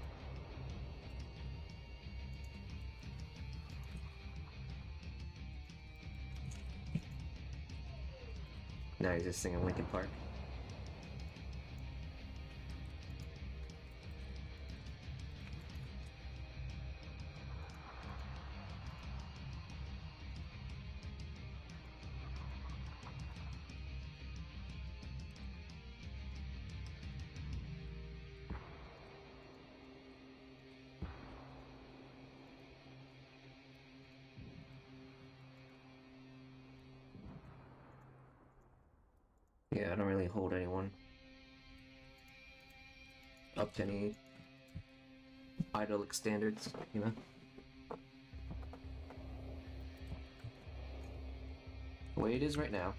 Speaker 1: Now he's just singing Linkin Park. Yeah, I don't really hold anyone up to any idyllic standards, you know? The way it is right now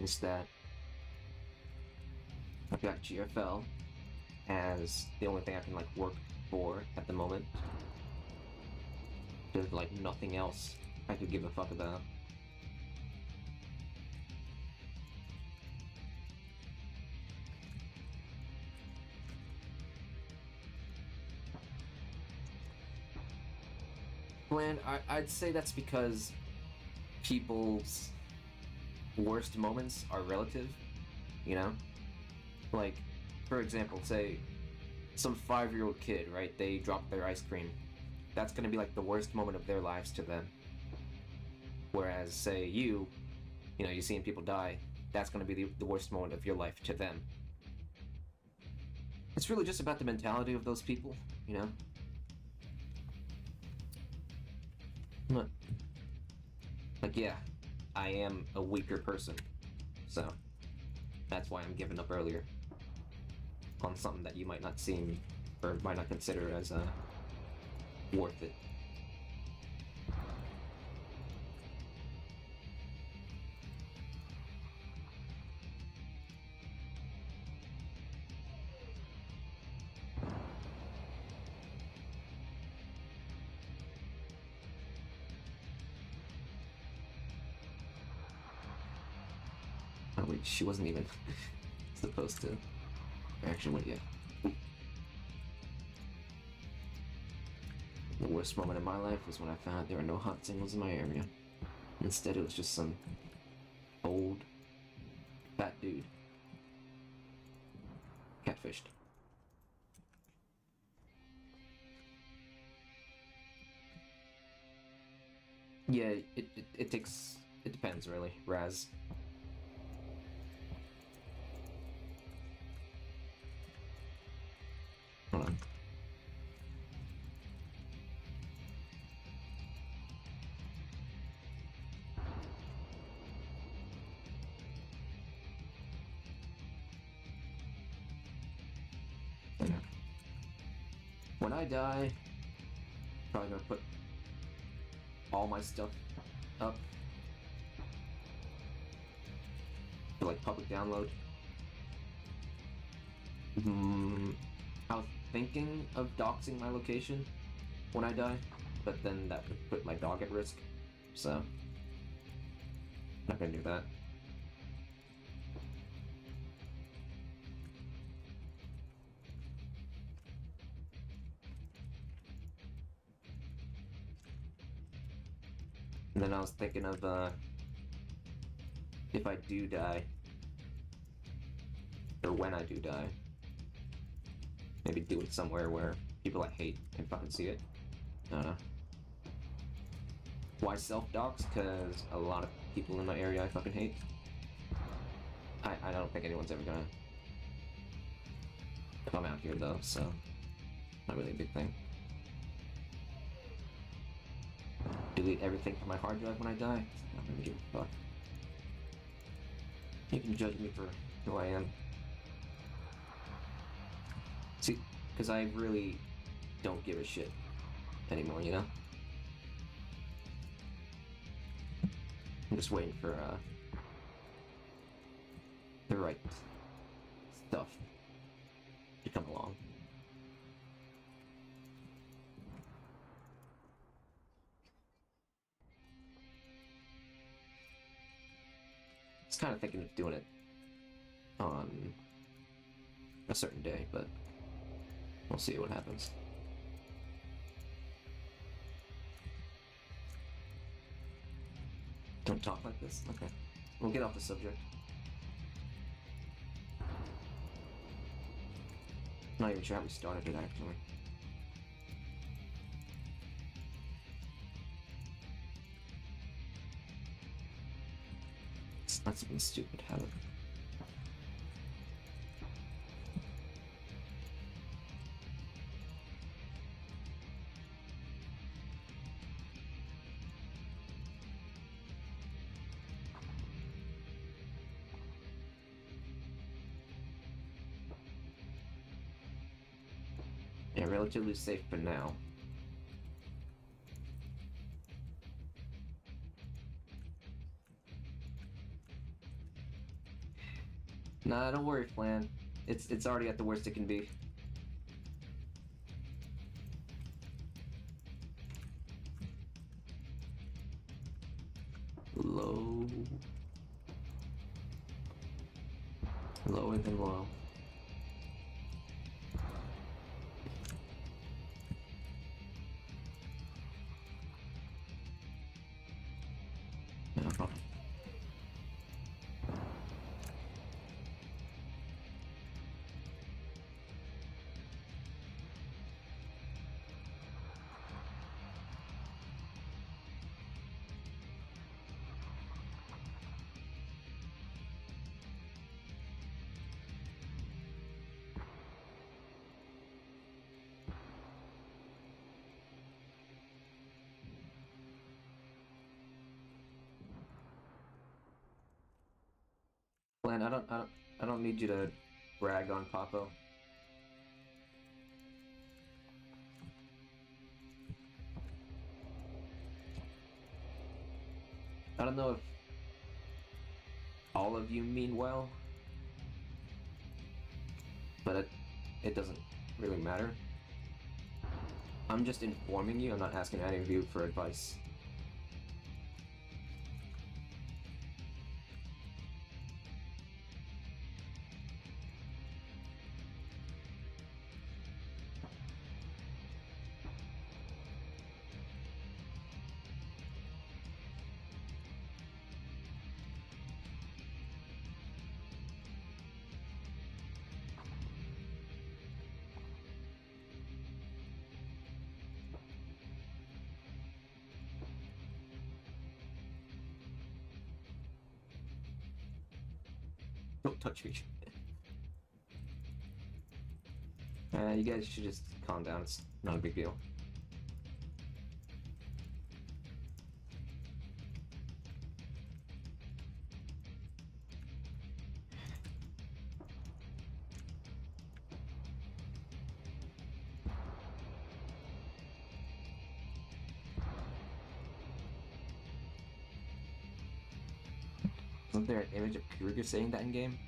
Speaker 1: is that I've got GFL as the only thing I can like work for at the moment. There's like nothing else I could give a fuck about. When I'd say that's because people's worst moments are relative, you know? Like, for example, say some 5-year-old kid, right? They drop their ice cream. That's gonna be like the worst moment of their lives to them. Whereas, say you know, you're seeing people die, that's gonna be the worst moment of your life to them. It's really just about the mentality of those people, you know? Like, yeah, I am a weaker person, so that's why I'm giving up earlier on something that you might not seem or might not consider as worth it. Oh wait, she wasn't even supposed to. Actually, wait, yeah. The worst moment in my life was when I found out there were no hot singles in my area. Instead, it was just some old, fat dude. Catfished. Yeah, it takes... It depends, really, Raz. Hold on. When I die, probably gonna put all my stuff up for like public download. I was thinking of doxing my location when I die, but then that would put my dog at risk, so not gonna do that. And then I was thinking of if I do die, or when I do die, maybe do it somewhere where people I hate can fucking see it. I don't know. Why self-dox? Because a lot of people in my area I fucking hate. I don't think anyone's ever gonna come out here though, so not really a big thing. Delete everything from my hard drive when I die? I don't really give a fuck. You can judge me for who I am. See, because I really don't give a shit anymore, you know? I'm just waiting for the right stuff to come along. I was kind of thinking of doing it on a certain day, but we'll see what happens. Don't talk like this? Okay. We'll get off the subject. Not even sure how we started it, actually. It's not something stupid, have it? Yeah, relatively safe for now. Nah, don't worry, Flan. It's already at the worst it can be. Low. Lower than low. No problem. Flan, I don't need you to brag on Papo. I don't know if all of you mean well, but it doesn't really matter. I'm just informing you, I'm not asking any of you for advice. Don't touch me. You guys should just calm down. It's not a big deal. Isn't there an image of Kruger saying that in game?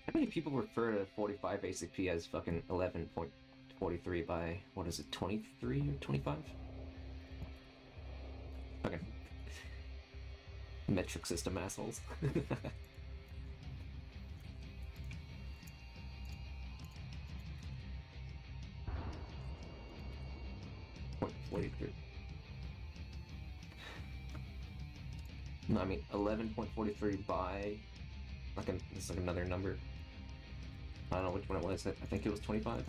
Speaker 1: How many people refer to 45 ACP as fucking 11.43 by, what is it, 23 or 25? Okay. Metric system assholes. 43. No, I mean 11.43 by it's like another number. I don't know which one it was. I think it was 25.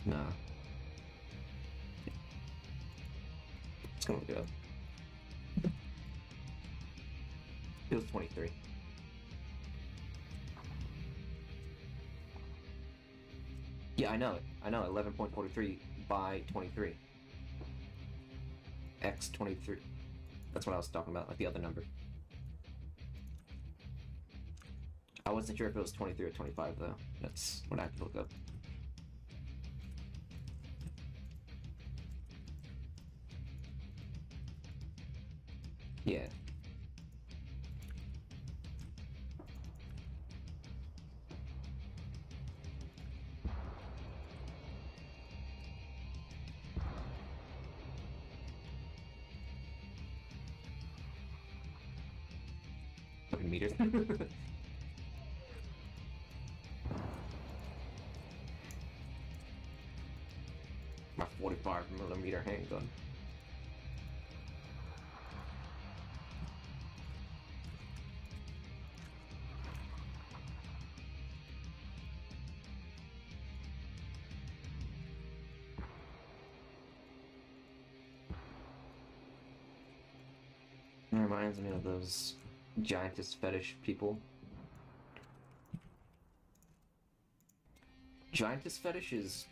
Speaker 1: Nah. It's gonna look it up. It was 23. Yeah, I know it. I know 11.43 by 23. X 23. That's what I was talking about, like the other number. I wasn't sure if it was 23 or 25 though. That's what I had to look up. Yeah. Fucking meters. My 45mm handgun. It reminds me of those giantess fetish people. Giantess fetish is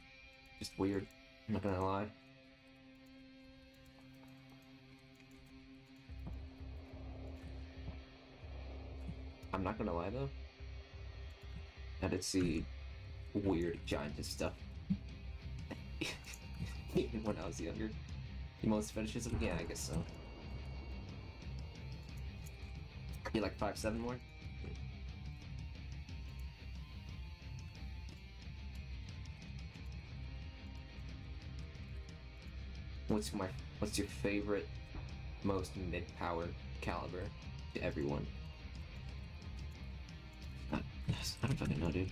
Speaker 1: just weird. I'm not gonna lie. I'm not gonna lie though. I did see weird giantess stuff. Even when I was younger. Most fetishism? Yeah, I guess so. You like 5'7" more? What's my what's your favorite most mid-power caliber to everyone? I don't fucking know, dude.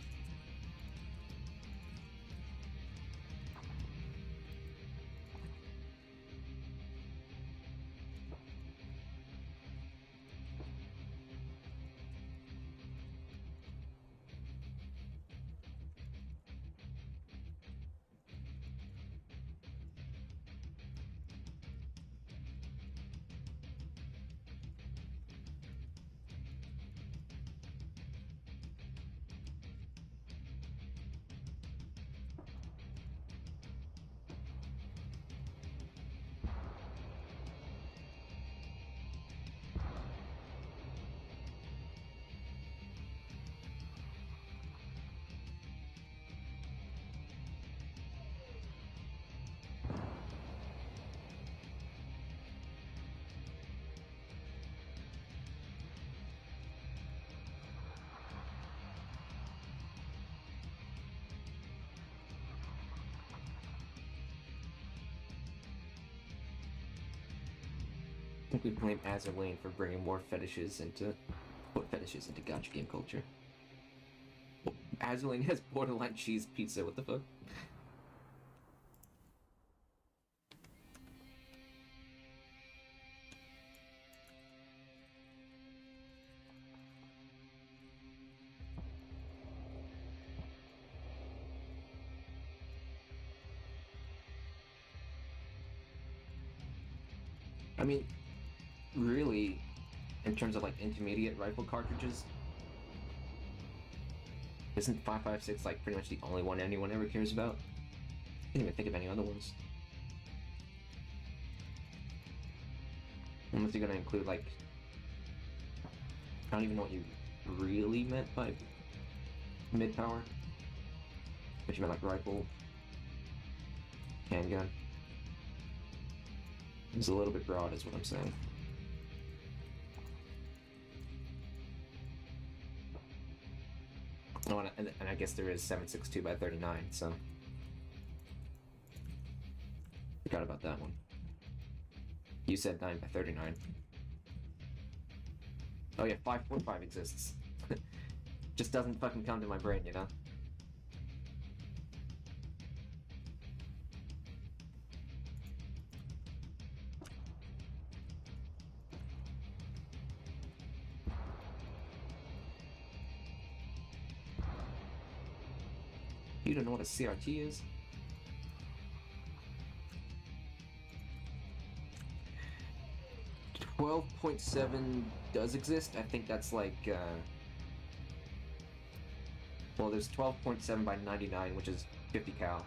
Speaker 1: I think we blame Azerlane for bringing more fetishes into gacha game culture. Well, Azerlane has borderline cheese pizza. What the fuck? I mean, really, in terms of like intermediate rifle cartridges, isn't 5.56 like pretty much the only one anyone ever cares about? I can't even think of any other ones. Unless you're gonna include like, I don't even know what you really meant by mid power. But you meant like rifle, handgun. It's a little bit broad, is what I'm saying. Oh, and I guess there is 7.62 by 39, so forgot about that one. You said 9 by 39. Oh yeah, 5.5 exists. Just doesn't fucking come to my brain, you know? You don't know what a CRT is? .7 does exist. I think that's like, well, there's 12.7 by 99, which is 50 cal.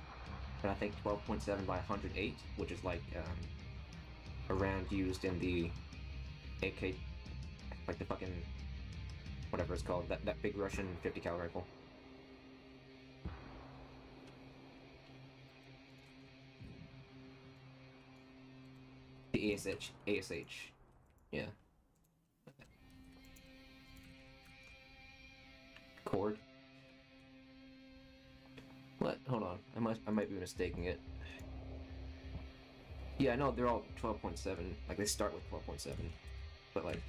Speaker 1: And I think 12.7 by 108, which is like a round used in the AK, like the fucking, whatever it's called, that big Russian 50 cal rifle. The ASH, yeah. Cord. What? Hold on. I might be mistaking it. Yeah, no, they're all 12.7. Like they start with 12.7, but like.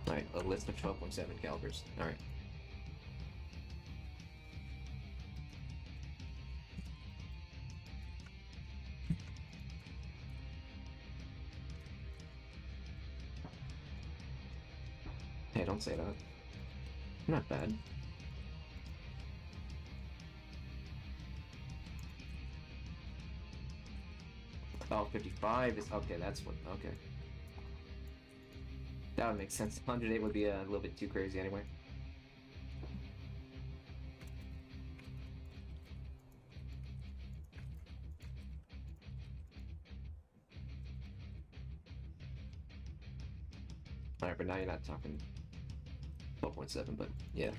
Speaker 1: All right, a list of 12.7 calibers. All right. Hey, don't say that. Not bad. Oh, 55 is... Okay, that's what... Okay. That would make sense. 108 would be a little bit too crazy anyway. Alright, but now you're not talking 12.7, but yeah.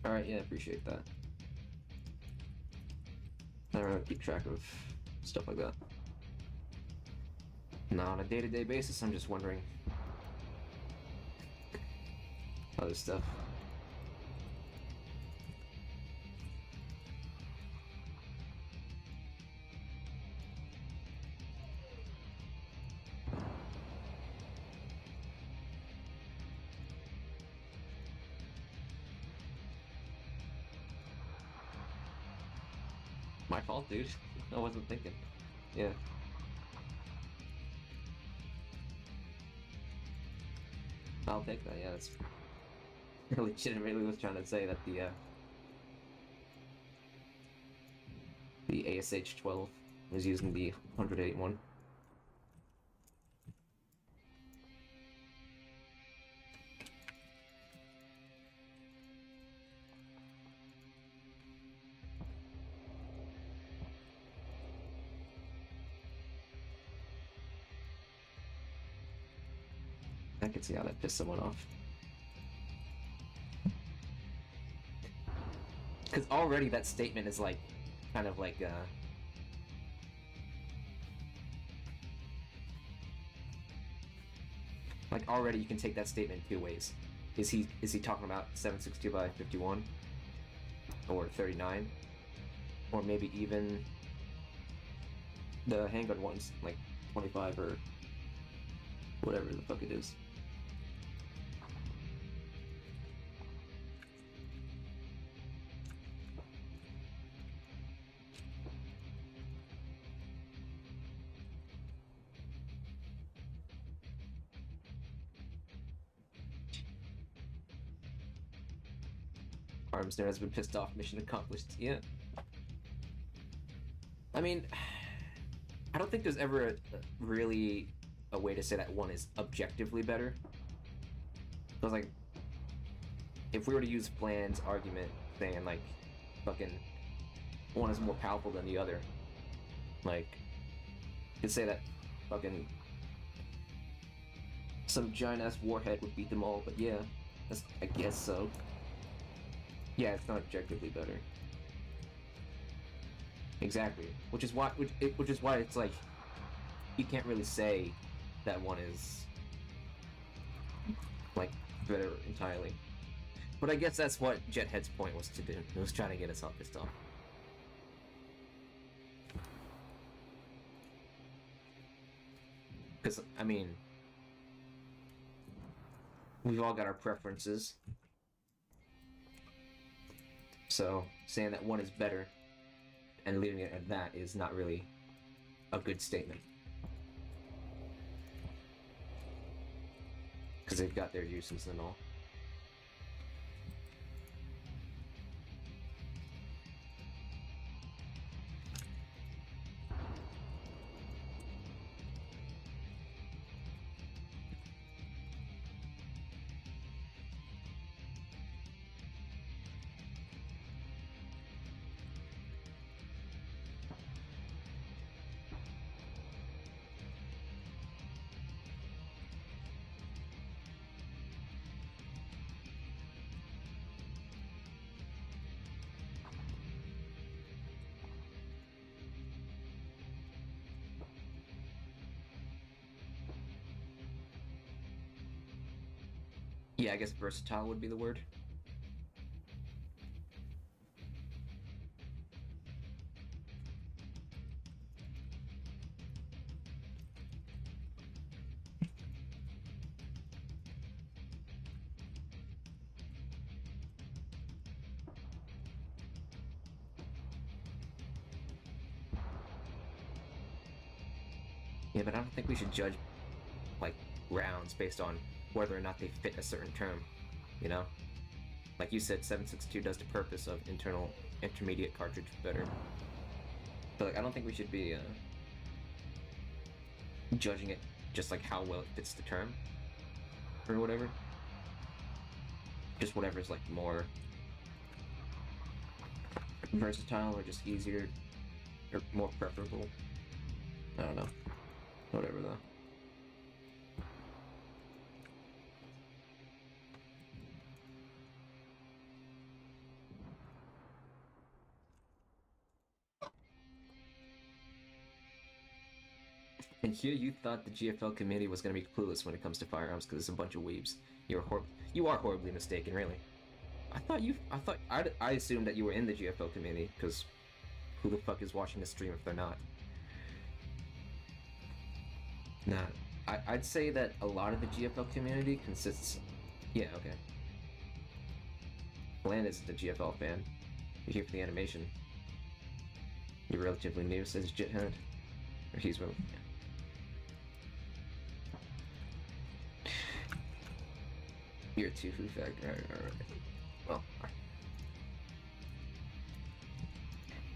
Speaker 1: Alright, yeah, appreciate that. I don't know how to keep track of stuff like that. Now, on a day-to-day basis, I'm just wondering other stuff. My fault, dude. I wasn't thinking. Yeah. I'll take that, yeah, that's... I legitimately was trying to say that the ASH-12 was using the 108 one. I can see how that pissed someone off. Because already that statement is like, kind of like, like already you can take that statement two ways. Is he talking about 7.62 by 51 or 39, or maybe even the handgun ones, like 25 or whatever the fuck it is. Arms there has been pissed off. Mission accomplished. Yeah. I mean, I don't think there's ever really a way to say that one is objectively better. Because, like, if we were to use Bland's argument saying, like, fucking one is more powerful than the other, like, you could say that fucking some giant-ass warhead would beat them all, but yeah, I guess so. Yeah, it's not objectively better. Exactly. Which is why it's like you can't really say that one is like better entirely. But I guess that's what Jethead's point was to do. It was trying to get us all pissed off. Because, I mean, we've all got our preferences. So, saying that one is better and leaving it at that is not really a good statement. Because they've got their uses and all. Yeah, I guess versatile would be the word. Yeah, but I don't think we should judge, like, rounds based on whether or not they fit a certain term, you know? Like you said, 7.62 does the purpose of internal intermediate cartridge better. But, like, I don't think we should be judging it just like how well it fits the term or whatever. Just whatever's, like, more versatile or just easier or more preferable. I don't know. Whatever, though. And here you thought the GFL community was going to be clueless when it comes to firearms because it's a bunch of weebs. You are horribly mistaken, really. I assumed that you were in the GFL community because who the fuck is watching the stream if they're not? Nah, I'd say that a lot of the GFL community consists. Yeah, okay. Bland isn't a GFL fan. You're here for the animation. You're relatively new, says Jithead. Or he's really. You're a Touhou factor. Alright. Well,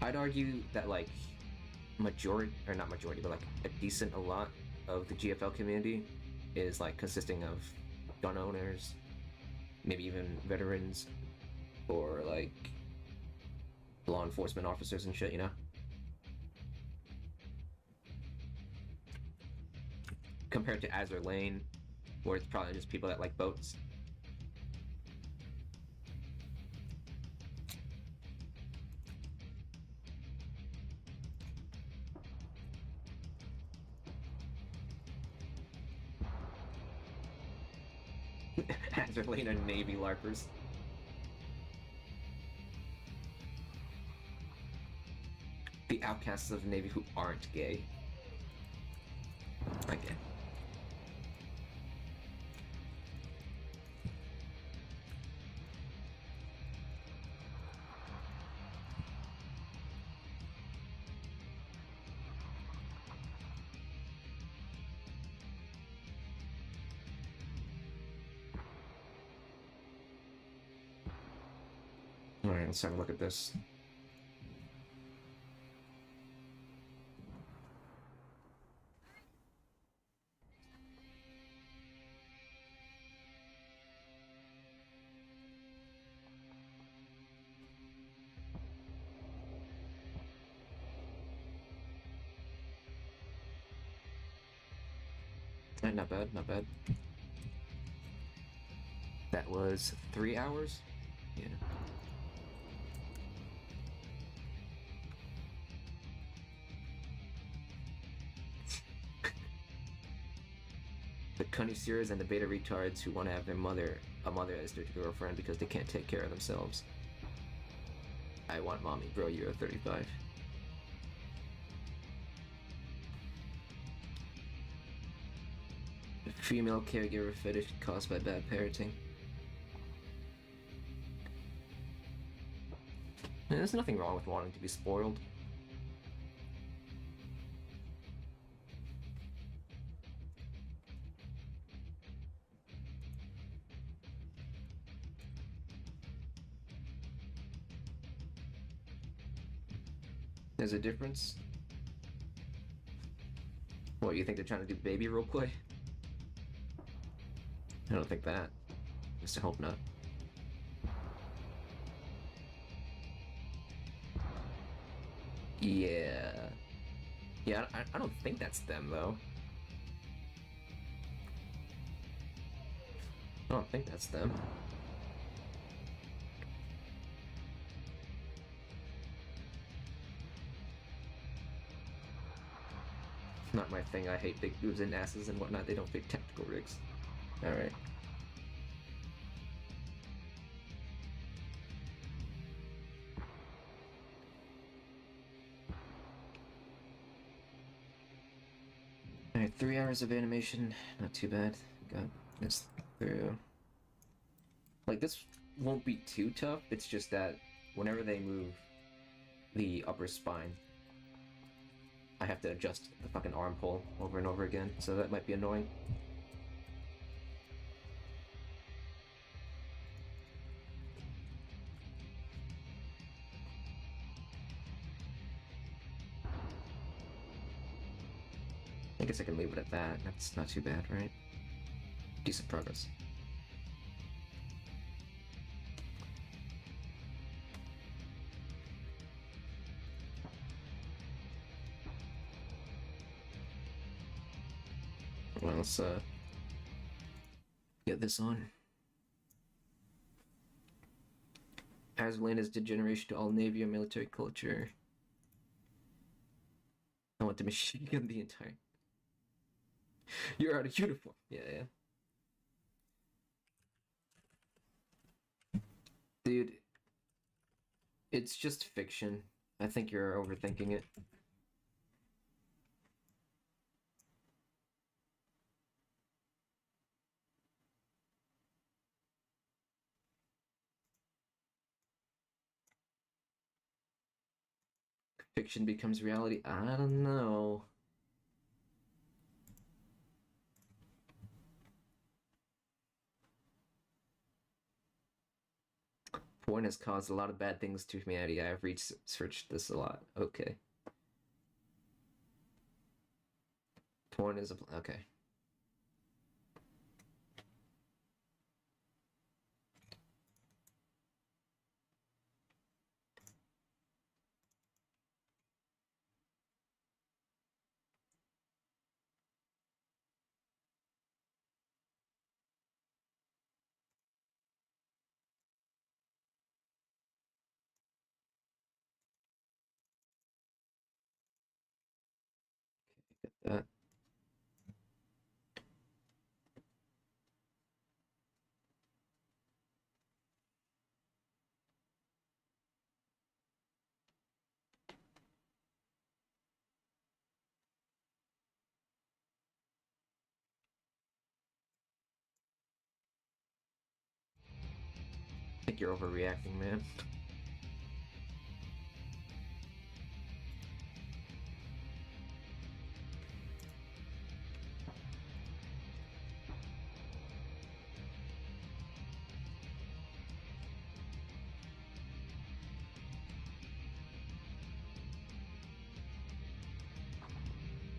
Speaker 1: I'd argue that, like, majority, or not majority, but, like, a lot of the GFL community is, like, consisting of gun owners, maybe even veterans, or, like, law enforcement officers and shit, you know? Compared to Azur Lane, where it's probably just people that like boats. Azur Lane are Navy LARPers. The outcasts of the Navy who aren't gay. Okay. Alright, let's have a look at this. Not bad, not bad. That was 3 hours? Yeah. The Cunny series and the beta retards who want to have a mother as their girlfriend because they can't take care of themselves. I want mommy, bro, you're 35. Female caregiver fetish caused by bad parenting. There's nothing wrong with wanting to be spoiled. There's a difference. What, you think they're trying to do baby roleplay? I don't think that. Just I hope not. Yeah. Yeah, I don't think that's them, though. I don't think that's them. Not my thing. I hate big boobs and asses and whatnot. They don't fit tactical rigs. Alright. Alright, 3 hours of animation. Not too bad. Got this through. Like, this won't be too tough. It's just that whenever they move the upper spine, I have to adjust the fucking arm pull over and over again, so that might be annoying. I guess I can leave it at that. That's not too bad, right? Decent progress. Well, let's get this on. Azulaina's degeneration to all Navy and military culture. I want to machine gun the entire. You're out of uniform. Yeah, yeah. Dude, it's just fiction. I think you're overthinking it. Fiction becomes reality. I don't know. Porn has caused a lot of bad things to humanity. I have researched this a lot. Okay. Porn is a... Okay. That. think you're overreacting, man.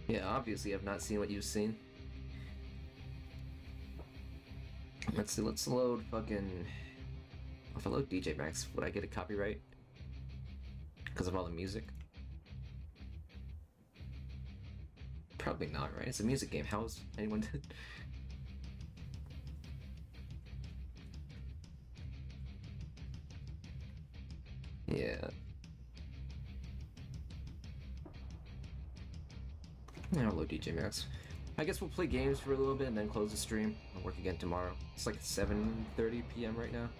Speaker 1: Yeah, obviously I've not seen what you've seen. Let's see, let's load fucking... If I load DJ Max, would I get a copyright? Because of all the music? Probably not, right? It's a music game. How is anyone... Yeah. I'll load DJ Max. I guess we'll play games for a little bit and then close the stream. I'll work again tomorrow. It's like 7:30 p.m. right now.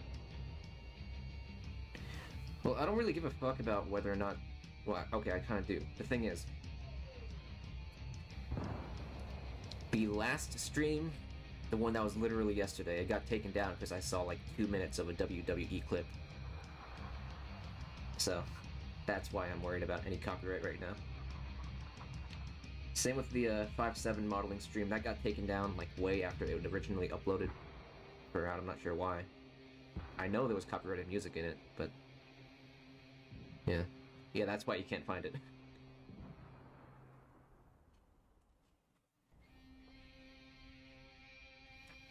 Speaker 1: Well, I don't really give a fuck about whether or not... Well, okay, I kind of do. The thing is... The last stream, the one that was literally yesterday, it got taken down because I saw like 2 minutes of a WWE clip. So, that's why I'm worried about any copyright right now. Same with the 5.7 modeling stream. That got taken down like way after it was originally uploaded. I'm not sure why. I know there was copyrighted music in it, but... Yeah. Yeah, that's why you can't find it.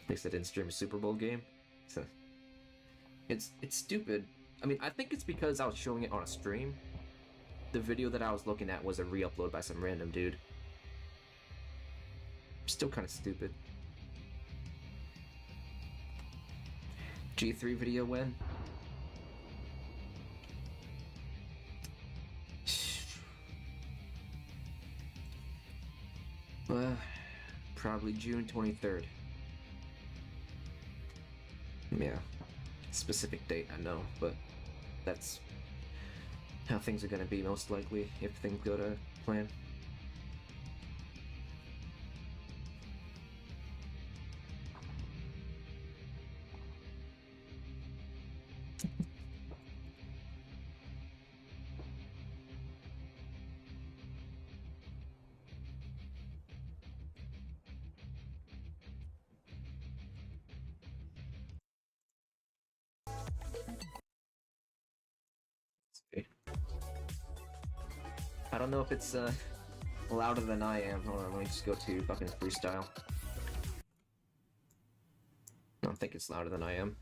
Speaker 1: At least I didn't stream a Super Bowl game. So... It's stupid. I mean, I think it's because I was showing it on a stream. The video that I was looking at was a re-upload by some random dude. Still kind of stupid. G3 video when? Probably June 23rd. Yeah. Specific date, I know, but that's how things are gonna be most likely if things go to plan. I don't know if it's louder than I am. Hold on, let me just go to fucking freestyle. I don't think it's louder than I am.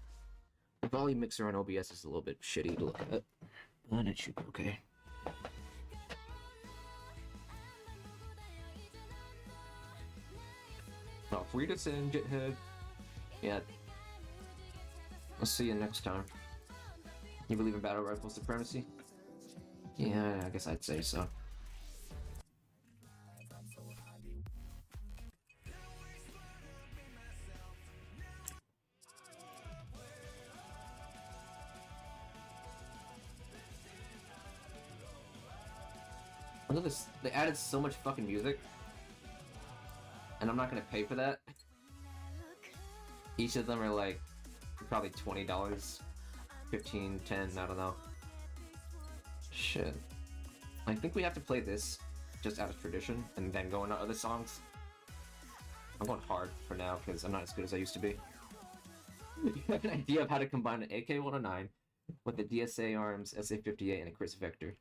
Speaker 1: The volume mixer on OBS is a little bit shitty to look at, but it should be okay. Oh, read us in, Jithead. Yeah. I'll see you next time. You believe in battle rifle supremacy? Yeah, I guess I'd say so. Look at this. They added so much fucking music. And I'm not gonna pay for that. Each of them are like probably $20. 15, 10, I don't know. Shit. I think we have to play this just out of tradition and then go into other songs. I'm going hard for now because I'm not as good as I used to be. You have an idea of how to combine an AK-109 with a DSA Arms, SA-58, and a Chris Vector.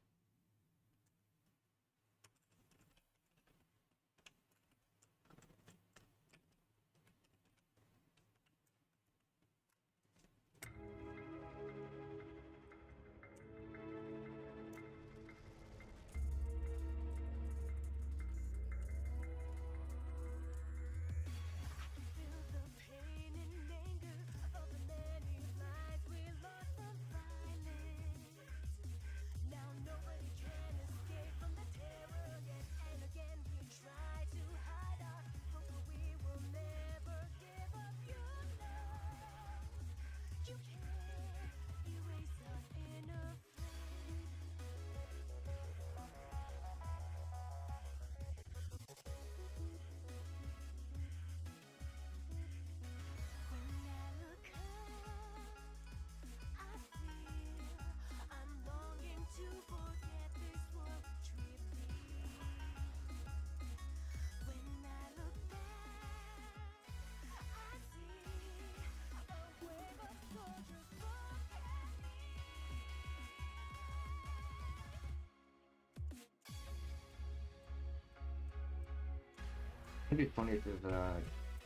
Speaker 1: It'd be funny if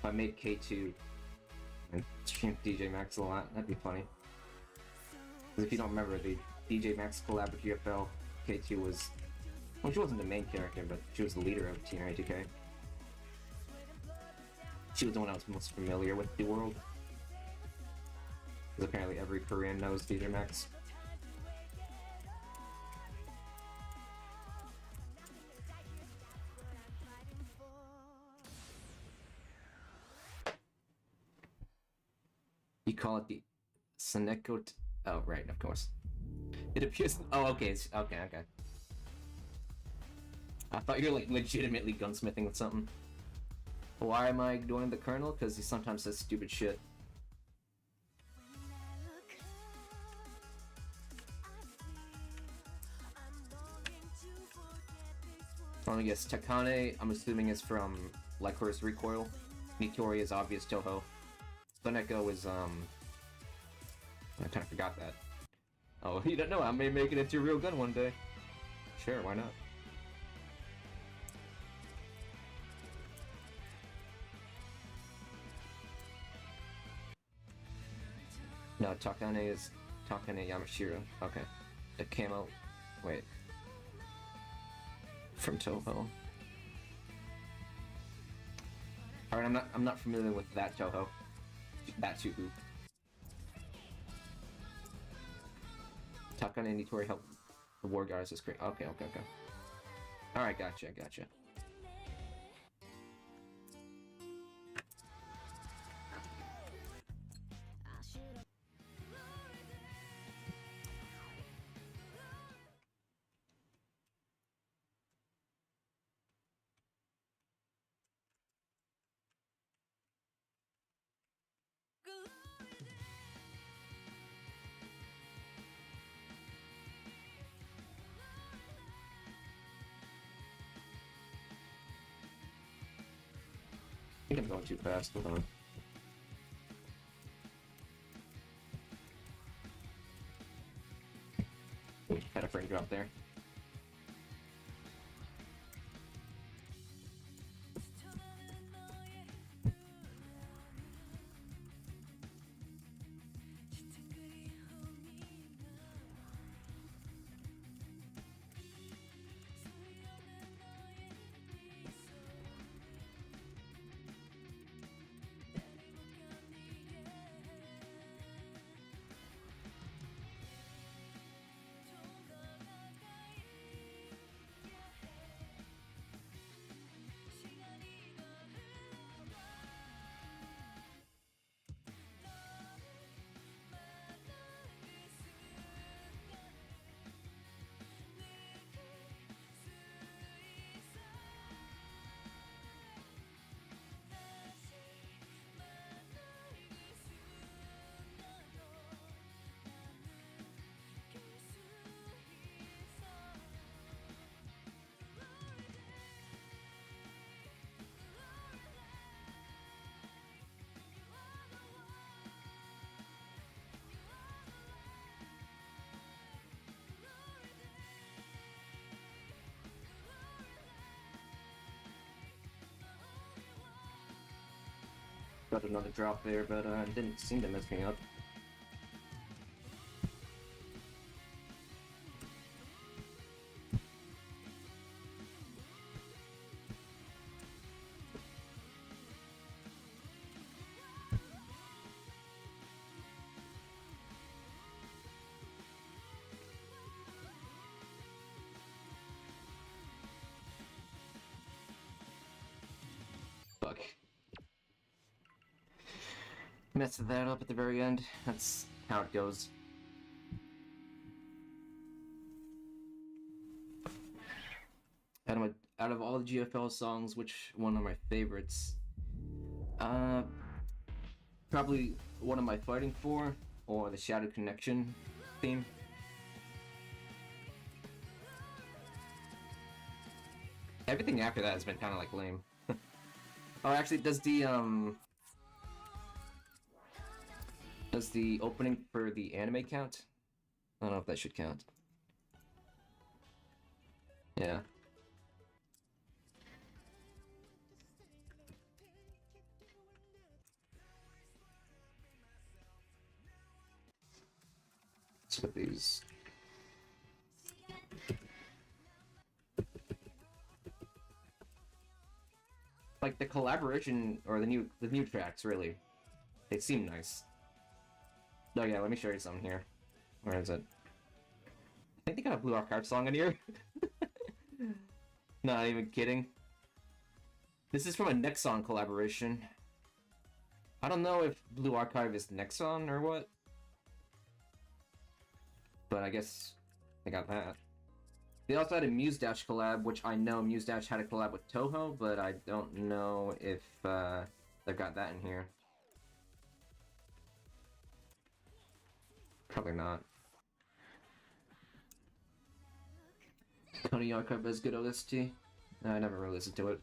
Speaker 1: I made K2 and streamed DJ Max a lot. That'd be funny. Because if you don't remember, the DJ Max collab with UFL, K2 was... Well, she wasn't the main character, but she was the leader of TNA2K. She was the one I was most familiar with the world. Because apparently every Korean knows DJ Max. You call it the Seneko... Oh, right, of course. It appears... Oh, okay, okay. I thought you were, like, legitimately gunsmithing with something. Why am I ignoring the Colonel? Because he sometimes says stupid shit. Let me guess, Takane, I'm assuming, is from Lycoris Recoil. Nitori is obvious Touhou. Soneko is, I kinda forgot that. Oh, you don't know, I may make it into a real gun one day. Sure, why not? No, Takane is Takane Yamashiro. Okay. The camo... Wait. From Touhou. Alright, I'm not familiar with that Touhou. That Touhou. Takane and Nitori help the War Goddess is great. Okay. Alright, gotcha. I think I'm going too fast. Hold on. Had a frame drop there. Got another drop there, but didn't seem to mess me up. Fuck. Messed that up at the very end. That's how it goes. Out of all the GFL songs, which one are my favorites? Probably What Am I Fighting For? Or the Shadow Connection theme. Everything after that has been kind of like lame. Oh, actually, does the opening for the anime count? I don't know if that should count. Yeah. Let's put these. Like the collaboration or the new tracks, really, they seem nice. Oh yeah, let me show you something here. Where is it? I think they got a Blue Archive song in here. Not even kidding. This is from a Nexon collaboration. I don't know if Blue Archive is Nexon or what, but I guess they got that. They also had a Muse Dash collab, which I know Muse Dash had a collab with Touhou, but I don't know if they've got that in here. Probably not. Tony Archive has good OST. I never really listened to it.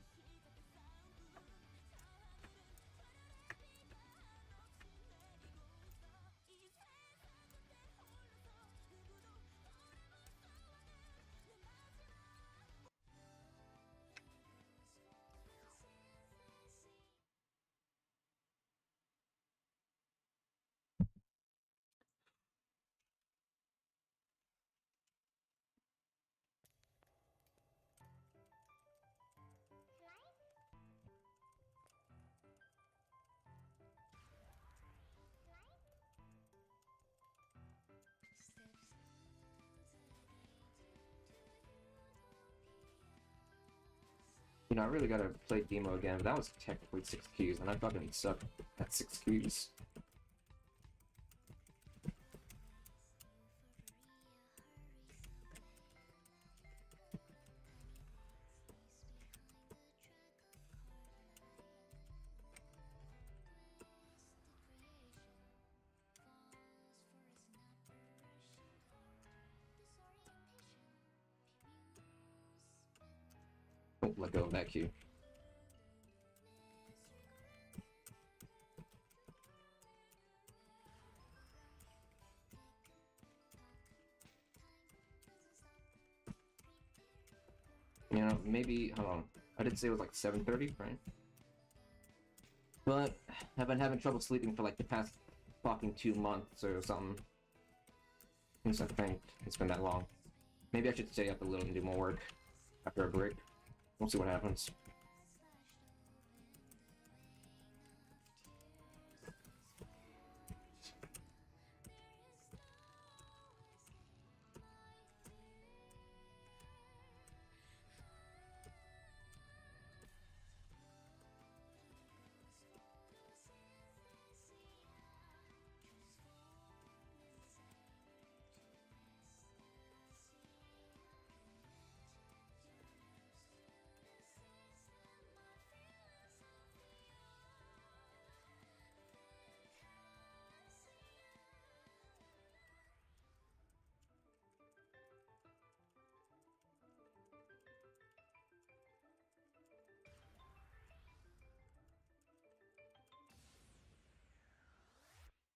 Speaker 1: You know, I really gotta play demo again, but that was technically 6 keys, and I fucking suck at 6 keys. Oh, let go of that key. You know, maybe, hold on. I did say it was like 7:30, right? But I've been having trouble sleeping for like the past fucking 2 months or something. I think it's been that long. Maybe I should stay up a little and do more work after a break. We'll see what happens.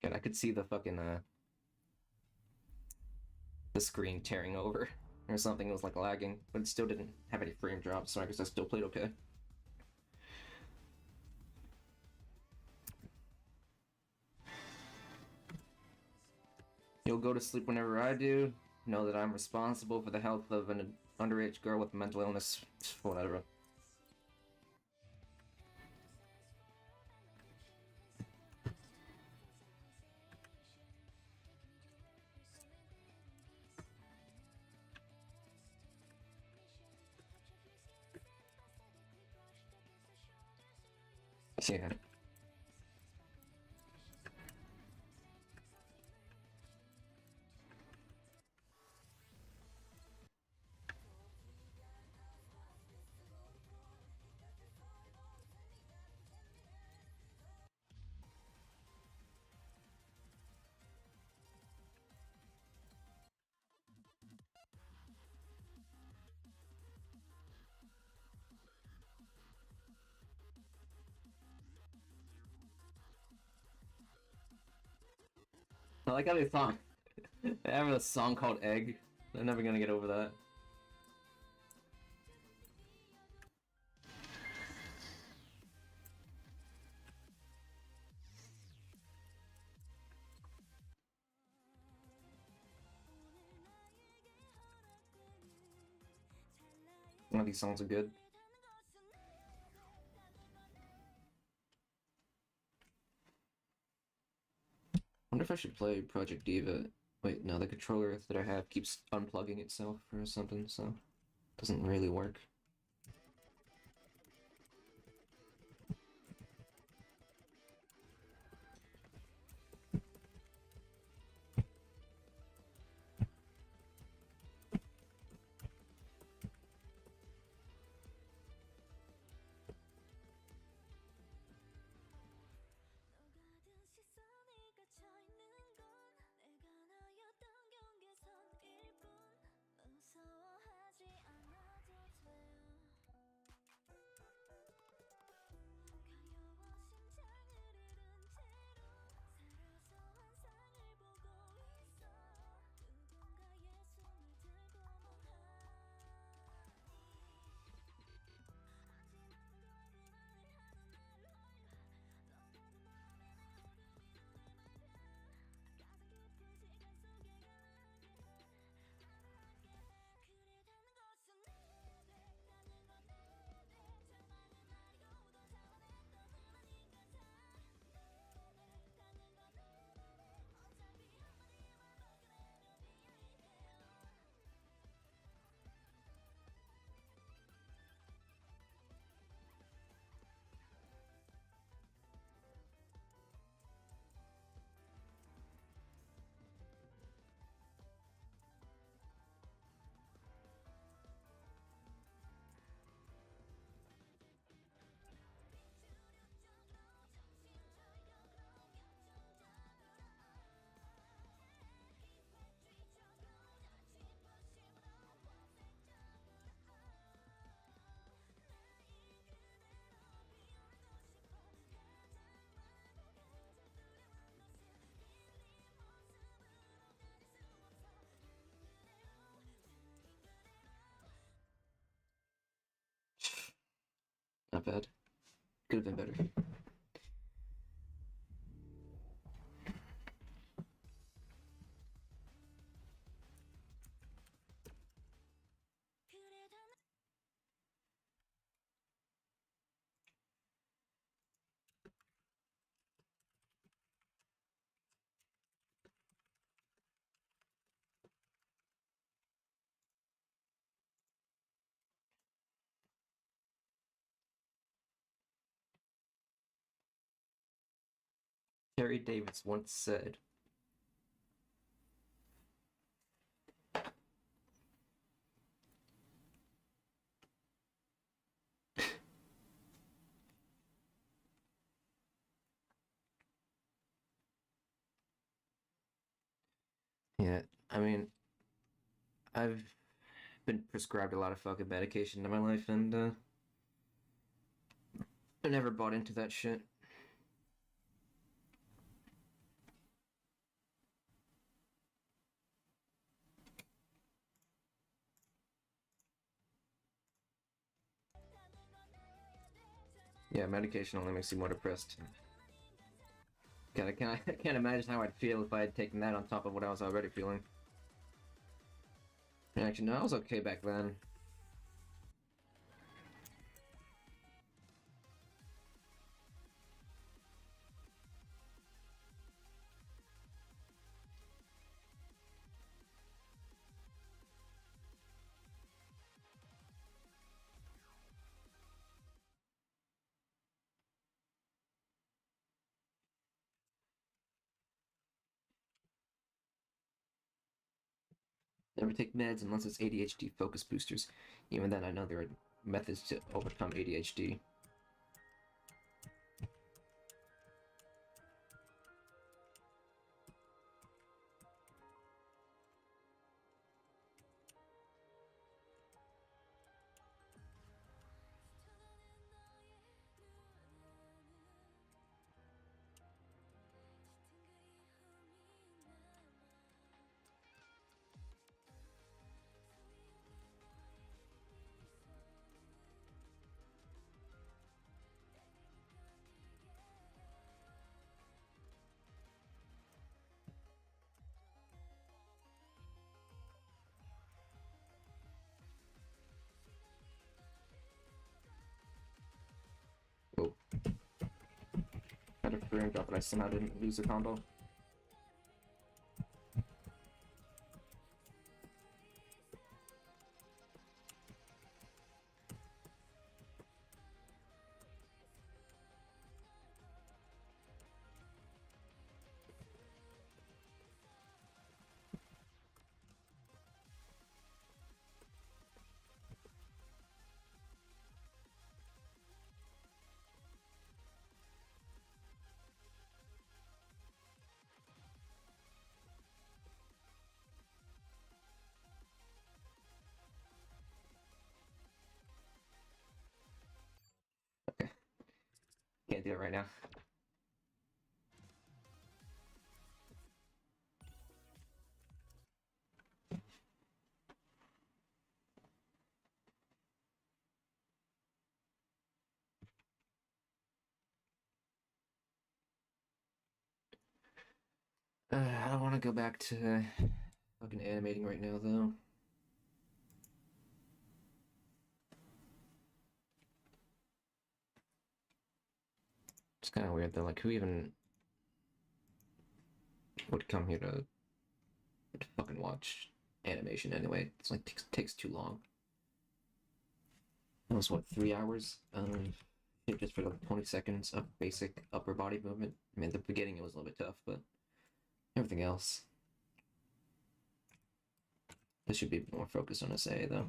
Speaker 1: And I could see the fucking the screen tearing over or something. It was like lagging, but it still didn't have any frame drops, so I guess I still played okay. You'll go to sleep whenever I do. Know that I'm responsible for the health of an underage girl with mental illness. Whatever. Yeah. I like how they thought they have a song called Egg. They're never gonna get over that. One of these songs are good. I wonder if I should play Project Diva. Wait, no, the controller that I have keeps unplugging itself or something, so it doesn't really work. Not bad. Could have been better. Terry Davis once said, yeah, I mean, I've been prescribed a lot of fucking medication in my life, and I never bought into that shit. Yeah, medication only makes you more depressed. God, I can't imagine how I'd feel if I had taken that on top of what I was already feeling. Actually, no, I was okay back then. Never take meds unless it's ADHD focus boosters. Even then, I know there are methods to overcome ADHD. Oh. Had a frame drop, but I somehow didn't lose the combo. Okay. Can't do it right now. I don't want to go back to fucking animating right now, though. It's kind of weird, though. Like, who even would come here to fucking watch animation anyway? It's like takes too long. That was what, 3 hours? Just for like 20 seconds of basic upper body movement. I mean, at the beginning it was a little bit tough, but everything else. This should be more focused on SA though.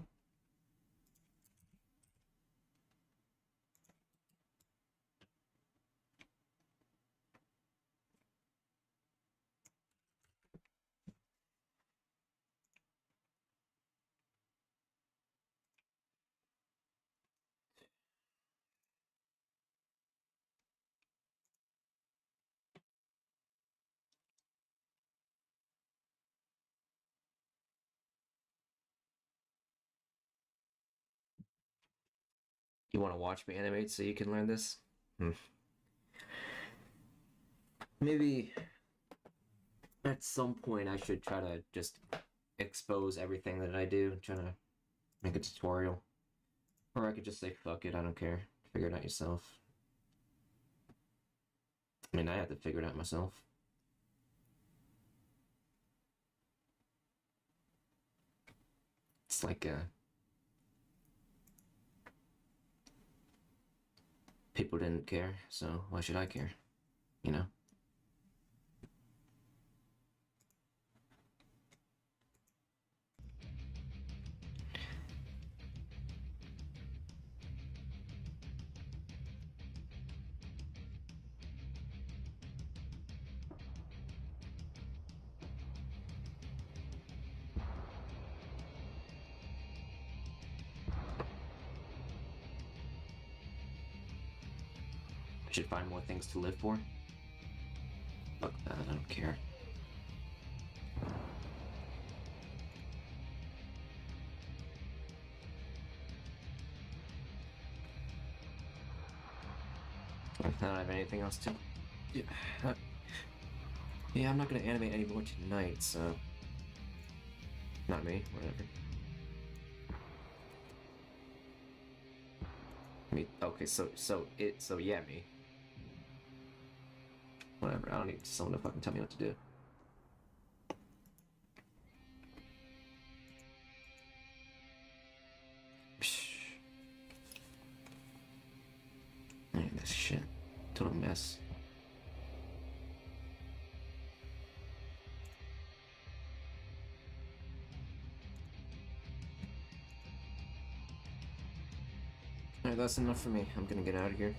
Speaker 1: You want to watch me animate so you can learn this? Maybe at some point I should try to just expose everything that I do, try to make a tutorial. Or I could just say, fuck it, I don't care. Figure it out yourself. I mean, I have to figure it out myself. It's like, people didn't care, so why should I care? You know? I should find more things to live for. Fuck that, I don't care. I don't have anything else to... Yeah, I'm not gonna animate anymore tonight, so... Not me, whatever. Me, okay, so yeah, me. Whatever, I don't need someone to fucking tell me what to do. Man, this shit. Total mess. Alright, that's enough for me. I'm gonna get out of here.